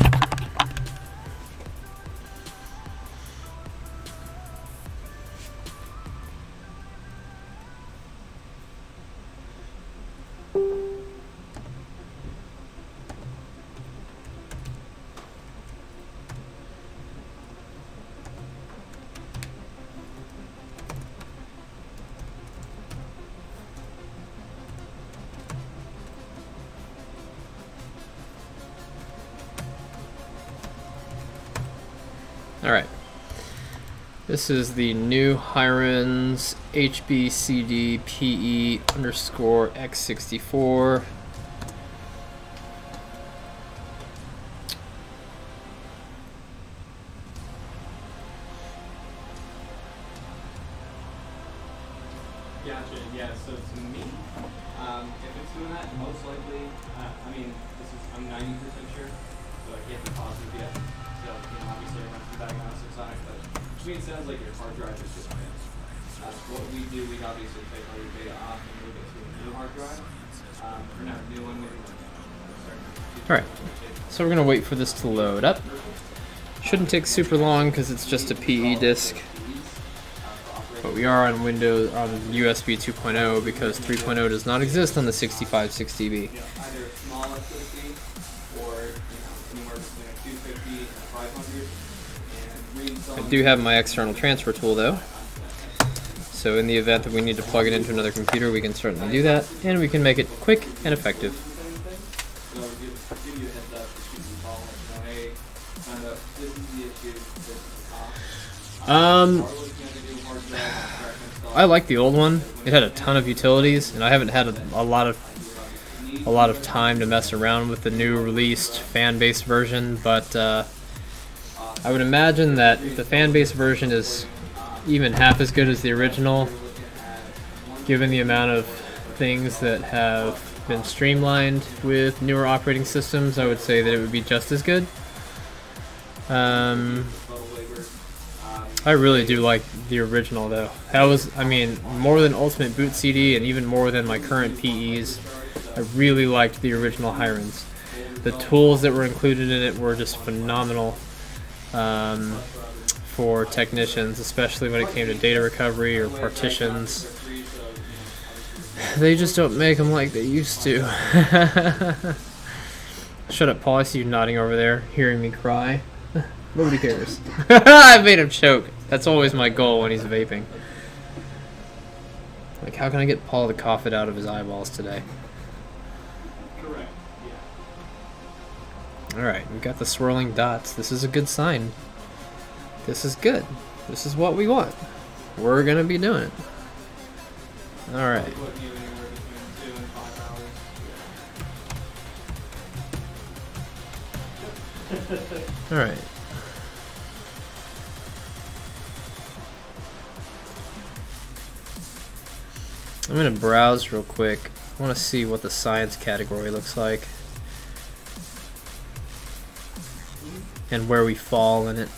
Alright, this is the new Hirons HBCD PE_X64. Gotcha, yeah, so to me, if it's doing that, most likely, I mean, I'm 90% sure, so I can't be positive yet. So, obviously I have some diagnostics on it, but to me it sounds like your hard drive is just fixed. What we do, we'd obviously take all your data off and move it to a new hard drive, or not a new one, maybe. Alright, so we're going to wait for this to load up. Shouldn't take super long because it's just a PE disk. But we are on Windows on USB 2.0 because 3.0 does not exist on the 6560B. Either a small SSD or anywhere between a 250 and a 500. And reinstalling. I do have my external transfer tool though. So in the event that we need to plug it into another computer, we can certainly do that, and we can make it quick and effective. So give you a heads up, just give you a call, hey, find out this is the issue, this is the cost. I like the old one. It had a ton of utilities, and I haven't had a lot of time to mess around with the new released fan-based version. But I would imagine that the fan-based version is even half as good as the original, given the amount of things that have been streamlined with newer operating systems. I would say that it would be just as good. I really do like the original though. That was, I mean, more than Ultimate Boot CD and even more than my current PEs, I really liked the original Hirons. The tools that were included in it were just phenomenal for technicians, especially when it came to data recovery or partitions. They just don't make them like they used to. Shut up, Paul. I see you nodding over there, hearing me cry. Nobody cares. I made him choke. That's always my goal when he's vaping. Like, how can I get Paul to cough it out of his eyeballs today? Correct, yeah. Alright, we got the swirling dots. This is a good sign. This is good. This is what we want. We're gonna be doing it. Alright. Put you anywhere between 2 and 5 hours. Alright. I'm gonna browse real quick. I want to see what the science category looks like and where we fall in it.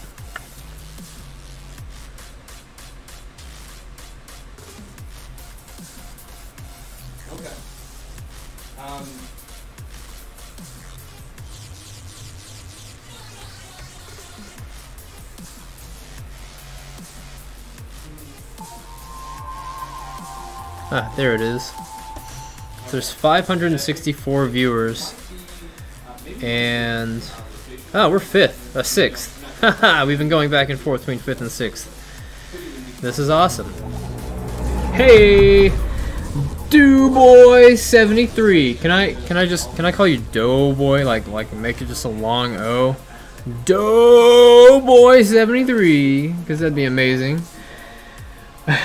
Okay. Ah, there it is. There's 564 viewers, and oh, we're 5th, 6th. Haha, we've been going back and forth between 5th and 6th. This is awesome. Hey, Doughboy73. Can I call you Doughboy? Like make it just a long O. Doughboy73, because that'd be amazing.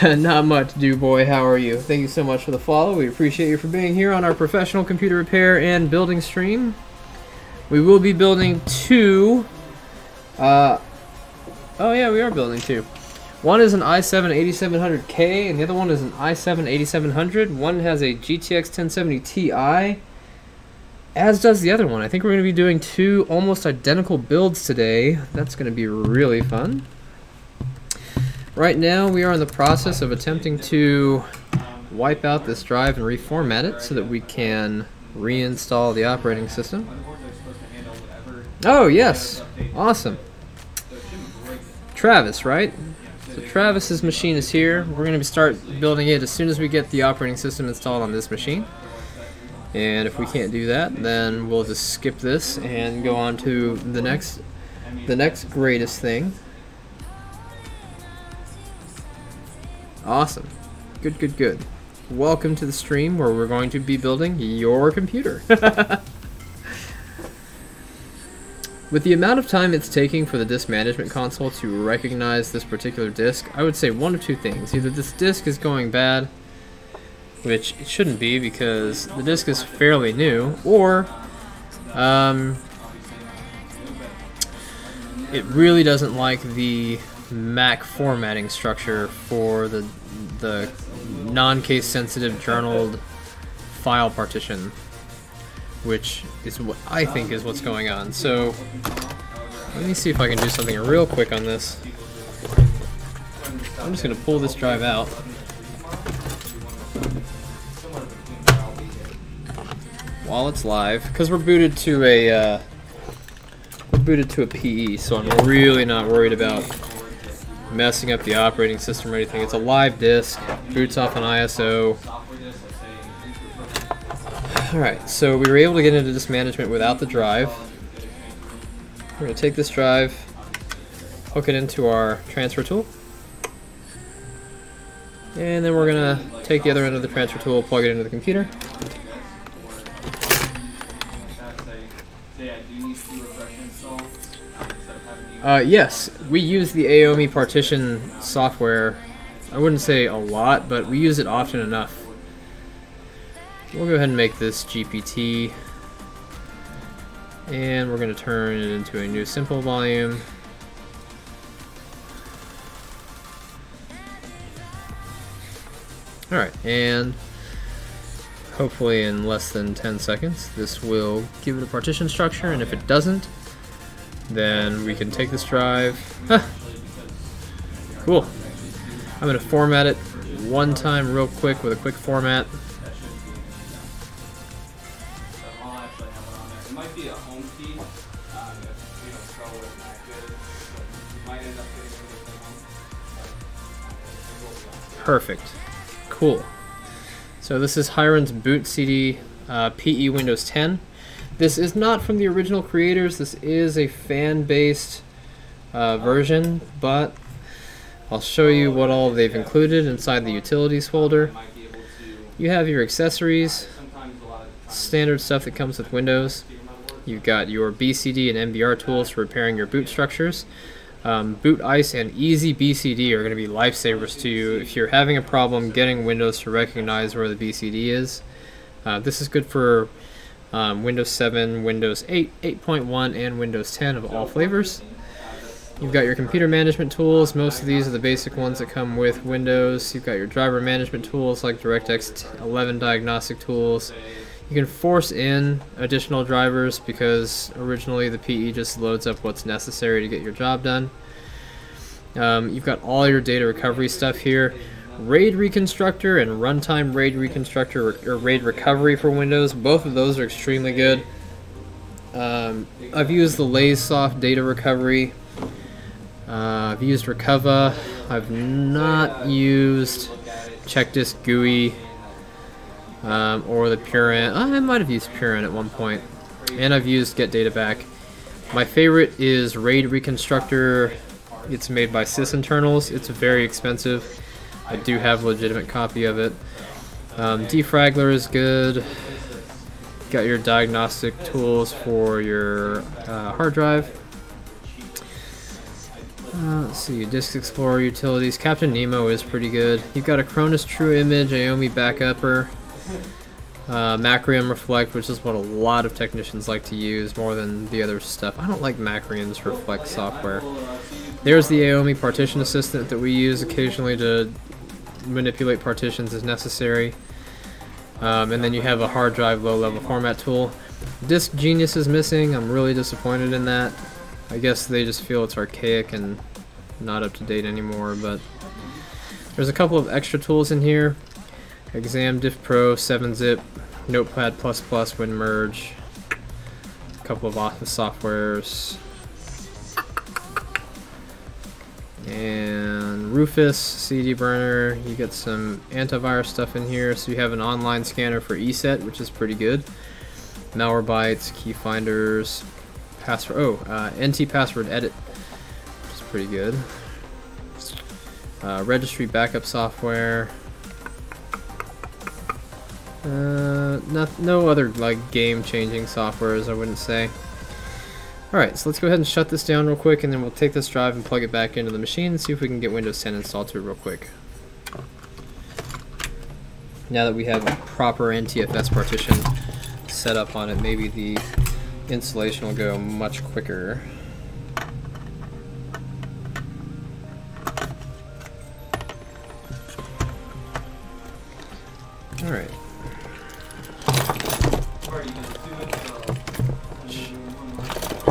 Not much, Doughboy. How are you? Thank you so much for the follow. We appreciate you for being here on our professional computer repair and building stream. We will be building 2. Oh yeah, we are building 2. One is an i7-8700K, and the other one is an i7-8700. One has a GTX 1070 Ti, as does the other one. I think we're going to be doing 2 almost identical builds today. That's going to be really fun. Right now, we are in the process of attempting to wipe out this drive and reformat it so that we can reinstall the operating system. Oh, yes. Awesome. Travis, right? So Travis's machine is here. We're going to start building it as soon as we get the operating system installed on this machine. And if we can't do that, then we'll just skip this and go on to the next greatest thing. Awesome. Good, good, good. Welcome to the stream where we're going to be building your computer. With the amount of time it's taking for the disk management console to recognize this particular disk, I would say one of 2 things. Either this disk is going bad, which it shouldn't be because the disk is fairly new, or it really doesn't like the Mac formatting structure for the non-case sensitive journaled file partition, which is what I think is what's going on. So let me see if I can do something real quick on this. I'm just going to pull this drive out. While it's live, because we're booted to a PE, so I'm really not worried about messing up the operating system or anything. It's a live disk, boots off an ISO. Alright, so we were able to get into disk management without the drive. We're going to take this drive, hook it into our transfer tool, and then we're going to take the other end of the transfer tool, plug it into the computer. Yes, we use the AOMI partition software. I wouldn't say a lot, but we use it often enough. We'll go ahead and make this GPT, and we're going to turn it into a new simple volume. Alright, and hopefully in less than 10 seconds this will give it a partition structure, and if it doesn't, then we can take this drive. Cool. I'm going to format it one time real quick with a quick format. Perfect. Cool. So this is Hiron's boot CD PE Windows 10. This is not from the original creators. This is a fan-based version, but I'll show you what all they've included inside the utilities folder. You have your accessories, standard stuff that comes with Windows. You've got your BCD and MBR tools for repairing your boot structures. Boot Ice and Easy BCD are going to be lifesavers to you if you're having a problem getting Windows to recognize where the BCD is. This is good for Windows 7, Windows 8, 8.1, and Windows 10 of all flavors. You've got your computer management tools. Most of these are the basic ones that come with Windows. You've got your driver management tools like DirectX 11 diagnostic tools. You can force in additional drivers because originally the PE just loads up what's necessary to get your job done. You've got all your data recovery stuff here. RAID Reconstructor and Runtime RAID Reconstructor or RAID Recovery for Windows. Both of those are extremely good. I've used the LazySoft Data Recovery. I've used Recova. I've not used Check Disk GUI or the Purant. I might have used Purant at one point. And I've used Get Data Back. My favorite is RAID Reconstructor. It's made by Sysinternals. It's very expensive. I do have a legitimate copy of it. Defraggler is good. Got your diagnostic tools for your hard drive. Let's see, Disk Explorer utilities. Captain Nemo is pretty good. You've got a Cronus True Image, Aomi Backupper, Macrium Reflect, which is what a lot of technicians like to use more than the other stuff. I don't like Macrium's Reflect software. There's the Aomi Partition Assistant that we use occasionally to manipulate partitions as necessary. And then you have a hard drive low-level format tool. Disk Genius is missing. I'm really disappointed in that. I guess they just feel it's archaic and not up to date anymore, but there's a couple of extra tools in here. Exam Diff Pro, 7-zip, Notepad++, WinMerge, a couple of Office softwares, and Rufus, CD Burner. You get some antivirus stuff in here, so you have an online scanner for ESET, which is pretty good. Malwarebytes, key finders, password. NT password edit, which is pretty good. Registry backup software. No other like game-changing softwares, I wouldn't say. Alright, so let's go ahead and shut this down real quick, and then we'll take this drive and plug it back into the machine and see if we can get Windows 10 installed to it real quick. Now that we have a proper NTFS partition set up on it, maybe the installation will go much quicker. Alright.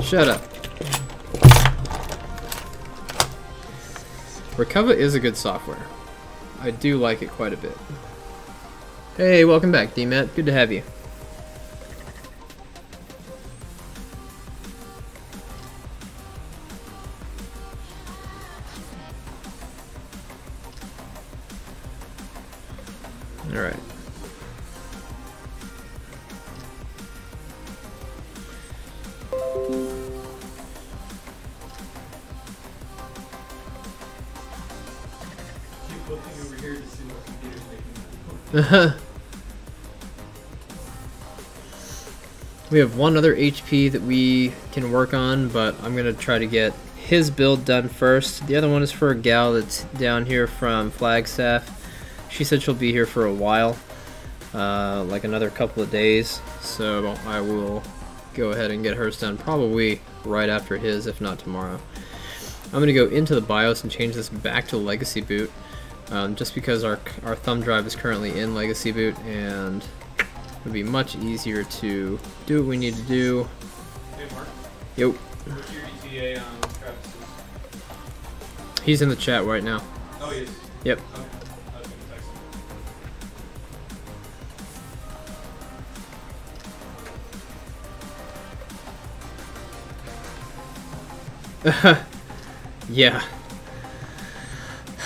Shut up. Recova is a good software. I do like it quite a bit. Hey, welcome back, D-Matt. Good to have you. Alright. Keep looking over here to see what computer's making. We have one other HP that we can work on, but I'm going to try to get his build done first. The other one is for a gal that's down here from Flagstaff. She said she'll be here for a while, like another couple of days, so I will go ahead and get hers done probably right after his, if not tomorrow. I'm going to go into the BIOS and change this back to Legacy Boot, just because our thumb drive is currently in Legacy Boot, and it would be much easier to do what we need to do. Hey Mark, Yep. what's your ETA on Travis's? He's in the chat right now. Oh, he is? Yep. Okay. I was gonna text him. Yeah.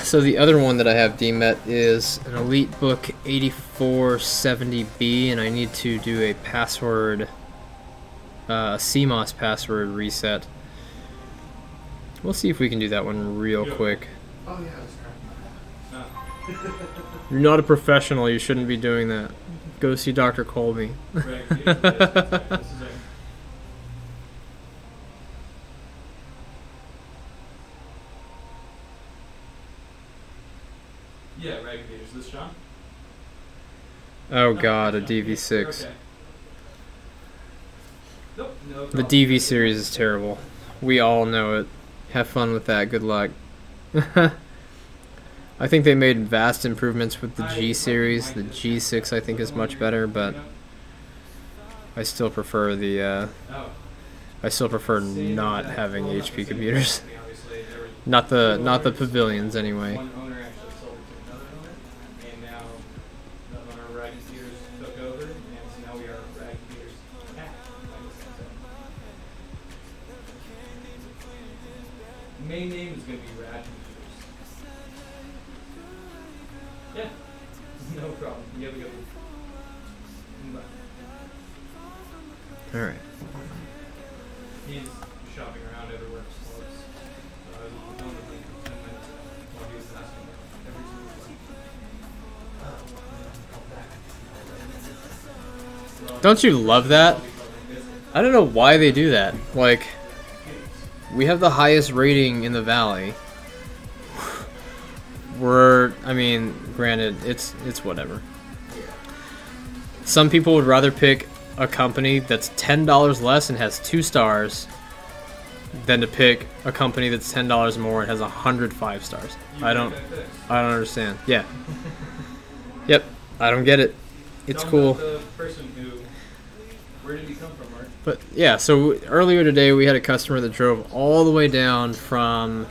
So the other one that I have DMET is an EliteBook 8470B, and I need to do a password, CMOS password reset. We'll see if we can do that one real quick. Oh yeah, that's correct. No. You're not a professional, you shouldn't be doing that. Go see Dr. Colby. Right, yeah, this is it. Yeah, right, is this John? Oh god, a DV6. Okay. Nope, no The problem. DV series is terrible. We all know it. Have fun with that. Good luck. I think they made vast improvements with the G series. The G6 I think is much better, but I still prefer the not having HP computers. Not the pavilions anyway. One owner actually sold it to another owner, and now the owner of Rad Computers took over, and so now we are Rad Computers Cat. Main name is going to be Rad Computers. Yeah, no problem. You have a good one. Bye. All right. He's shopping around everywhere for slugs. So I was on the phone with him for 10 minutes while he was asking every single slug. Don't you love that? I don't know why they do that. Like, we have the highest rating in the valley. I mean, granted, it's whatever. Some people would rather pick a company that's $10 less and has 2 stars than to pick a company that's $10 more and has 105 stars. I don't understand. Yeah. Yep. I don't get it. It's cool. The person who, where did he come from, Mark? But yeah, so earlier today we had a customer that drove all the way down from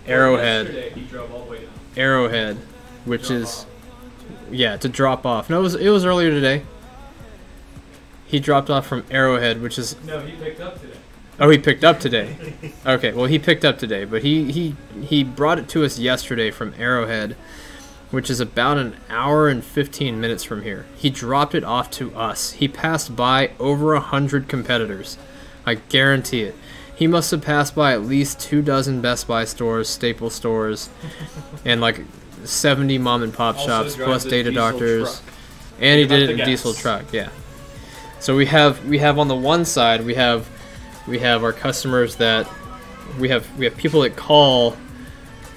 Arrowhead. Yesterday he drove all the way down. Arrowhead, which is yeah, to drop off. No, it was earlier today. He dropped off from Arrowhead, which is No, he picked up today. oh, he picked up today. Okay, well he picked up today, but he brought it to us yesterday from Arrowhead, which is about an hour and 15 minutes from here. He dropped it off to us. He passed by over 100 competitors. I guarantee it. He must have passed by at least 24 Best Buy stores, Staples stores, and like 70 mom and pop Also shops, drives plus a Data diesel Doctors. truck. And he About did it the in gas. diesel truck, yeah. So we have on the one side we have our customers that we have people that call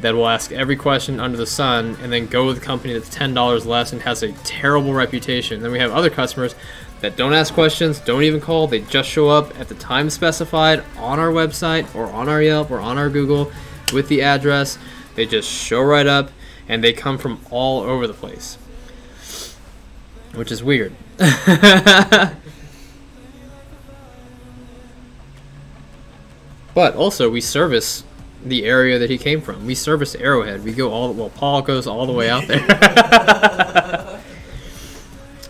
that will ask every question under the sun and then go with a company that's $10 less and has a terrible reputation. Then we have other customers that don't ask questions, don't even call, they just show up at the time specified on our website or on our Yelp or on our Google with the address. They just show right up and they come from all over the place, which is weird. But also we service the area that he came from. We service Arrowhead. We go Paul goes all the way out there.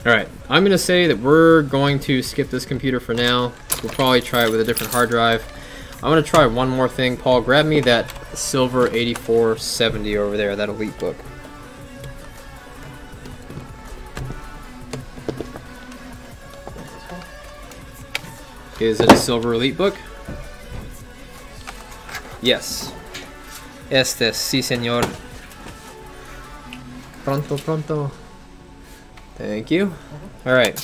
Alright, I'm going to say that we're going to skip this computer for now. We'll probably try it with a different hard drive. I'm going to try one more thing. Paul, grab me that silver 8470 over there, that Elite book. Is it a silver Elite book? Yes. Este, sí, señor. Pronto, pronto. Thank you. Alright.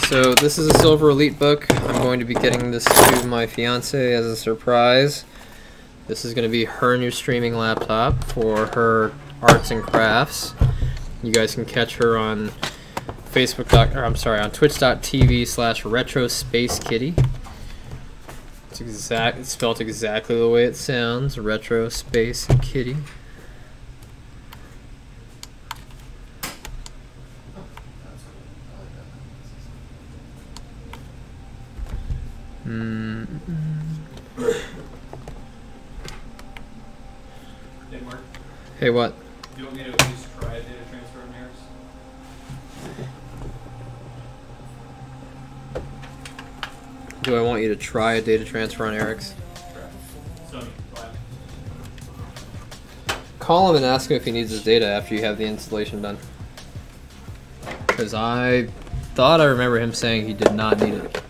So, this is a silver Elite book. I'm going to be getting this to my fiance as a surprise. This is going to be her new streaming laptop for her arts and crafts. You guys can catch her on on twitch.tv/RetroSpaceKitty. It's spelled exactly the way it sounds. Retro Space Kitty. Hey, Mark, Hey, what? do you want me to at least try a data transfer on yours? Do I want you to try a data transfer on Eric's? Sony, flat. Call him and ask him if he needs his data after you have the installation done. Because I thought I remember him saying he did not need it.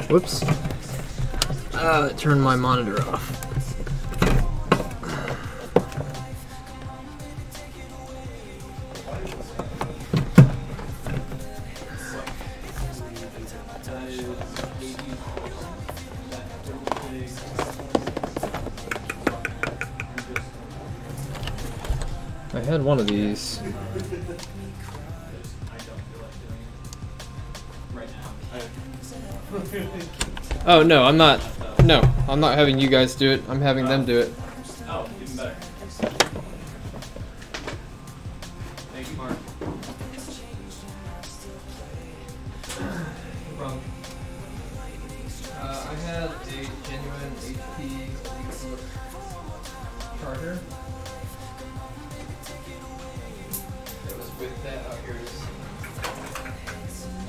Whoops. It turned my monitor off. I had one of these. I don't feel like doing it right now. Oh no, I'm not. No, I'm not having you guys do it. I'm having them do it. Oh, even better. Thank you, Mark. No problem. I had a genuine HP charger. It was with that. Oh, here it is.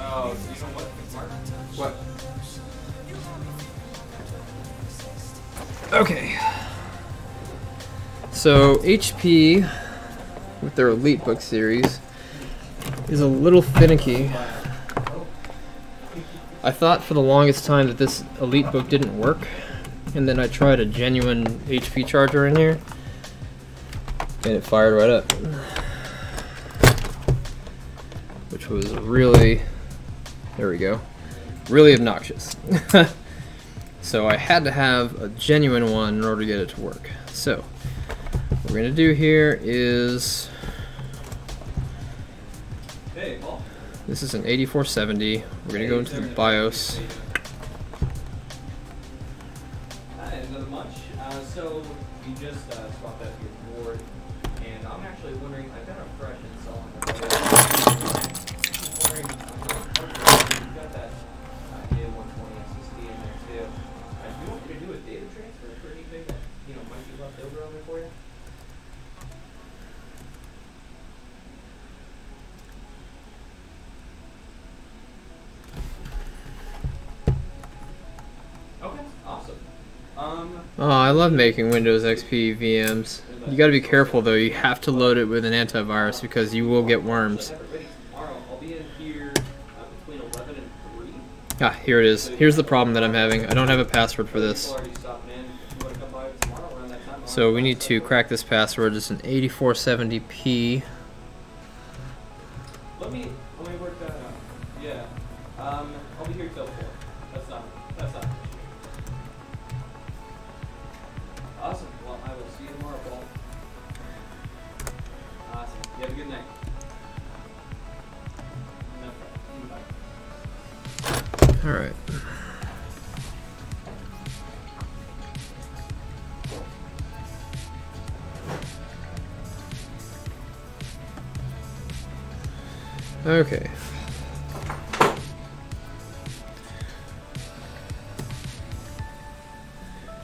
Oh, so you know what, Mark? What? Okay. So HP with their Elite Book series is a little finicky. I thought for the longest time that this Elite Book didn't work, and then I tried a genuine HP charger in here, and it fired right up, which was really, there we go, really obnoxious. So I had to have a genuine one in order to get it to work. So what we're gonna do here is, Hey, Paul. this is an 8470. We're gonna go into the BIOS. Hi, nothing much. So you just swapped out your board, and I'm actually wondering, I've got a fresh install on the wondering, you've got that A120 SSD in there too. Do you want me to do a data transfer for anything that might be left over on there for you? Okay, awesome. Oh, I love making Windows XP VMs. You gotta be careful though, you have to load it with an antivirus because you will get worms. Tomorrow, I'll be in here between 11 and 3. Ah, here it is. Here's the problem that I'm having. I don't have a password for this. So we need to crack this password. It's an 8470p. Let me work that out. Yeah. I'll be here till 4. That's not an issue. Awesome. Well, I will see you tomorrow, Paul. Awesome. You have a good night. No problem. Bye. All right. Okay.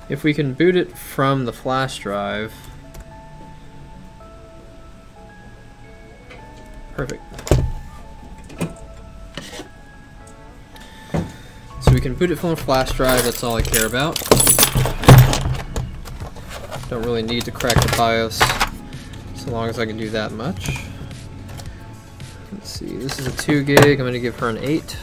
If we can boot it from the flash drive, perfect. So we can boot it from a flash drive, that's all I care about. Don't really need to crack the BIOS, so long as I can do that much. Let's see, this is a 2 gig, I'm going to give her an 8.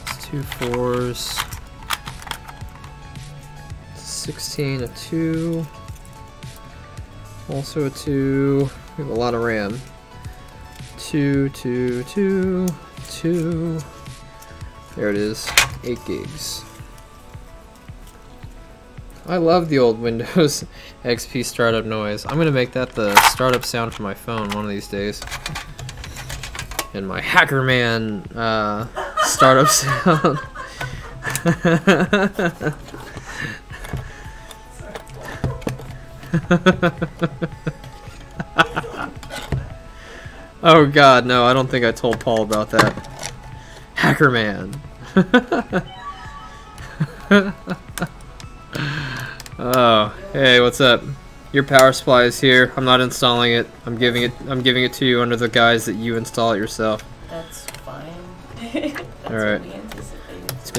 It's 2 4s. 16, a 2. Also a 2. We have a lot of RAM. 2, 2, 2, 2. There it is, 8 gigs. I love the old Windows XP startup noise. I'm gonna make that the startup sound for my phone one of these days. And my Hackerman startup sound. Oh god, no, I don't think I told Paul about that. Hackerman. Oh, hey, what's up? Your power supply is here. I'm not installing it. I'm giving it to you under the guise that you install it yourself. That's fine. That's all right. what we anticipated. It's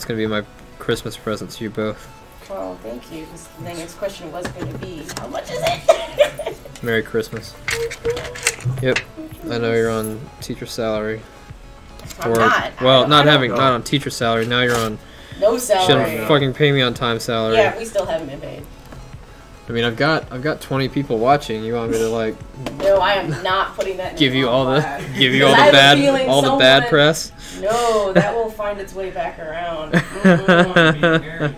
gonna be my Christmas present to you both. Well, thank you. 'Cause the next question was going to be, how much is it? Merry Christmas. Yep, I know you're on teacher salary. I'm not. Well, not I don't- on teacher salary. Now you're on. No salary. Shouldn't fucking pay me on time salary. Yeah, we still haven't been paid. I mean, I've got 20 people watching. You want me to like No, I am not putting that in give you all the blast. give you all Because the I have a feeling bad someone- press? No, that will find its way back around. Mhm.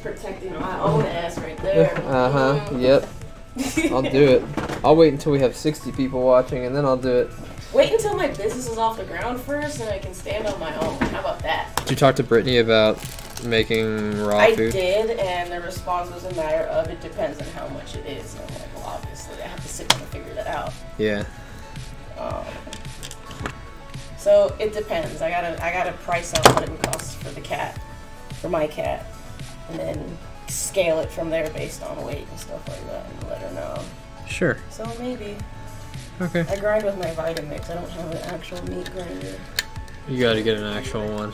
Protecting my own ass right there. Yep. I'll do it. I'll wait until we have 60 people watching, and then I'll do it. Wait until my business is off the ground first, and I can stand on my own. How about that? Did you talk to Brittany about making raw food? I did, and the response was a matter of it depends on how much it is. And I'm like, well, obviously, I have to sit down and figure that out. Yeah. So it depends. I gotta price out what it would cost for the cat, for my cat, and then scale it from there based on weight and stuff like that, and let her know. Sure. So maybe. Okay. I grind with my Vitamix. I don't have an actual meat grinder. You gotta get an actual one.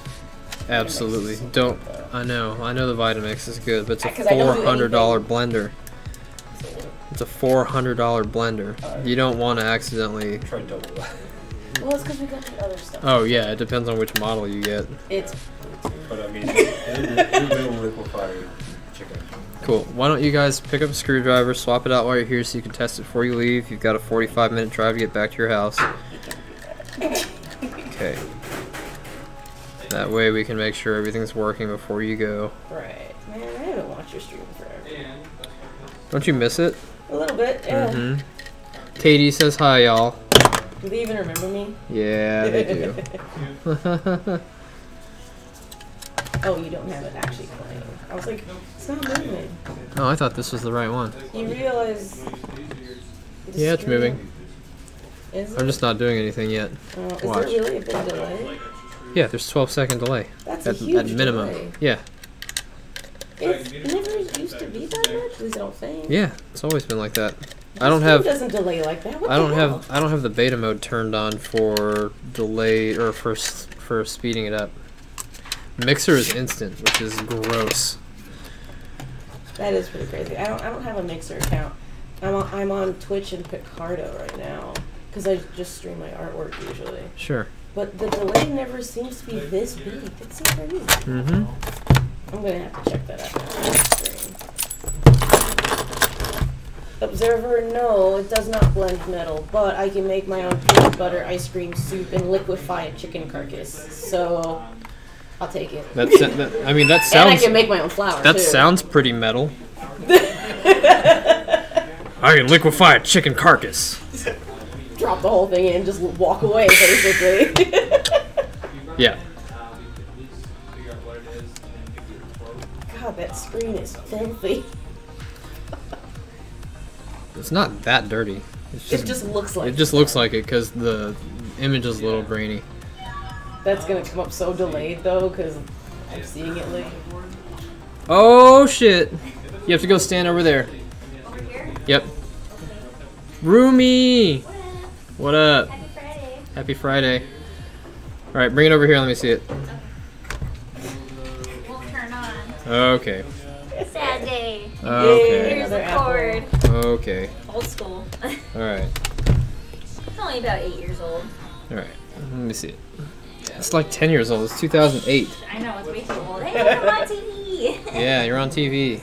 Absolutely. Don't. I know the Vitamix is good, but it's a $400 blender. It's a $400 blender. You don't want to accidentally. Try double that. Well, it's because we got the other stuff. Oh yeah, it depends on which model you get. It's. But I mean, it will liquefy chicken. Cool. Why don't you guys pick up a screwdriver, swap it out while you're here so you can test it before you leave. You've got a 45-minute drive to get back to your house. Okay. That way we can make sure everything's working before you go. Right. Man, I haven't watched your stream forever. Don't you miss it? A little bit, yeah. Katie says hi, y'all. Do they even remember me? Yeah, they do. Oh, you don't have it actually playing. I was like, it's not moving. Oh, I thought this was the right one. You realize... Yeah, it's moving. Is it? I'm just not doing anything yet. Is Watch. there really a big delay? Yeah, there's 12-second delay. That's at a huge minimum. delay. Yeah. It never used to be that much, at least I don't think. Yeah, it's always been like that. This I don't have. doesn't delay like that. What I don't the hell? have the beta mode turned on for delay or for speeding it up. Mixer is instant, which is gross. That is pretty crazy. I don't have a Mixer account. I'm on Twitch and Picardo right now because I just stream my artwork usually. Sure. But the delay never seems to be this big. It's so crazy. Mm-hmm. I'm gonna have to check that out on stream. Observer, no, it does not blend metal, but I can make my own peanut butter ice cream soup and liquefy a chicken carcass. So I'll take it. I mean, that sounds. And I can make my own flour. That too. sounds pretty metal. I can liquefy a chicken carcass. Drop the whole thing in, just walk away, basically. Yeah. God, that screen is filthy. It's not that dirty. It just looks like it. Just looks like it because the image is a little grainy. That's gonna come up so delayed though, because I'm seeing it like. Oh shit! You have to go stand over there. Over here? Yep. Roomy! What up? Happy Friday. Happy Friday. Alright, bring it over here, let me see it. Won't turn on. Okay. Sad day. Okay. Here's the Another cord. Okay. Old school. Alright. It's only about 8 years old. Alright. Let me see it. It's like 10 years old. It's 2008. I know, it's way too old. Hey, I'm on TV. Yeah, you're on TV.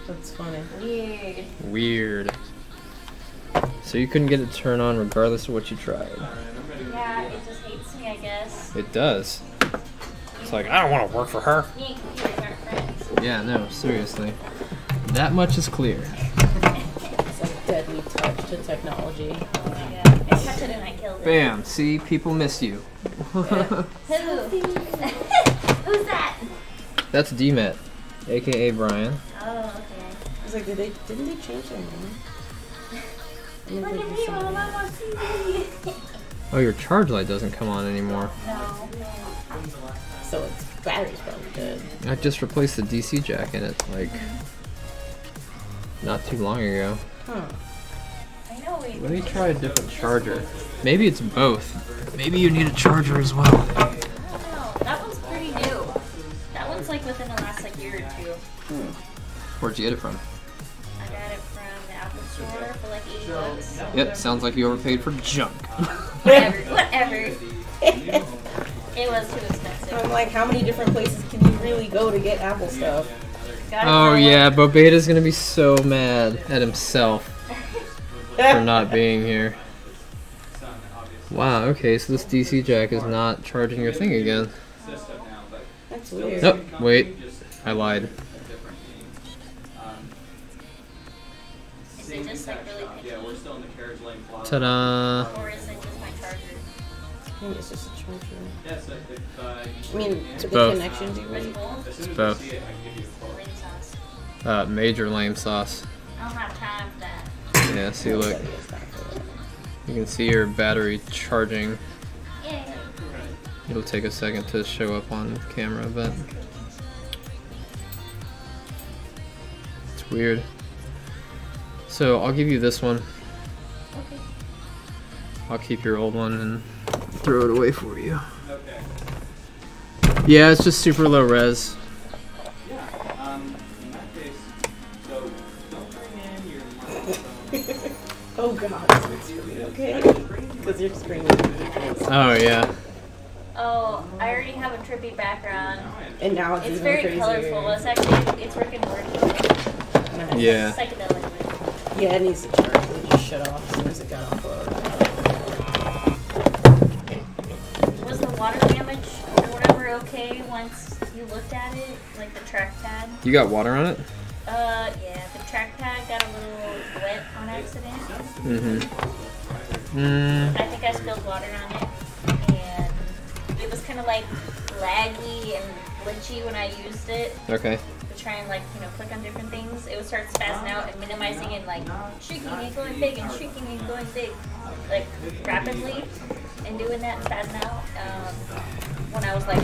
That's funny. Weird. Weird. So you couldn't get it to turn on regardless of what you tried. Yeah, it just hates me, I guess. It does. It's like, I don't want to work for her. Me and computers aren't friends. Yeah, no, seriously. That much is clear. It's like deadly touch to technology. Yeah, I touched it and I killed it. Bam, see, people miss you. Who? Who's that? That's DMET, aka Brian. Oh, okay. I was like, didn't they change their name? Look at me, Mom, I'm on TV. Oh, your charge light doesn't come on anymore. No. So its battery's probably dead. I just replaced the DC jack in it, like, not too long ago. Huh. I know we. Let me try a different charger. Maybe it's both. Maybe you need a charger as well. I don't know. That one's pretty new. That one's like within the last like year or two. Where'd you get it from? I got it from the Apple Store for like $80. Yep, sounds like you overpaid for junk. Whatever. It was too expensive. I'm like, how many different places can you really go to get Apple stuff? Got it Oh from- yeah, Bobeta's gonna be so mad at himself for not being here. Wow, okay, so this DC jack is not charging your thing again. That's weird. Nope, wait. I lied. Is it just like really picky? Yeah, we're still in the carriage lane plaza. Ta-da! Or is it just my charger? I think it's just a charger. Yes, if I mean, to the Both. connection do Where's we? both? as soon as both. we see it, I can give you a quote. Lame sauce. Major lame sauce. I don't have time for that. Yeah, see, look. You can see your battery charging. Yay. It'll take a second to show up on camera, but it's weird. So I'll give you this one. Okay. I'll keep your old one and throw it away for you. Okay. Yeah, it's just super low res. Yeah. In that case, so don't bring in your microphone. Oh god, is it screaming okay? Because you're screaming. Oh yeah. Oh, I already have a trippy background. And now it's It's even very crazier. colorful. It's actually, it's working working. Nice. Yeah. Psychedelic. Yeah, it needs to charge. It just shut off as soon as it got off load. Was the water damage or whatever okay once you looked at it? Like the trackpad? You got water on it? Yeah, the trackpad got a little wet on accident. Mm-hmm. I think I spilled water on it, and it was kind of like laggy and glitchy when I used it Okay. to try and like, you know, click on different things. It would start spazzing out and minimizing and like shrinking and going big and shrinking and going big, like rapidly, and doing that and spazzing out when I was like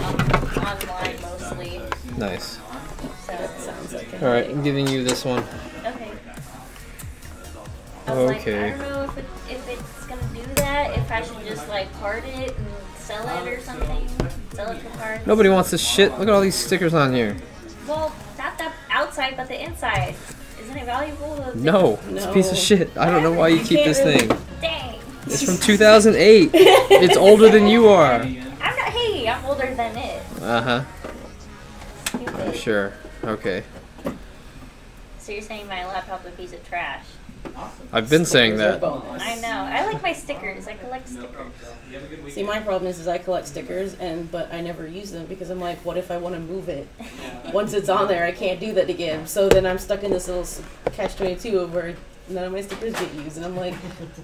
online mostly. Nice. So That sounds like it. All right, I'm giving you this one. okay. I was like, Okay. I don't know if it's gonna do that. If I should just like part it and sell it or something. Sell it for parts. Nobody wants this shit. Look at all these stickers on here. Well, not the outside, but the inside. Isn't it valuable? No, it's a piece of shit. I don't know why you keep this thing. Dang. It's from 2008. It's older than you are. I'm not. Hey, I'm older than it. Uh-huh. I'm sure. Okay. So you're saying my laptop's a piece of trash? I've been saying Stickers are that. bonus. I know. I like my stickers. I collect stickers. See, my problem is I collect stickers, but I never use them because I'm like, what if I want to move it? Once it's on there, I can't do that again. So then I'm stuck in this little catch-22 where none of my stickers get used, and I'm like,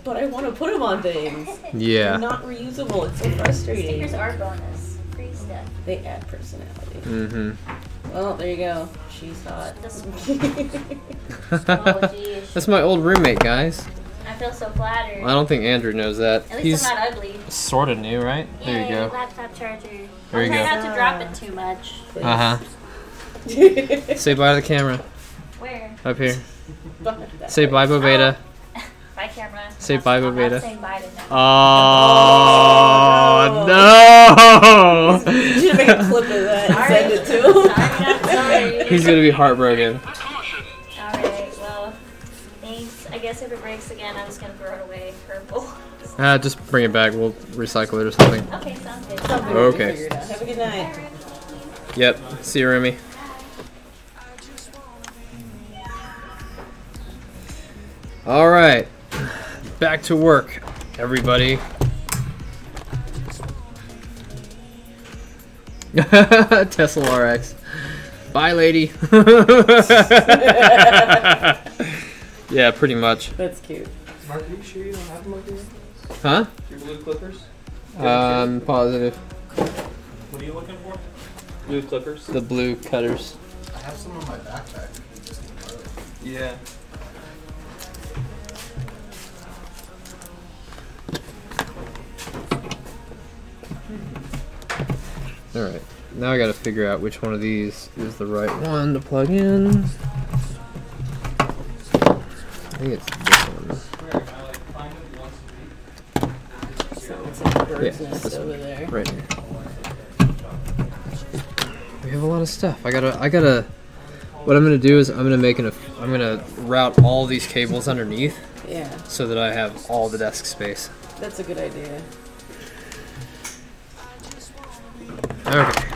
but I want to put them on things. They're Yeah. not reusable. It's so frustrating. Stickers are bonus. Free stuff. They add personality. Mm-hmm. Well, there you go. She's hot. Oh, geez. That's my old roommate, guys. I feel so flattered. I don't think Andrew knows that. At least He's I'm not ugly. sort of new, right? There you Yay, go. laptop charger. There I'll you try go. not to drop it too much. Uh-huh. Say bye to the camera. Where? Up here. Say bye, Bobeta. Bye, camera. Say I'm bye, not Bobeta. saying bye to them. Oh, no! You should make a clip of that and Sorry. send it to him. Sorry, not sorry. He's gonna be heartbroken. Alright, well, thanks. I guess if it breaks again, I'm just gonna throw it away. Purple. Just bring it back. We'll recycle it or something. Okay, sounds good. Something Okay. we figured out. Have a good night. Yep. See you, Remy. All right. Back to work, everybody. Tesla RX. Bye, lady. Yeah, pretty much. That's cute. Mark, are you sure you don't have them up here? Huh? Your blue clippers? Positive. What are you looking for? Blue clippers? The blue cutters. I have some on my backpack. Yeah. Alright, now I gotta figure out which one of these is the right one to plug in. I think it's this one. So it's like a bird's Yeah, nest this over one. there. Right here. We have a lot of stuff. I gotta, what I'm gonna do is I'm gonna route all these cables underneath Yeah, so that I have all the desk space. that's a good idea. Okay.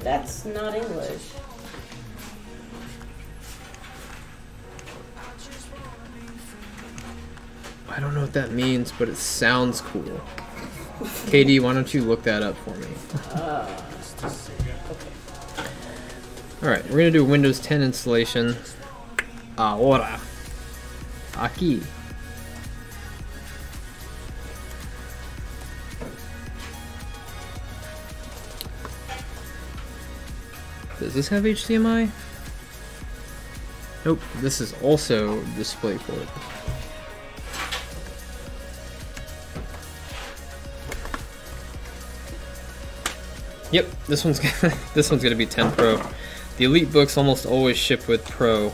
That's not English. I don't know what that means, but it sounds cool. KD, why don't you look that up for me? Okay. Alright, we're gonna do a Windows 10 installation. Ahora. Aquí. Does this have HDMI? Nope, this is also DisplayPort. Yep, this one's gonna be 10 Pro. The Elite books almost always ship with Pro.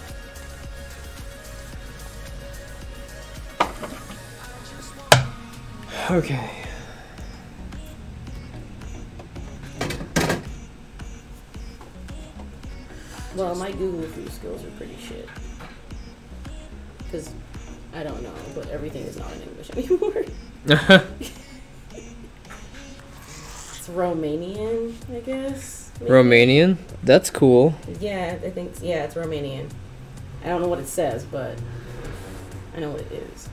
Okay. Well, my Google skills are pretty shit. Because, I don't know, but everything is not in English anymore. It's Romanian, I guess. Maybe? Romanian? That's cool. Yeah, I think, yeah, it's Romanian. I don't know what it says, but I know what it is.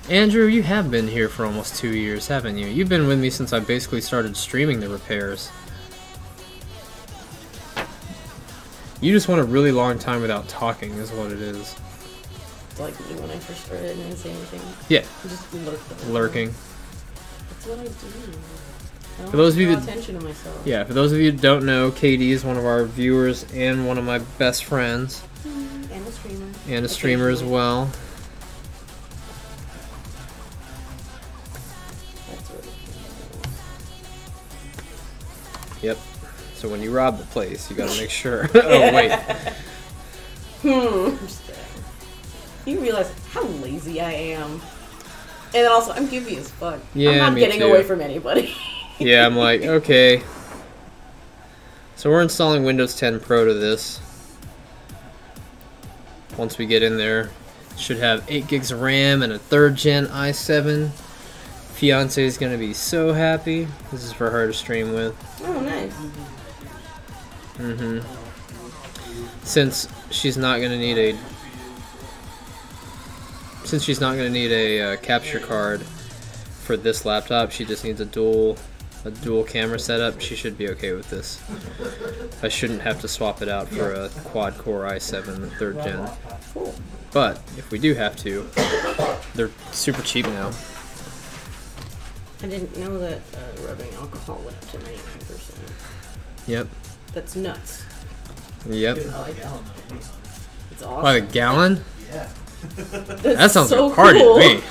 Andrew, you have been here for almost 2 years, haven't you? You've been with me since I basically started streaming the repairs. You just went a really long time without talking, is what it is. It's like me when I first started and didn't say anything. Yeah. I just lurked. Lurking. That's what I do. I don't For those of you draw that, attention to myself. yeah, for those of you that don't know, Katie is one of our viewers and one of my best friends. And a streamer. And a streamer as well. That's really Yep. So when you rob the place, you gotta make sure. Oh, wait. I'm just kidding. You realize how lazy I am. And then also, I'm goofy as fuck. Yeah, I'm not me getting too. away from anybody. Yeah, I'm like, okay. So we're installing Windows 10 Pro to this. Once we get in there, it should have 8 gigs of RAM and a 3rd gen i7. Fiance is gonna be so happy. This is for her to stream with. Oh, nice. Since she's not gonna need a capture card for this laptop, she just needs a dual camera setup. She should be okay with this. I shouldn't have to swap it out for a quad core i7 3rd gen. But if we do have to, they're super cheap now. I didn't know that rubbing alcohol went up to 99%. Yep. That's nuts. Yep. It's awesome. By the gallon? Yeah. That sounds so like a party cool. to me.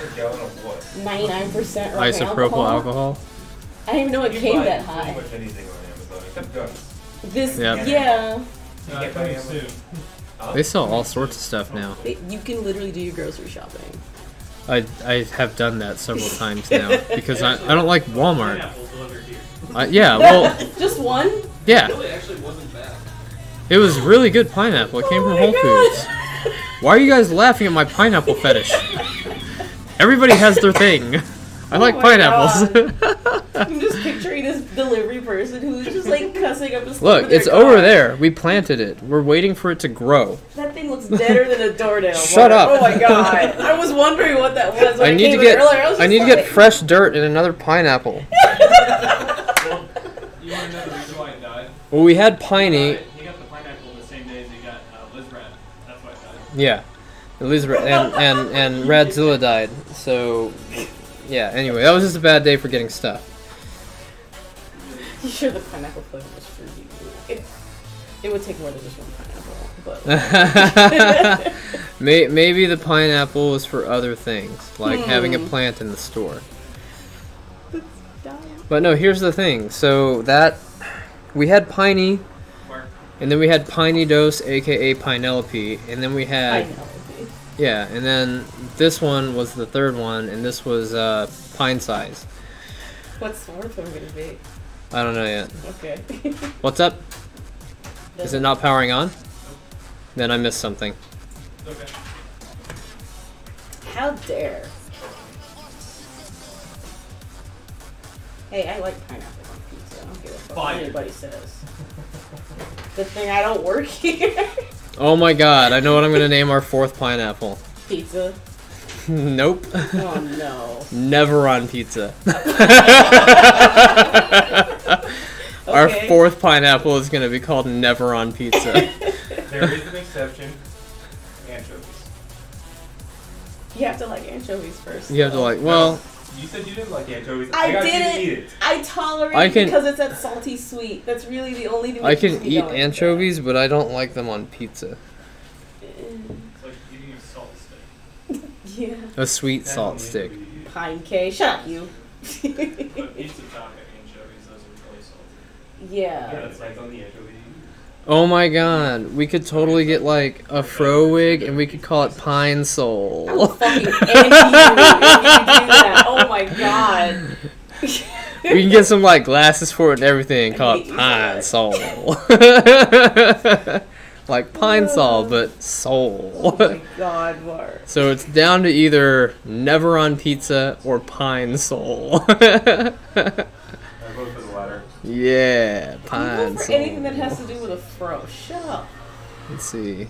99% rubbing Isopropyl alcohol? I didn't even know it came that Pretty high. much anything on Amazon except guns. This, Yep. yeah. Coming soon. They sell all sorts of stuff now. You can literally do your grocery shopping. I have done that several times now because I don't like Walmart. Pineapple delivered here. Yeah, well, Just one? yeah. Really, actually wasn't bad. It was really good pineapple. It came from Whole Foods. Why are you guys laughing at my pineapple fetish? Everybody has their thing. I like my pineapples. I'm just picturing this delivery person who's just like cussing up a storm Look, in their it's car. over there. We planted it. We're waiting for it to grow. That thing looks deader than a doornail. Shut Mark. up. Oh my god. I was wondering what that was when I need came to get in earlier. I was I just need to get like- fresh dirt and another pineapple. You want to know the reason why it died? Well, we had piney. He got the pineapple the same day as he got Liz Red. That's why it died. Yeah, Elizabeth and Radzilla died. So, yeah. Anyway, that was just a bad day for getting stuff. You sure the pineapple flavor was for you? It would take more than just one pineapple, but Maybe the pineapple was for other things, like having a plant in the store. But no, here's the thing. So that we had Piney, and then we had Piney Dose, aka Pinelope, and then we had yeah, and then this one was the 3rd one, and this was Pine Size. what's the fourth one gonna be? I don't know yet. Okay. What's up? Is it not powering on? Then I missed something. Okay. How dare? Hey, I like pineapple on pizza. I don't give a fuck what anybody says. Good thing I don't work here. Oh my god, I know what I'm gonna name our 4th pineapple. Pizza. Nope. Oh no. Never on pizza. Our 4th pineapple is gonna be called Never on Pizza. There is an exception. Anchovies. You have to like anchovies first. You have to like, well... You said you didn't like anchovies. I got didn't. you to eat it. I tolerate it because it's that salty sweet. That's really the only thing. I can eat anchovies, but I don't like them on pizza. It's like eating a salt stick. Yeah. A sweet salt stick. Pine K, shut up, you. But pizza topping anchovies, those are really salty. Yeah. Yeah, it's like on the anchovy. Oh my god, we could totally get like a fro wig and we could call it Pine Soul. I will fucking end you if you do that. Oh my god. We can get some like glasses for it and everything and call it Pine Soul. Like Pine Sol, but soul. Oh my god, Mark. So it's down to either Never on Pizza or Pine Soul. I vote for the latter. Yeah, You Pine vote for Soul. anything that has to do with a fro. Shut up. Let's see.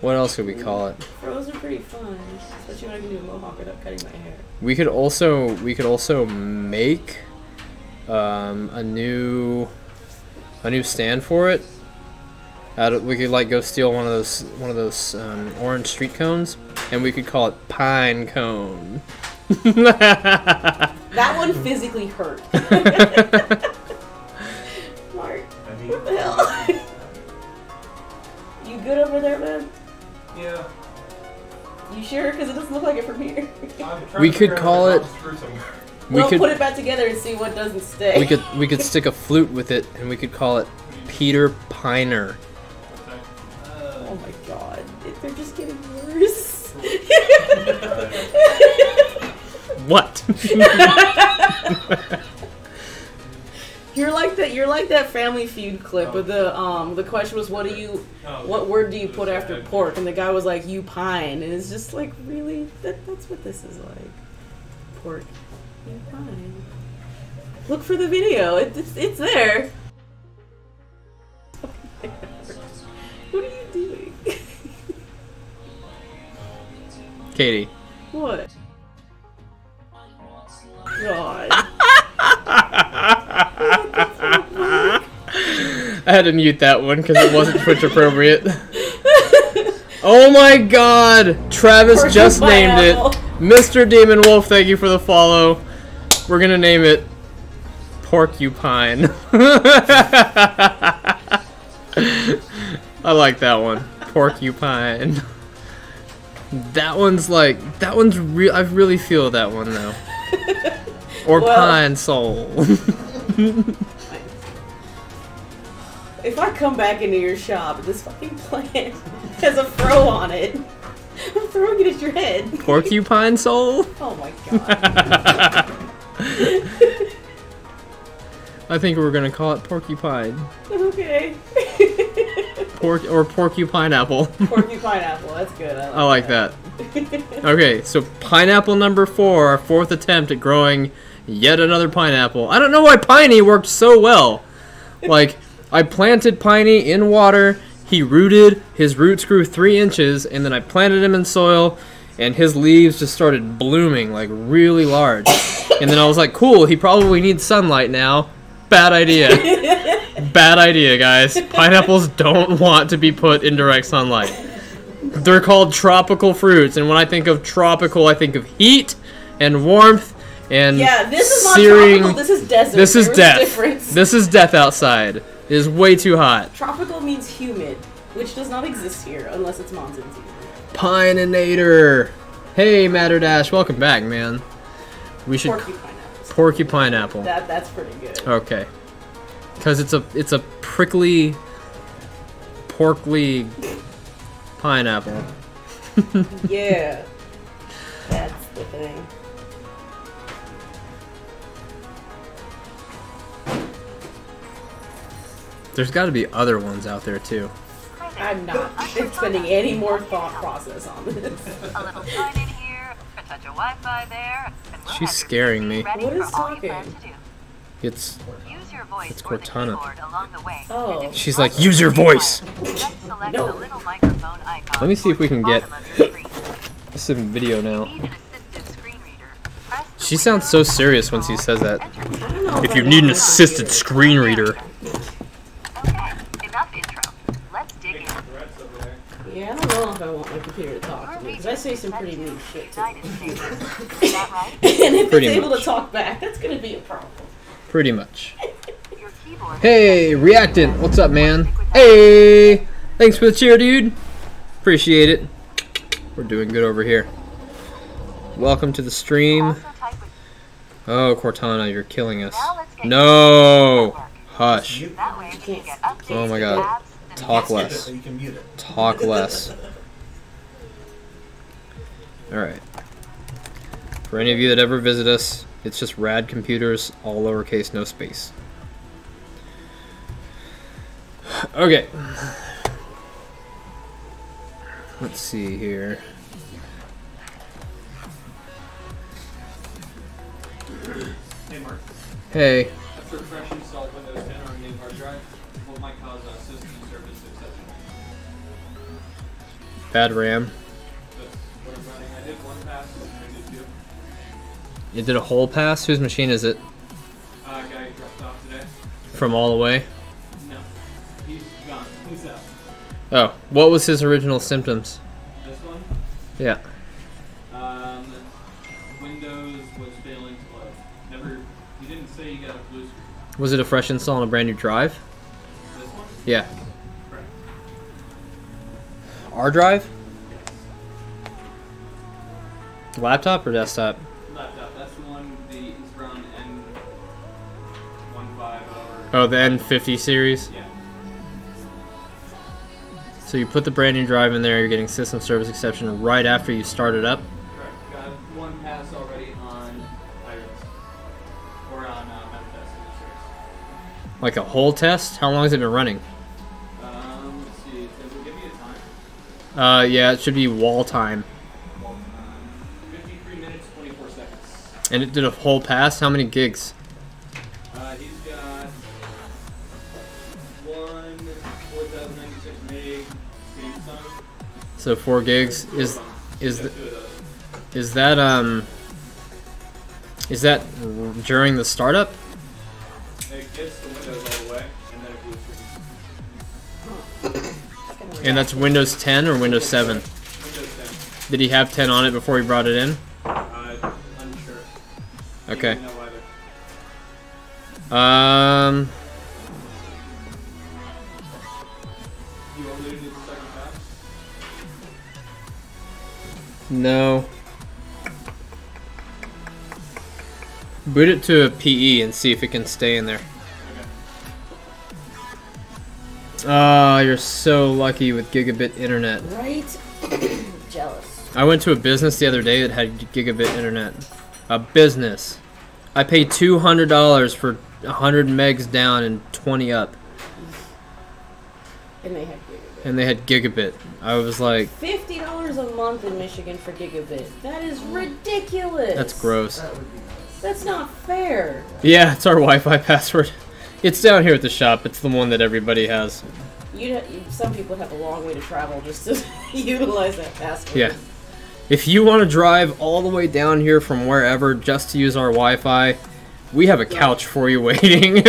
What else could we call it? Fros are pretty fun, especially when I can do a mohawk without cutting my hair. We could also make a new stand for it. We could like go steal one of those orange street cones, and we could call it Pine Cone. That one physically hurt. Mark, what the hell? You good over there, man? Yeah. You sure? Because it doesn't look like it from here. We could call it. Well, put it back together and see what doesn't stick. We could stick a flute with it, and we could call it Peter Piner. Oh my god, they're just getting worse. What? You're like that Family Feud clip with the question was what word do you put after pork, and the guy was like, you pine, and it's just like, really, that's what this is like. Pork, you pine. Look for the video, it's there. What are you doing? Katie. What? God. I had to mute that one because it wasn't Twitch appropriate. Oh my god! Travis just named it. Mr. Demon Wolf, thank you for the follow. We're gonna name it Porcupine. I like that one. Porcupine. That one's real. I really feel that one though. Or well, Pine Soul. If I come back into your shop and this fucking plant has a fro on it, I'm throwing it at your head. Porcupine Soul? Oh my god. I think we're gonna call it Porcupine. Okay. Porcupine Apple. Porcupine Apple, that's good. I like that. Okay, so pineapple number 4, our 4th attempt at growing yet another pineapple. I don't know why Piney worked so well. Like, I planted Piney in water, he rooted, his roots grew 3 inches, and then I planted him in soil, and his leaves just started blooming, like, really large. And then I was like, cool, he probably needs sunlight now. Bad idea. Bad idea, guys. Pineapples don't want to be put in direct sunlight. They're called tropical fruits, and when I think of tropical, I think of heat and warmth and this is searing. Not tropical, this is desert. This is death. This is death outside. It is way too hot. Tropical means humid, which does not exist here unless it's monsoon season. Pineinator. Hey, Matterdash, welcome back, man. We should Porcupine Apple. That's pretty good. Okay. Because it's a prickly, porkly pineapple. Yeah. That's the thing. There's got to be other ones out there too. I'm not spending any more thought process on this. A little sign in here, a touch of Wi-Fi there. She's scaring me. What is talking? It's Use your voice it's or the Cortana. keyboard along the way. Oh. She's like, use your voice. Then select the little microphone icon Let me see if we can towards get the bottom of your screen. some video now. Need an assistive screen reader. Press the She sounds so serious when she says that. I don't know If I you want need an this assisted computer. screen reader. Okay, enough intro. Let's dig in. Threats over there. Yeah, I don't know if I want my computer to talk to me, because I say some pretty mean shit to it. United States. Is that right? And if Pretty it's able much. to talk back, that's going to be a problem. Pretty much. Your keyboard. Hey, Reactant, what's up, man? Hey, thanks for the cheer, dude. Appreciate it. We're doing good over here. Welcome to the stream. Also type with Oh, Cortana, you're killing us. Now let's get No! Hush. that way you can get updates, Oh my god. tabs, and Talk messages. less. You can mute it. Talk less. Alright. For any of you that ever visit us, it's just Rad Computers, all lowercase, no space. Okay. Let's see here. Hey, Mark. Hey. After fresh install Windows 10 on a new hard drive, what might cause a system service exception? Bad RAM. That's what I'm running. I did one pass and I did two. You did a whole pass? Whose machine is it? Guy dropped off today. From all the way? No. He's gone. He's out. Oh, what was his original symptoms? This one, Yeah. Windows was failing to load. Never, he didn't say he got a blue screen. Was it a fresh install on a brand new drive? This one? Yeah. Correct. Our drive? Laptop or desktop? Laptop. That's the one, the Inspiron N15 or... Oh, the N50 series? Yeah. So you put the brand new drive in there, you're getting system service exception right after you start it up? Correct. Got one pass already on Iris. Or on Manifest in this series. Like a whole test? How long has it been running? Let's see. Does it give you a time? Yeah, it should be wall time. Well, 53 minutes, 24 seconds. And it did a whole pass? How many gigs? He's got 4096 meg Samsung. So 4 gigs. Is that during the startup? It gets the Windows all the way, and then it blue screen. And that's Windows 10 or Windows 7? Windows 10. Did he have 10 on it before he brought it in? Unsure. Okay. Don't know either. You want me to do the second pass? No. Boot it to a PE and see if it can stay in there. Ah, you're so lucky with gigabit internet. Right? Jealous. I went to a business the other day that had gigabit internet. A business. I paid $200 for 100 megs down and 20 up. And they have gigabit. And they had gigabit. I was like, $50 a month in Michigan for gigabit. That is ridiculous. that's gross. That's not fair. Yeah, it's our Wi-Fi password. It's down here at the shop. It's the one that everybody has. Some people have a long way to travel just to utilize that password. Yeah. If you want to drive all the way down here from wherever just to use our Wi-Fi, we have a couch for you waiting.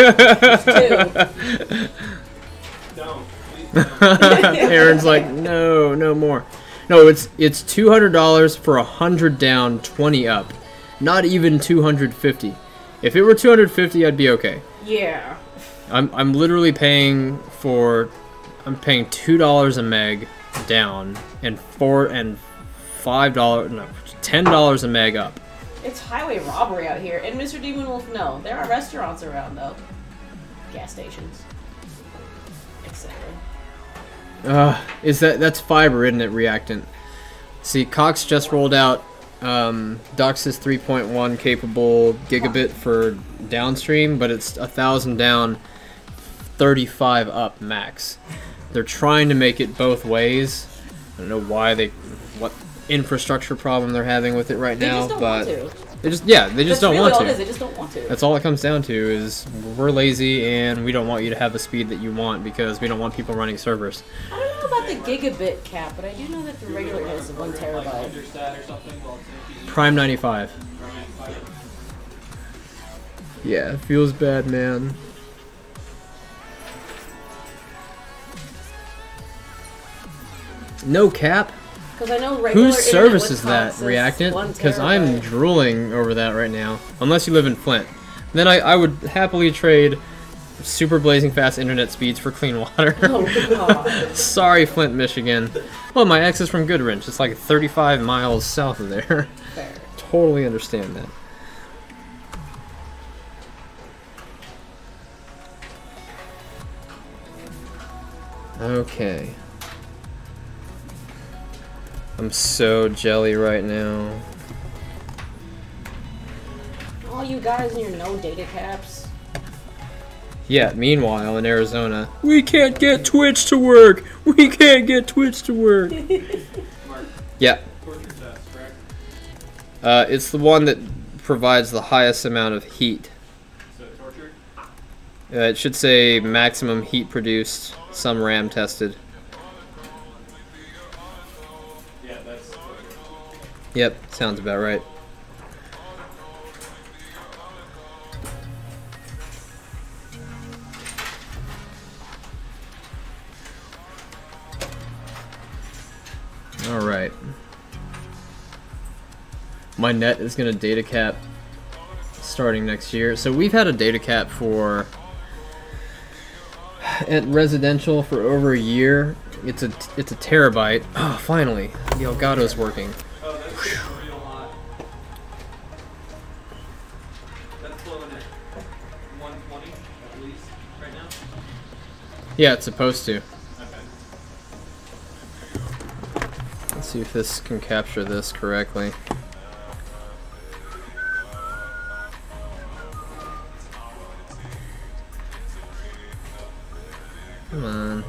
Aaron's like, no more. No, it's $200 for 100 down, 20 up. Not even 250. If it were 250, I'd be okay. Yeah. I'm literally paying $2 a meg down and $5 no $10 a meg up. It's highway robbery out here, and Mr. Demon Wolf, no. There are restaurants around, though. Gas stations. Etc. That's fiber, isn't it, Reactant? See, Cox just rolled out DOCSIS 3.1 capable gigabit for downstream, but it's 1,000 down, 35 up max. They're trying to make it both ways. I don't know what infrastructure problem they're having with it right now, but They just don't really want all to. it is, they just don't want to. That's all it comes down to is we're lazy and we don't want you to have the speed that you want because we don't want people running servers. I don't know about the gigabit cap, but I do know that the regular is 1 terabyte. Prime 95. Yeah, it feels bad, man. No cap? Because I know regular Whose service is internet that, with Reactant? 1 Because I'm terabyte. drooling over that right now. Unless you live in Flint. Then I would happily trade super blazing fast internet speeds for clean water. Oh, God. Sorry, Flint, Michigan. Well, my ex is from Goodrich. It's like 35 miles south of there. Fair. Totally understand that. Okay. I'm so jelly right now. All you guys and your no data caps. Yeah, meanwhile, in Arizona, we can't get Twitch to work! We can't get Twitch to work! Yeah. It's the one that provides the highest amount of heat. It should say maximum heat produced, some RAM tested. Yeah, that's Yep, sounds about right. Alright. My net is going to data cap starting next year. So we've had a data cap at residential for over a year. It's a terabyte. Oh, finally. The Elgato's working. Oh, that's getting real hot. That's flowing at 120 at least right now. Yeah, it's supposed to. Okay. Let's see if this can capture this correctly. Come on.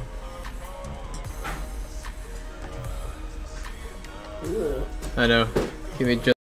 Ugh. I know. Give me just